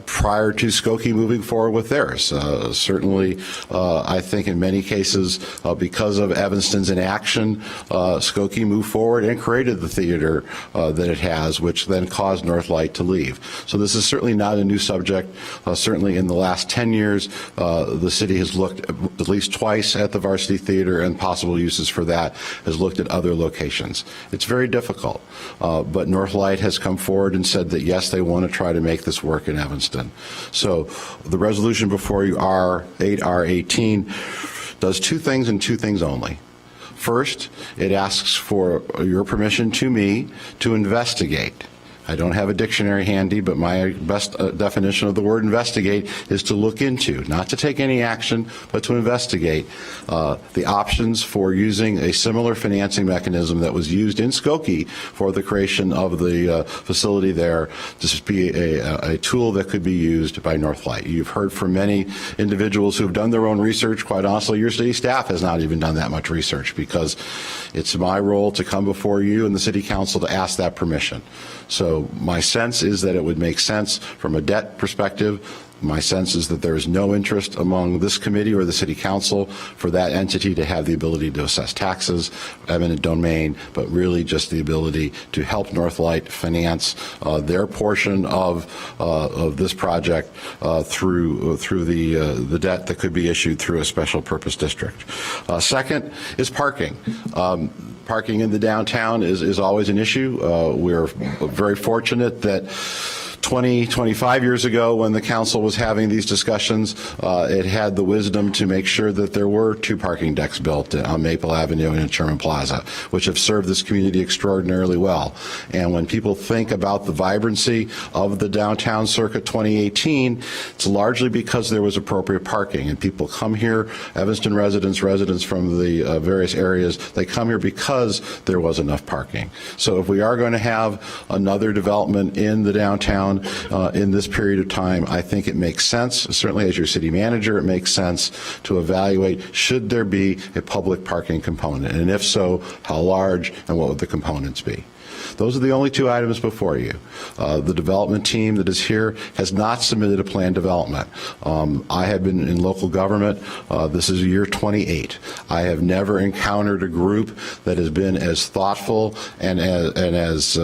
prior to Skokie moving forward with theirs. Certainly, I think in many cases, because of Evanston's inaction, Skokie moved forward and created the theater that it has, which then caused Northlight to leave. So this is certainly not a new subject. Certainly in the last 10 years, the city has looked at least twice at the Varsity Theater, and possible uses for that, has looked at other locations. It's very difficult, but Northlight has come forward and said that yes, they want to try to make this work in Evanston. So the resolution before you, R8R18, does two things and two things only. First, it asks for your permission to me to investigate. I don't have a dictionary handy, but my best definition of the word investigate is to look into, not to take any action, but to investigate the options for using a similar financing mechanism that was used in Skokie for the creation of the facility there to be a tool that could be used by Northlight. You've heard from many individuals who have done their own research. Quite honestly, your city staff has not even done that much research, because it's my role to come before you and the City Council to ask that permission. So my sense is that it would make sense from a debt perspective. My sense is that there is no interest among this committee or the City Council for that entity to have the ability to assess taxes, eminent domain, but really just the ability to help Northlight finance their portion of this project through the debt that could be issued through a special purpose district. Second is parking. Parking in the downtown is always an issue. We're very fortunate that 25 years ago, when the council was having these discussions, it had the wisdom to make sure that there were 2 parking decks built on Maple Avenue and in Sherman Plaza, which have served this community extraordinarily well. And when people think about the vibrancy of the downtown circuit 2018, it's largely because there was appropriate parking. And people come here, Evanston residents from the various areas, they come here because there was enough parking. So if we are going to have another development in the downtown in this period of time, I think it makes sense, certainly as your city manager, it makes sense to evaluate, should there be a public parking component? And if so, how large and what would the components be? Those are the only 2 items before you. The development team that is here has not submitted a planned development. I have been in local government. This is year 28. I have never encountered a group that has been as thoughtful and has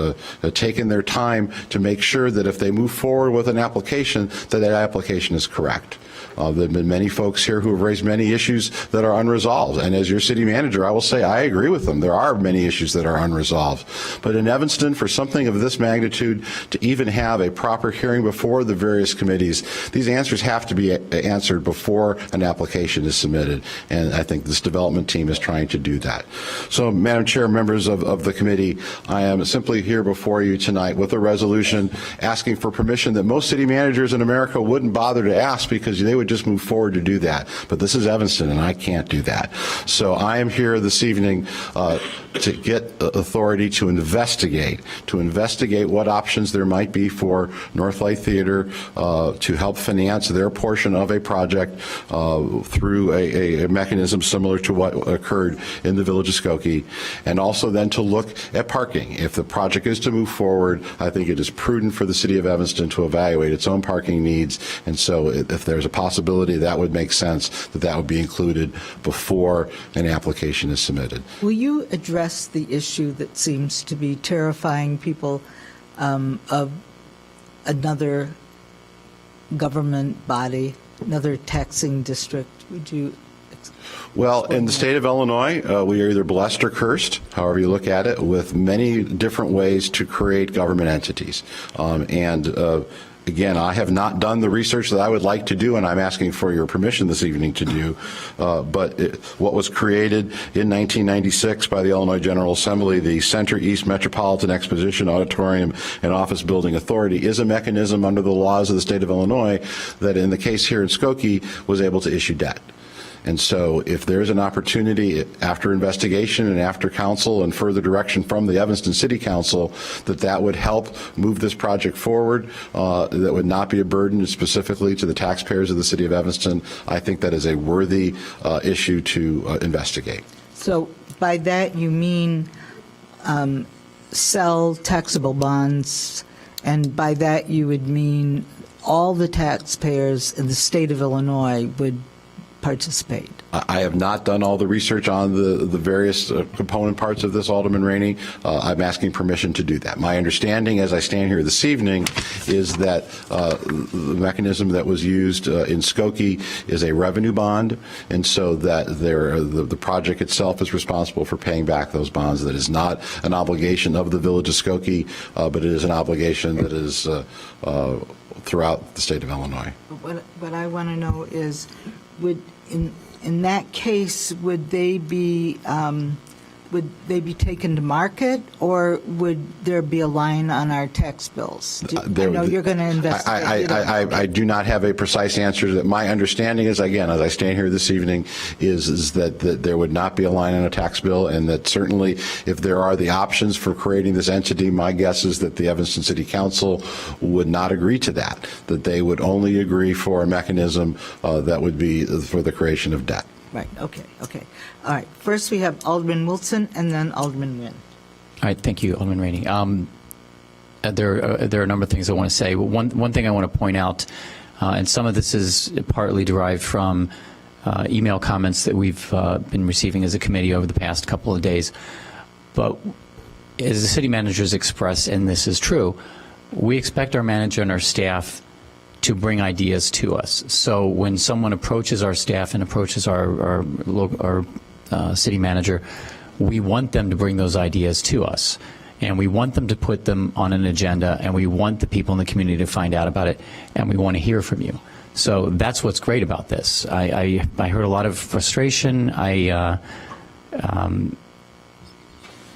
taken their time to make sure that if they move forward with an application, that application is correct. There have been many folks here who have raised many issues that are unresolved. And as your city manager, I will say I agree with them. There are many issues that are unresolved. But in Evanston, for something of this magnitude, to even have a proper hearing before the various committees, these answers have to be answered before an application is submitted. And I think this development team is trying to do that. So, Madam Chair, members of the committee, I am simply here before you tonight with a resolution asking for permission that most city managers in America wouldn't bother to ask, because they would just move forward to do that. But this is Evanston, and I can't do that. So I am here this evening to get authority to investigate what options there might be for Northlight Theater to help finance their portion of a project through a mechanism similar to what occurred in the Village of Skokie, and also then to look at parking. If the project is to move forward, I think it is prudent for the city of Evanston to evaluate its own parking needs, and so if there's a possibility that would make sense, that would be included before an application is submitted. Will you address the issue that seems to be terrifying people of another government body, another taxing district? Would you? Well, in the state of Illinois, we are either blessed or cursed, however you look at it, with many different ways to create government entities. Again, I have not done the research that I would like to do, and I'm asking for your permission this evening to do. But what was created in 1996 by the Illinois General Assembly, the Center East Metropolitan Exposition Auditorium and Office Building Authority, is a mechanism under the laws of the state of Illinois that, in the case here in Skokie, was able to issue debt. And so if there's an opportunity after investigation and after council and further direction from the Evanston City Council that would help move this project forward, that would not be a burden specifically to the taxpayers of the city of Evanston, I think that is a worthy issue to investigate. So by that you mean sell taxable bonds, and by that you would mean all the taxpayers in the state of Illinois would participate? I have not done all the research on the various component parts of this, Alderman Rainey. I'm asking permission to do that. My understanding as I stand here this evening is that the mechanism that was used in Skokie is a revenue bond, and so that the project itself is responsible for paying back those bonds. That is not an obligation of the Village of Skokie, but it is an obligation that is throughout the state of Illinois. What I want to know is, in that case, would they be taken to market, or would there be a line on our tax bills? I know you're going to investigate. I do not have a precise answer to that. My understanding is, again, as I stand here this evening, is that there would not be a line on a tax bill, and that certainly if there are the options for creating this entity, my guess is that the Evanston City Council would not agree to that they would only agree for a mechanism that would be for the creation of debt. Right, okay. All right, first we have Alderman Wilson and then Alderman Nguyen. All right, thank you, Alderman Rainey. There are a number of things I want to say. One thing I want to point out, and some of this is partly derived from email comments that we've been receiving as a committee over the past couple of days, but as the city managers express, and this is true, we expect our manager and our staff to bring ideas to us. So when someone approaches our staff and approaches our city manager, we want them to bring those ideas to us. And we want them to put them on an agenda, and we want the people in the community to find out about it, and we want to hear from you. So that's what's great about this. I heard a lot of frustration.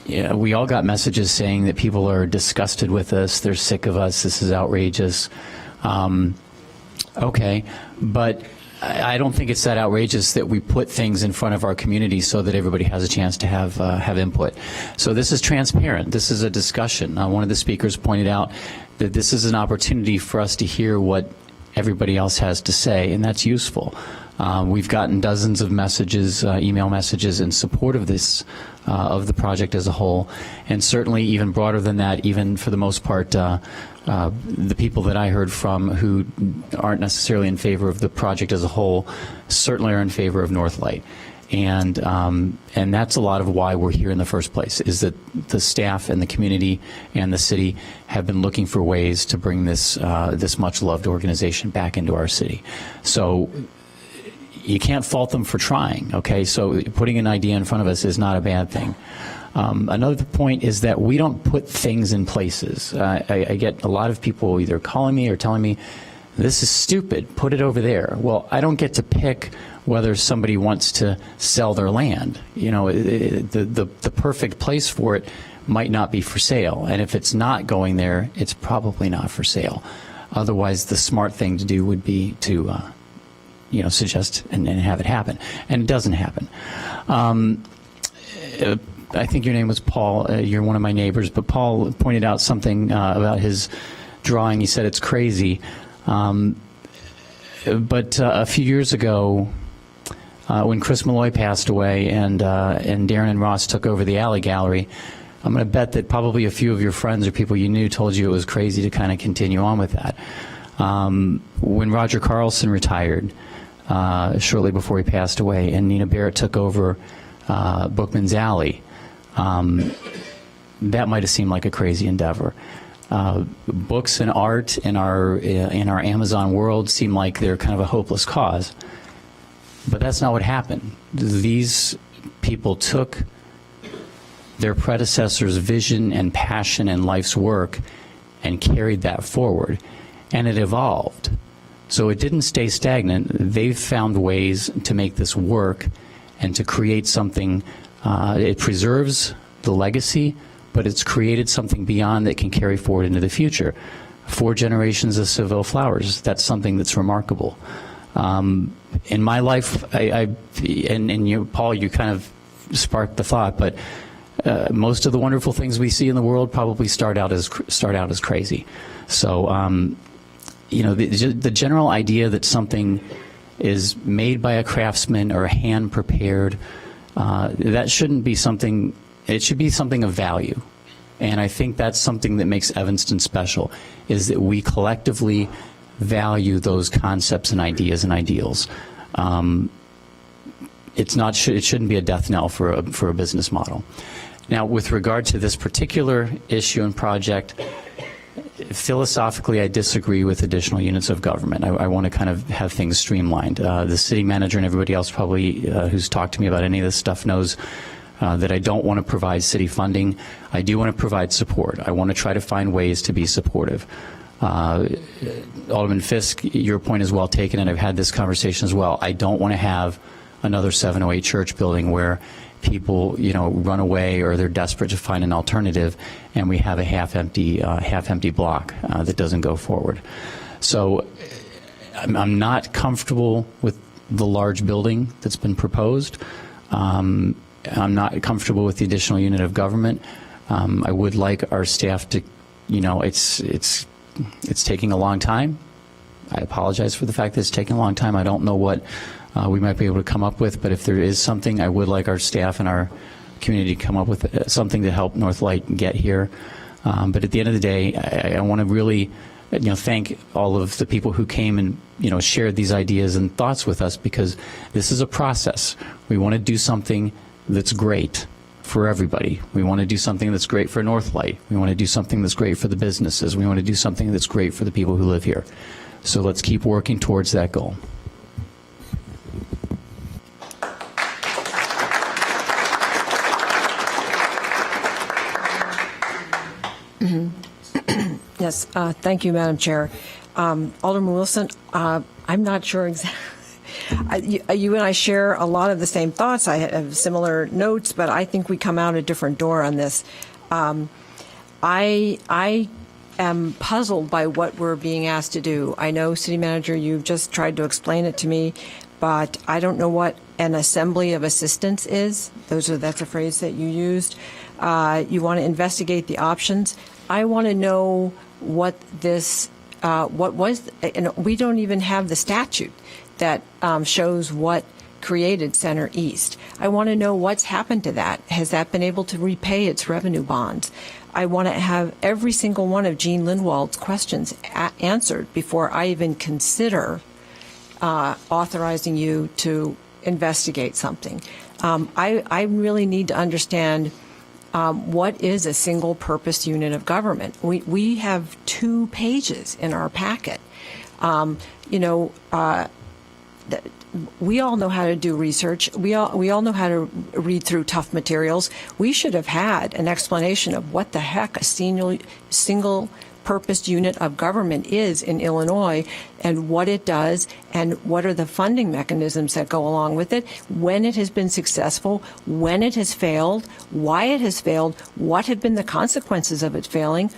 We all got messages saying that people are disgusted with us, they're sick of us, this is outrageous. Okay, but I don't think it's that outrageous that we put things in front of our community so that everybody has a chance to have input. So this is transparent. This is a discussion. One of the speakers pointed out that this is an opportunity for us to hear what everybody else has to say, and that's useful. We've gotten dozens of messages, email messages in support of this, of the project as a whole, and certainly even broader than that, even for the most part, the people that I heard from who aren't necessarily in favor of the project as a whole certainly are in favor of Northlight. And that's a lot of why we're here in the first place, is that the staff and the community and the city have been looking for ways to bring this this much-loved organization back into our city. So you can't fault them for trying, okay? So putting an idea in front of us is not a bad thing. Another point is that we don't put things in places. I get a lot of people either calling me or telling me, this is stupid, put it over there. Well, I don't get to pick whether somebody wants to sell their land. You know, the perfect place for it might not be for sale. And if it's not going there, it's probably not for sale. Otherwise, the smart thing to do would be to suggest and have it happen. And it doesn't happen. I think your name was Paul. You're one of my neighbors. But Paul pointed out something about his drawing. He said it's crazy. But a few years ago, when Chris Malloy passed away and Darren and Ross took over the Alley Gallery, I'm going to bet that probably a few of your friends or people you knew told you it was crazy to kind of continue on with that. When Roger Carlson retired, shortly before he passed away, and Nina Barrett took over Bookman's Alley, that might have seemed like a crazy endeavor. Books and art in our Amazon world seem like they're kind of a hopeless cause. But that's not what happened. These people took their predecessors' vision and passion and life's work and carried that forward, and it evolved. So it didn't stay stagnant. They've found ways to make this work and to create something. It preserves the legacy, but it's created something beyond that can carry forward into the future. 4 generations of Seville flowers, that's something that's remarkable. In my life, and you, Paul, you kind of sparked the thought, but most of the wonderful things we see in the world probably start out as crazy. So, the general idea that something is made by a craftsman or hand prepared, that shouldn't be something. It should be something of value. And I think that's something that makes Evanston special, is that we collectively value those concepts and ideas and ideals. It shouldn't be a death knell for a business model. Now, with regard to this particular issue and project, philosophically, I disagree with additional units of government. I want to kind of have things streamlined. The city manager and everybody else probably who's talked to me about any of this stuff knows that I don't want to provide city funding. I do want to provide support. I want to try to find ways to be supportive. Alderman Fisk, your point is well taken, and I've had this conversation as well. I don't want to have another 708 church building where people, run away or they're desperate to find an alternative, and we have a half-empty block that doesn't go forward. So I'm not comfortable with the large building that's been proposed. I'm not comfortable with the additional unit of government. I would like our staff to, it's taking a long time. I apologize for the fact that it's taking a long time. I don't know what we might be able to come up with, but if there is something, I would like our staff and our community to come up with something to help Northlight get here. But at the end of the day, I want to really thank all of the people who came and shared these ideas and thoughts with us, because this is a process. We want to do something that's great for everybody. We want to do something that's great for Northlight. We want to do something that's great for the businesses. We want to do something that's great for the people who live here. So let's keep working towards that goal. Yes, thank you, Madam Chair. Alderman Wilson, I'm not sure exactly. You and I share a lot of the same thoughts. I have similar notes, but I think we come out a different door on this. I am puzzled by what we're being asked to do. I know, City Manager, you've just tried to explain it to me, but I don't know what an assembly of assistants is. That's a phrase that you used. You want to investigate the options. I want to know what was, and we don't even have the statute that shows what created Center East. I want to know what's happened to that. Has that been able to repay its revenue bonds? I want to have every single one of Jean Lindwald's questions answered before I even consider authorizing you to investigate something. I really need to understand what is a single purpose unit of government. We have 2 pages in our packet. We all know how to do research. We all know how to read through tough materials. We should have had an explanation of what the heck a single purpose unit of government is in Illinois, and what it does, and what are the funding mechanisms that go along with it, when it has been successful, when it has failed, why it has failed, what have been the consequences of it failing,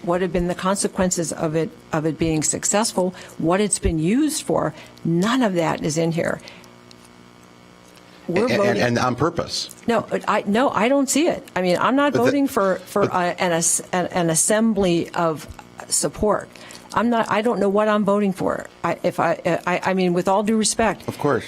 what have been the consequences of it being successful, what it's been used for. None of that is in here. We're voting, and on purpose. No, I don't see it. I mean, I'm not voting for an assembly of support. I don't know what I'm voting for. I mean, with all due respect. Of course.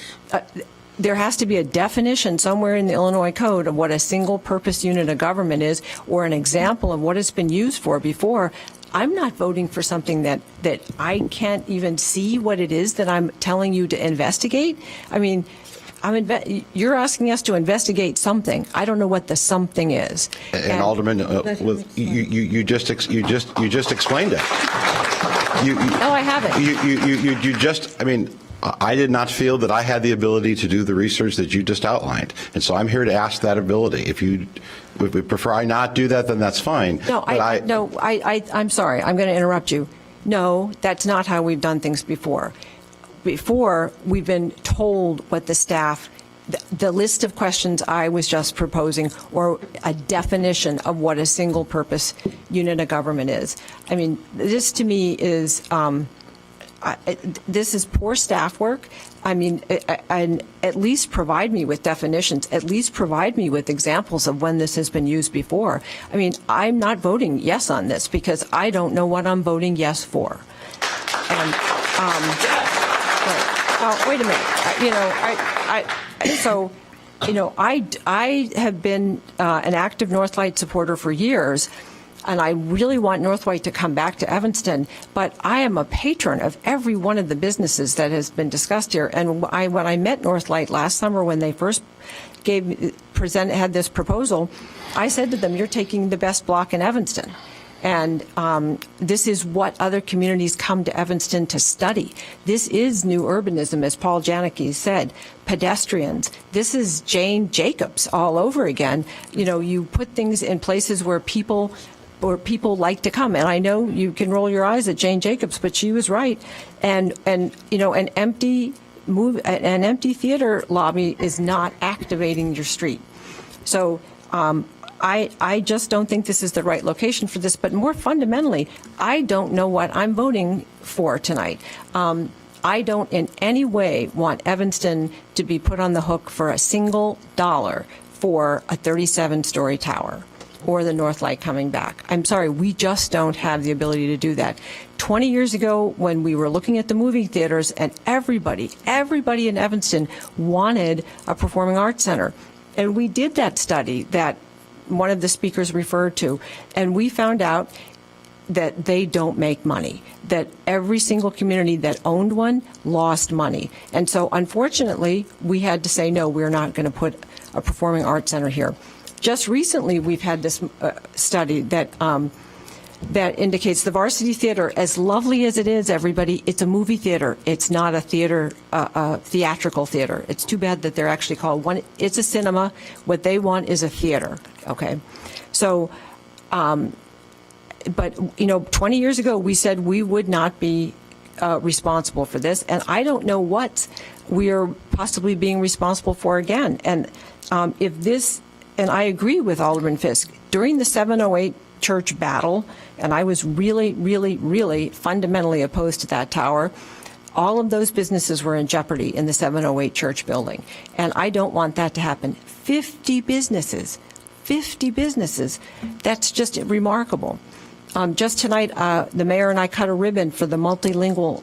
There has to be a definition somewhere in the Illinois Code of what a single purpose unit of government is, or an example of what it's been used for before. I'm not voting for something that I can't even see what it is that I'm telling you to investigate. I mean, you're asking us to investigate something. I don't know what the something is. And Alderman, you just explained it. No, I haven't. You just, I mean, I did not feel that I had the ability to do the research that you just outlined, and so I'm here to ask that ability. If you would prefer I not do that, then that's fine. I'm sorry. I'm going to interrupt you. No, that's not how we've done things before. Before, we've been told what the staff, the list of questions I was just proposing, or a definition of what a single purpose unit of government is. I mean, this to me is this is poor staff work. I mean, and at least provide me with definitions, at least provide me with examples of when this has been used before. I mean, I'm not voting yes on this because I don't know what I'm voting yes for. And, wait a minute. I have been an active Northlight supporter for years, and I really want Northlight to come back to Evanston, but I am a patron of every one of the businesses that has been discussed here. And when I met Northlight last summer, when they first had this proposal, I said to them, "You're taking the best block in Evanston." And this is what other communities come to Evanston to study. This is new urbanism, as Paul Janicki said, pedestrians. This is Jane Jacobs all over again. You put things in places where people like to come. And I know you can roll your eyes at Jane Jacobs, but she was right. And an empty theater lobby is not activating your street. So I just don't think this is the right location for this. But more fundamentally, I don't know what I'm voting for tonight. I don't in any way want Evanston to be put on the hook for a single dollar for a 37-story tower or the Northlight coming back. I'm sorry, we just don't have the ability to do that. 20 years ago, when we were looking at the movie theaters, and everybody in Evanston wanted a performing arts center. And we did that study that one of the speakers referred to, and we found out that they don't make money, that every single community that owned one lost money. And so, unfortunately, we had to say, no, we're not going to put a performing arts center here. Just recently, we've had this study that indicates the Varsity Theater, as lovely as it is, everybody, it's a movie theater. It's not a theater, theatrical theater. It's too bad that they're actually called one. It's a cinema. What they want is a theater. Okay, so, but 20 years ago, we said we would not be responsible for this, and I don't know what we are possibly being responsible for again. And if this. And I agree with Alderman Fisk. During the 708 church battle, and I was really, really, really fundamentally opposed to that tower, all of those businesses were in jeopardy in the 708 church building. And I don't want that to happen. 50 businesses. That's just remarkable. Just tonight, the mayor and I cut a ribbon for the Multilingual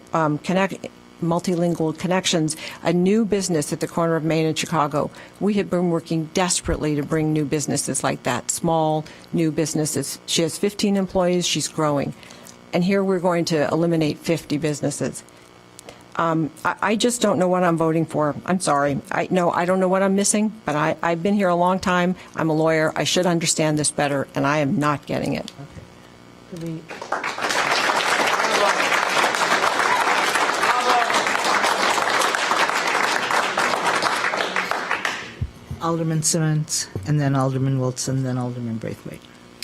Connections, a new business at the corner of Main and Chicago. We have been working desperately to bring new businesses like that, small new businesses. She has 15 employees, she's growing. And here we're going to eliminate 50 businesses. I just don't know what I'm voting for. I'm sorry. I don't know what I'm missing, but I've been here a long time. I'm a lawyer. I should understand this better, and I am not getting it. Okay. Alderman Simmons, and then Alderman Wilson, then Alderman Braithwaite.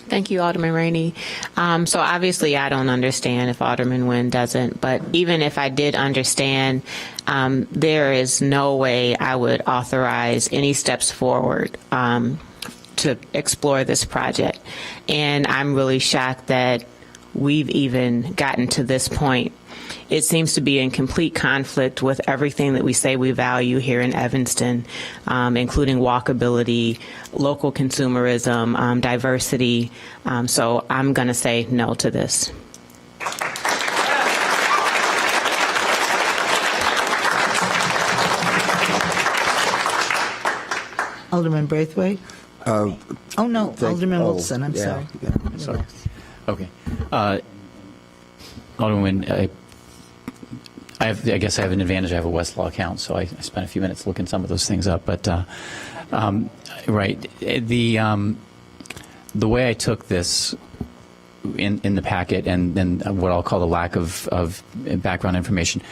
Thank you, Alderman Rainey. So obviously I don't understand if Alderman Nguyen doesn't, but even if I did understand, there is no way I would authorize any steps forward to explore this project. And I'm really shocked that we've even gotten to this point. It seems to be in complete conflict with everything that we say we value here in Evanston, including walkability, local consumerism, diversity. So I'm going to say no to this. Alderman Braithwaite? Alderman Wilson, I'm sorry. Sorry. Okay. Alderman, I guess I have an advantage. I have a Westlaw account, so I spent a few minutes looking some of those things up. But right, the way I took this in the packet, and then what I'll call the lack of background information,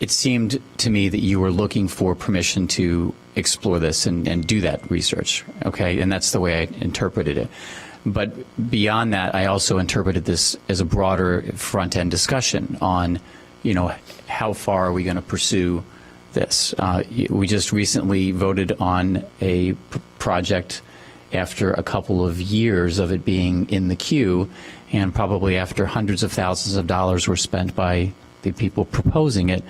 it seemed to me that you were looking for permission to explore this and do that research. Okay, and that's the way I interpreted it. But beyond that, I also interpreted this as a broader front-end discussion on, how far are we going to pursue this? We just recently voted on a project after a couple of years of it being in the queue, and probably after hundreds of thousands of dollars were spent by the people proposing it.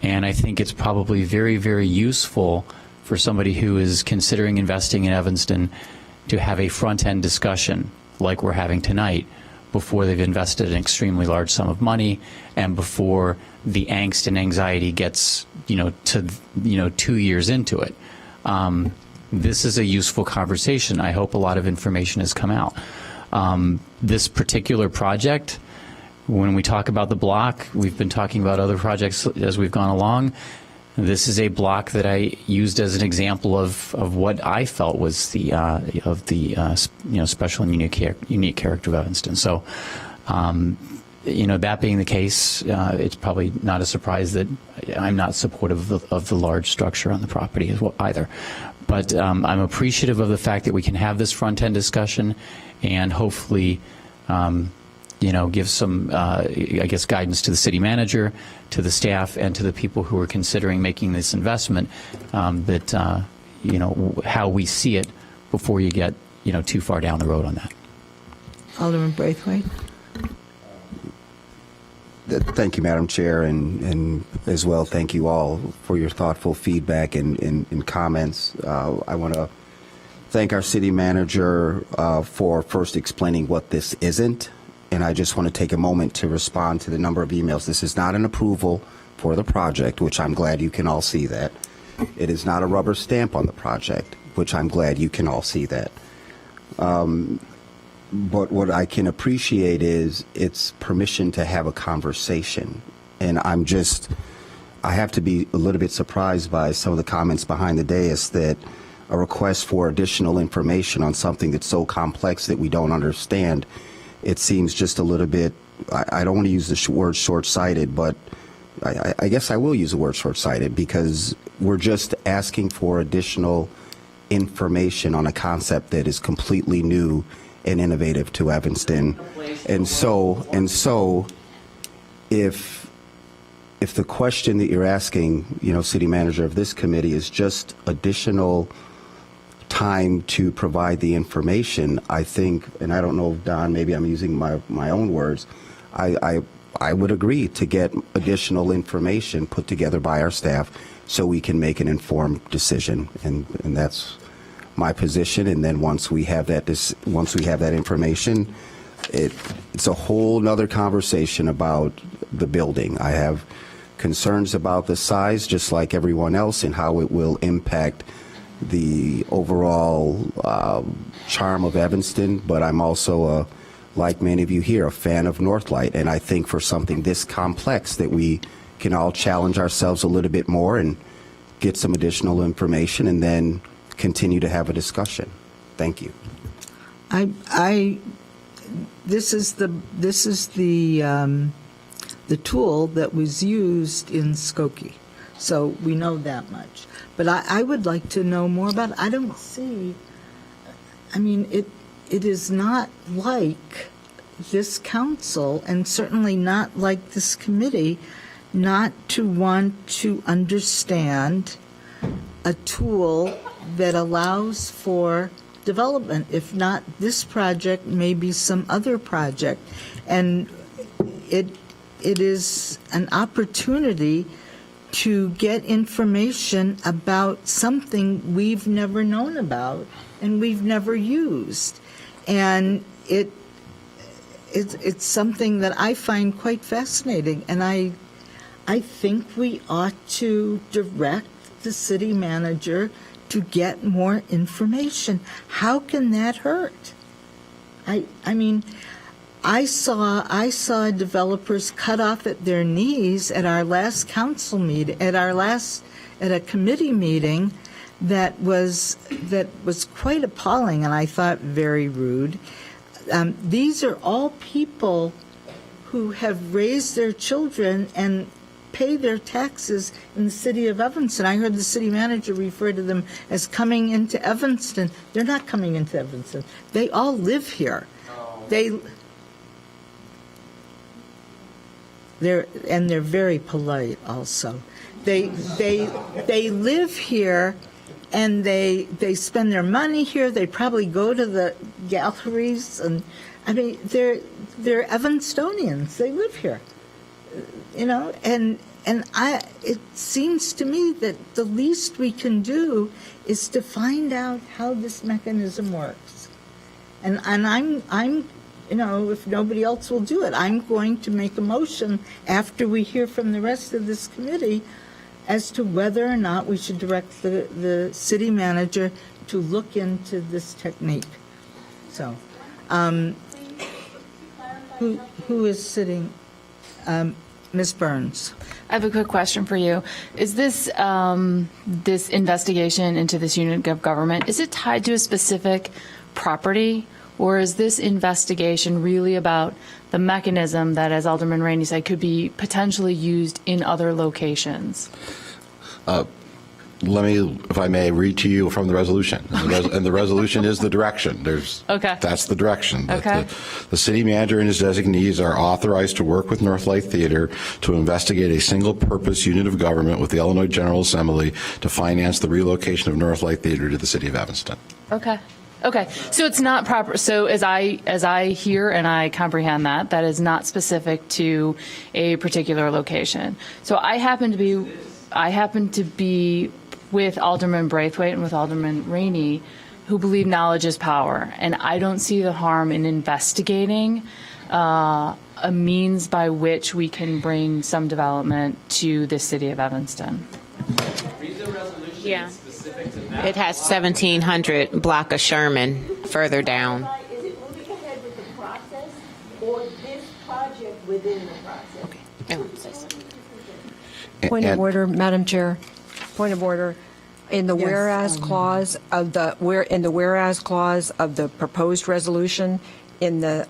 And I think it's probably very, very useful for somebody who is considering investing in Evanston to have a front-end discussion like we're having tonight before they've invested an extremely large sum of money and before the angst and anxiety gets, to 2 years into it. This is a useful conversation. I hope a lot of information has come out. This particular project, when we talk about the block, we've been talking about other projects as we've gone along. This is a block that I used as an example of what I felt was the special and unique character of Evanston. So, that being the case, it's probably not a surprise that I'm not supportive of the large structure on the property as well either. But I'm appreciative of the fact that we can have this front-end discussion and hopefully give some, guidance to the city manager, to the staff, and to the people who are considering making this investment, how we see it before you get, too far down the road on that. Alderman Braithwaite. Thank you, Madam Chair, and as well, thank you all for your thoughtful feedback and comments. I want to thank our city manager for first explaining what this isn't. And I just want to take a moment to respond to the number of emails. This is not an approval for the project, which I'm glad you can all see that. It is not a rubber stamp on the project, which I'm glad you can all see that. But what I can appreciate is it's permission to have a conversation. And I have to be a little bit surprised by some of the comments behind the dais that a request for additional information on something that's so complex that we don't understand. It seems just a little bit, I don't want to use the word short-sighted, but I guess I will use the word short-sighted because we're just asking for additional information on a concept that is completely new and innovative to Evanston. And so if the question that you're asking, City Manager, of this committee is just additional time to provide the information, I think, and I don't know, Don, maybe I'm using my own words, I would agree to get additional information put together by our staff so we can make an informed decision, and that's my position. And then once we have that information, it's a whole nother conversation about the building. I have concerns about the size, just like everyone else, and how it will impact the overall charm of Evanston, but I'm also, like many of you here, a fan of Northlight, and I think for something this complex that we can all challenge ourselves a little bit more and get some additional information and then continue to have a discussion. Thank you. This is the tool that was used in Skokie, so we know that much. But I would like to know more about it. I don't see, it is not like this council, and certainly not like this committee, not to want to understand a tool that allows for development, if not this project, maybe some other project. And it is an opportunity to get information about something we've never known about and we've never used. And it's something that I find quite fascinating. And I think we ought to direct the city manager to get more information. How can that hurt? I saw developers cut off at their knees at our last council meeting, at a committee meeting that was quite appalling, and I thought very rude. These are all people who have raised their children and pay their taxes in the city of Evanston. I heard the city manager refer to them as coming into Evanston. They're not coming into Evanston. They all live here. They're very polite also. They live here, and they spend their money here. They probably go to the galleries, and they're Evanstonians. They live here. it seems to me that the least we can do is to find out how this mechanism works. And I'm if nobody else will do it, I'm going to make a motion after we hear from the rest of this committee as to whether or not we should direct the city manager to look into this technique. So, who is sitting? Ms. Burns. I have a quick question for you. Is this this investigation into this unit of government, is it tied to a specific property, or is this investigation really about the mechanism that, as Alderman Rainey said, could be potentially used in other locations? Let me, if I may, read to you from the resolution. And the resolution is the direction. Okay. That's the direction. Okay. The city manager and his designees are authorized to work with Northlight Theater to investigate a single-purpose unit of government with the Illinois General Assembly to finance the relocation of Northlight Theater to the city of Evanston. Okay. Okay. So it's not proper. So as I hear and I comprehend that is not specific to a particular location. So I happen to be with Alderman Braithwaite and with Alderman Rainey, who believe knowledge is power. And I don't see the harm in investigating a means by which we can bring some development to the city of Evanston. Yeah. It has 1700 block of Sherman further down. Is it moving ahead with the process or this project within the process? Point of order, Madam Chair. Point of order. In the whereas clause of the proposed resolution, in the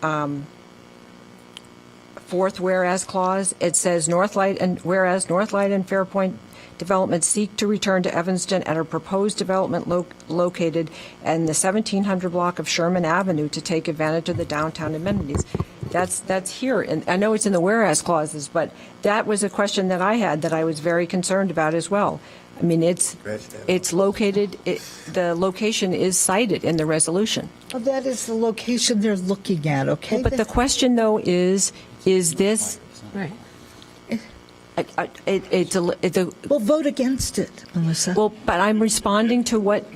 fourth whereas clause, it says Northlight and Fairpoint Development seek to return to Evanston at a proposed development located in the 1700 block of Sherman Avenue to take advantage of the downtown amenities. That's here, and I know it's in the whereas clauses, but that was a question that I had that I was very concerned about as well. I mean, it's located. The location is cited in the resolution. Well, that is the location they're looking at. Okay. But the question, though, is this right? Well, vote against it, Melissa. Well, but I'm responding to what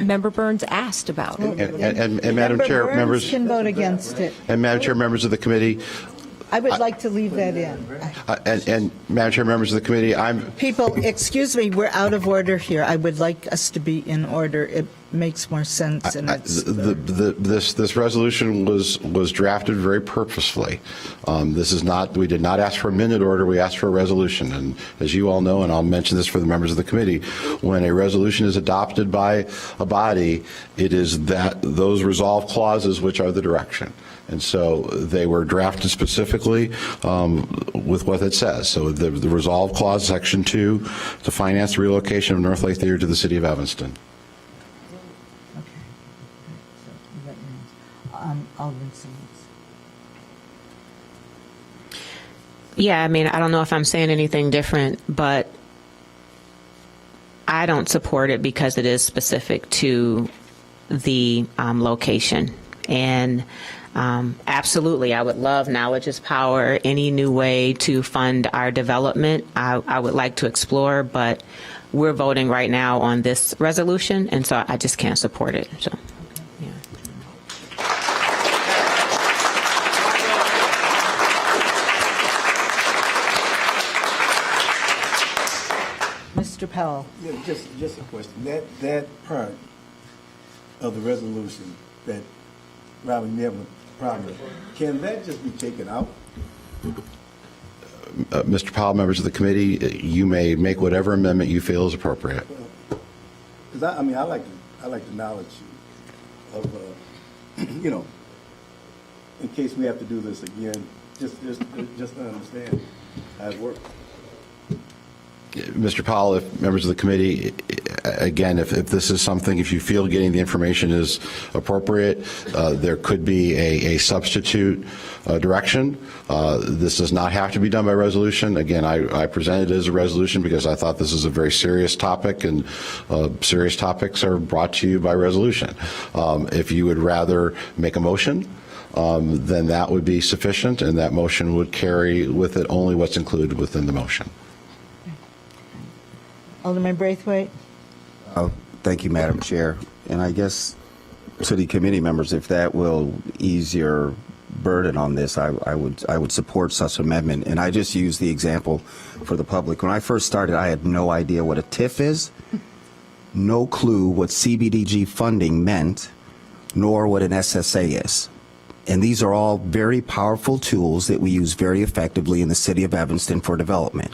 Member Burns asked about. And Madam Chair, Burns members can vote against it. And Madam Chair, members of the committee. I would like to leave that in. And Madam Chair, members of the committee, People, excuse me, we're out of order here. I would like us to be in order. It makes more sense. And this resolution was drafted very purposefully. We did not ask for a minute order. We asked for a resolution. And as you all know, and I'll mention this for the members of the committee, when a resolution is adopted by a body, it is those resolve clauses which are the direction. And so they were drafted specifically with what it says. So the resolve clause, section 2, to finance the relocation of Northlight Theater to the city of Evanston. Alderman Simmons. Yeah, I mean, I don't know if I'm saying anything different, but I don't support it because it is specific to the location. And absolutely, I would love knowledge is power. Any new way to fund our development, I would like to explore, but we're voting right now on this resolution, and so I just can't support it. So. Mr. Powell. Yeah, just a question. That part of the resolution that Robin, you have a problem with, can that just be taken out? Mr. Powell, members of the committee, you may make whatever amendment you feel is appropriate. Because I like the knowledge of in case we have to do this again, just to understand how it works. Mr. Powell, if members of the committee, again, if this is something, if you feel getting the information is appropriate, there could be a substitute direction. This does not have to be done by resolution. Again, I presented it as a resolution because I thought this is a very serious topic, and serious topics are brought to you by resolution. If you would rather make a motion, then that would be sufficient, and that motion would carry with it only what's included within the motion. Alderman Braithwaite? Thank you, Madam Chair. And I guess, city committee members, if that will ease your burden on this, I would support such amendment. And I just use the example for the public. When I first started, I had no idea what a TIF is, no clue what CBDG funding meant, nor what an SSA is. And these are all very powerful tools that we use very effectively in the city of Evanston for development.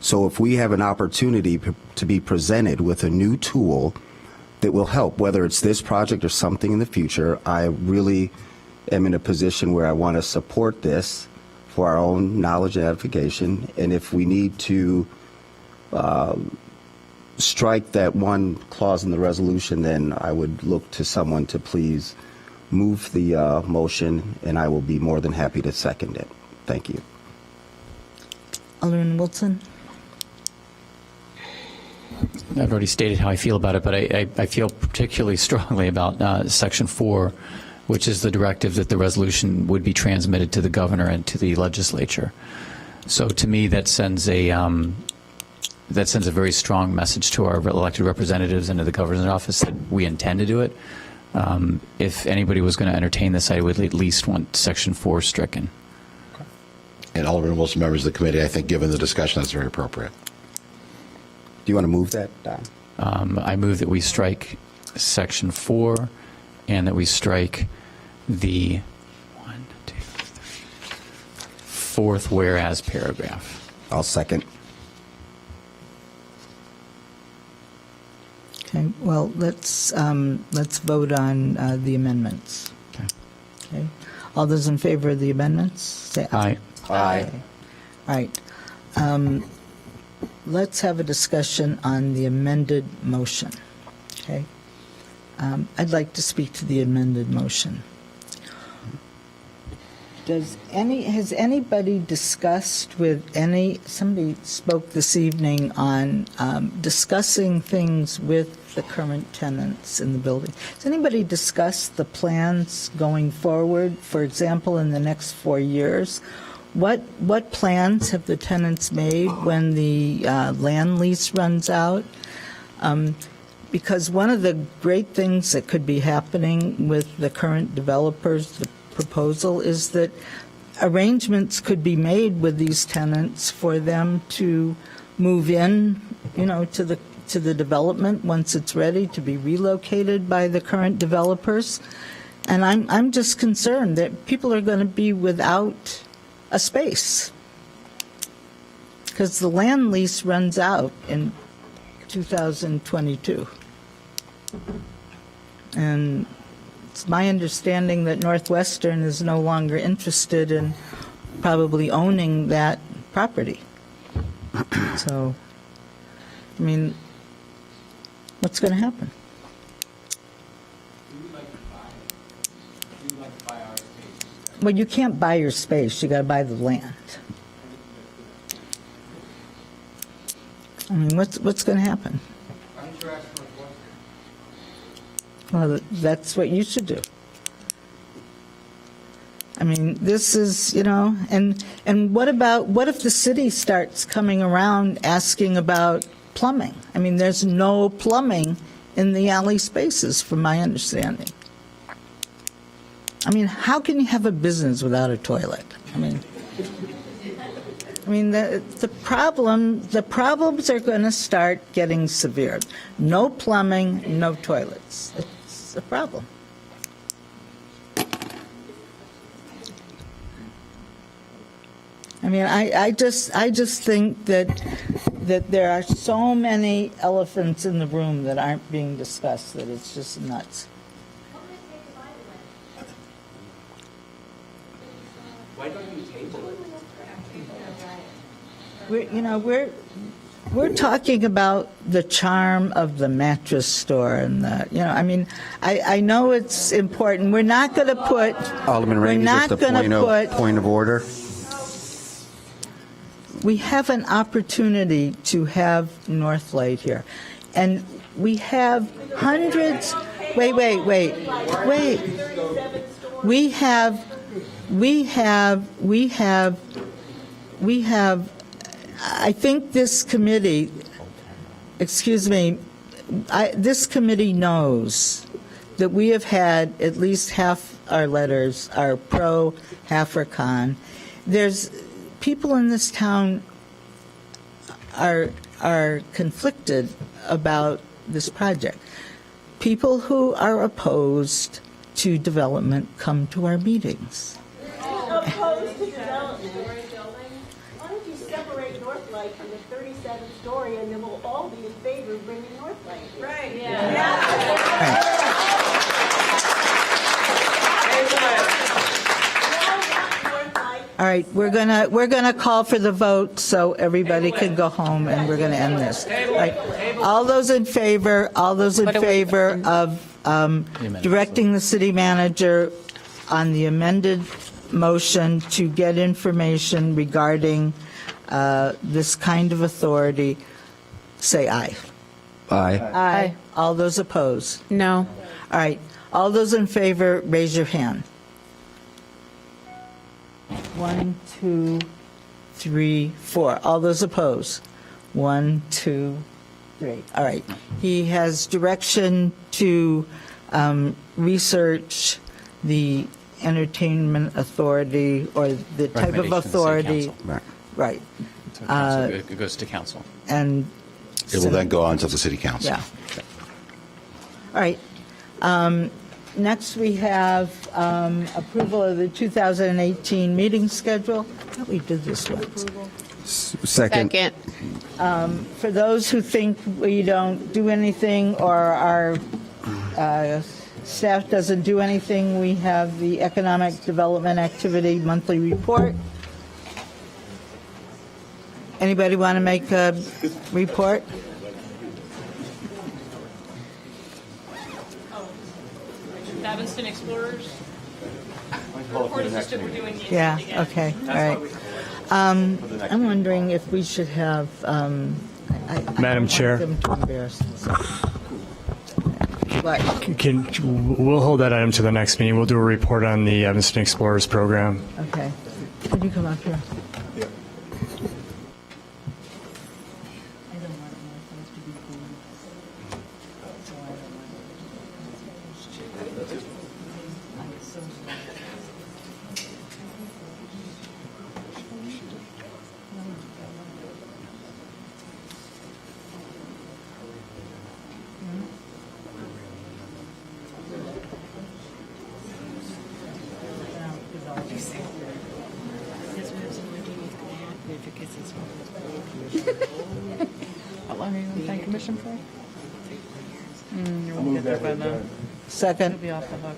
So if we have an opportunity to be presented with a new tool that will help, whether it's this project or something in the future, I really am in a position where I want to support this for our own knowledge and edification. And if we need to strike that one clause in the resolution, then I would look to someone to please move the motion, and I will be more than happy to second it. Thank you. Alderman Wilson? I've already stated how I feel about it, but I feel particularly strongly about Section 4, which is the directive that the resolution would be transmitted to the governor and to the legislature. So to me, that sends a very strong message to our elected representatives and to the governor's office that we intend to do it. If anybody was going to entertain this, I would at least want Section 4 stricken. And Alderman Wilson, members of the committee, I think given the discussion, that's very appropriate. Do you want to move that, Don? I move that we strike Section 4 and that we strike the 4th whereas paragraph. I'll second. Okay, well, let's vote on the amendments. Okay. All those in favor of the amendments, say aye. Aye. All right. Let's have a discussion on the amended motion. Okay. I'd like to speak to the amended motion. Has anybody discussed with somebody spoke this evening on discussing things with the current tenants in the building. Has anybody discussed the plans going forward, for example, in the next 4 years? What plans have the tenants made when the land lease runs out? Because one of the great things that could be happening with the current developers, the proposal, is that arrangements could be made with these tenants for them to move in, to the development once it's ready to be relocated by the current developers. And I'm just concerned that people are going to be without a space because the land lease runs out in 2022. And it's my understanding that Northwestern is no longer interested in probably owning that property. So, I mean, what's going to happen? Well, you can't buy your space. You got to buy the land. I mean, what's going to happen? Well, that's what you should do. I mean, this is, and what if the city starts coming around asking about plumbing? I mean, there's no plumbing in the alley spaces, from my understanding. I mean, how can you have a business without a toilet? I mean, the problems are going to start getting severe. No plumbing, no toilets. It's a problem. I mean, I just think that there are so many elephants in the room that aren't being discussed that it's just nuts. Why don't you table it? We're talking about the charm of the mattress store and I know it's important. We're not going to put. Alderman Rainey, just a point of order. We have an opportunity to have Northlight here, and we have hundreds. Wait. we have, I think this committee, excuse me, this committee knows that we have had at least half our letters are pro, half are con. There's, people in this town are conflicted about this project. People who are opposed to development come to our meetings. Opposed to development. Why don't you separate Northlight from the 37th story, and then we'll all be in favor of bringing Northlight. Right. All right, we're gonna call for the vote so everybody can go home, and we're gonna end this. All right, all those in favor of directing the city manager on the amended motion to get information regarding this kind of authority, say aye. Aye. Aye. All those opposed? No. All right, all those in favor, raise your hand. 1, 2, 3, 4. All those opposed? 1, 2, 3. All right. He has direction to research the entertainment authority or the type of Recommendation to the city authority. council. Right. So it goes to council. And. It will then go on to the city council. Yeah. All right. Next, we have approval of the 2018 meeting schedule. I thought we did this once. Second. For those who think we don't do anything or our staff doesn't do anything, we have the Economic Development Activity Monthly Report. Anybody want to make a report? Evanston Explorers. Report is just that we're doing the Yeah, okay, all right. I'm wondering if we should have. Madam Chair. What? We'll hold that item to the next meeting. We'll do a report on the Evanston Explorers program. Okay. Could you come up here? How long are you on the planning commission for? You won't move get there that by way then. down. Second. You'll be off the hook.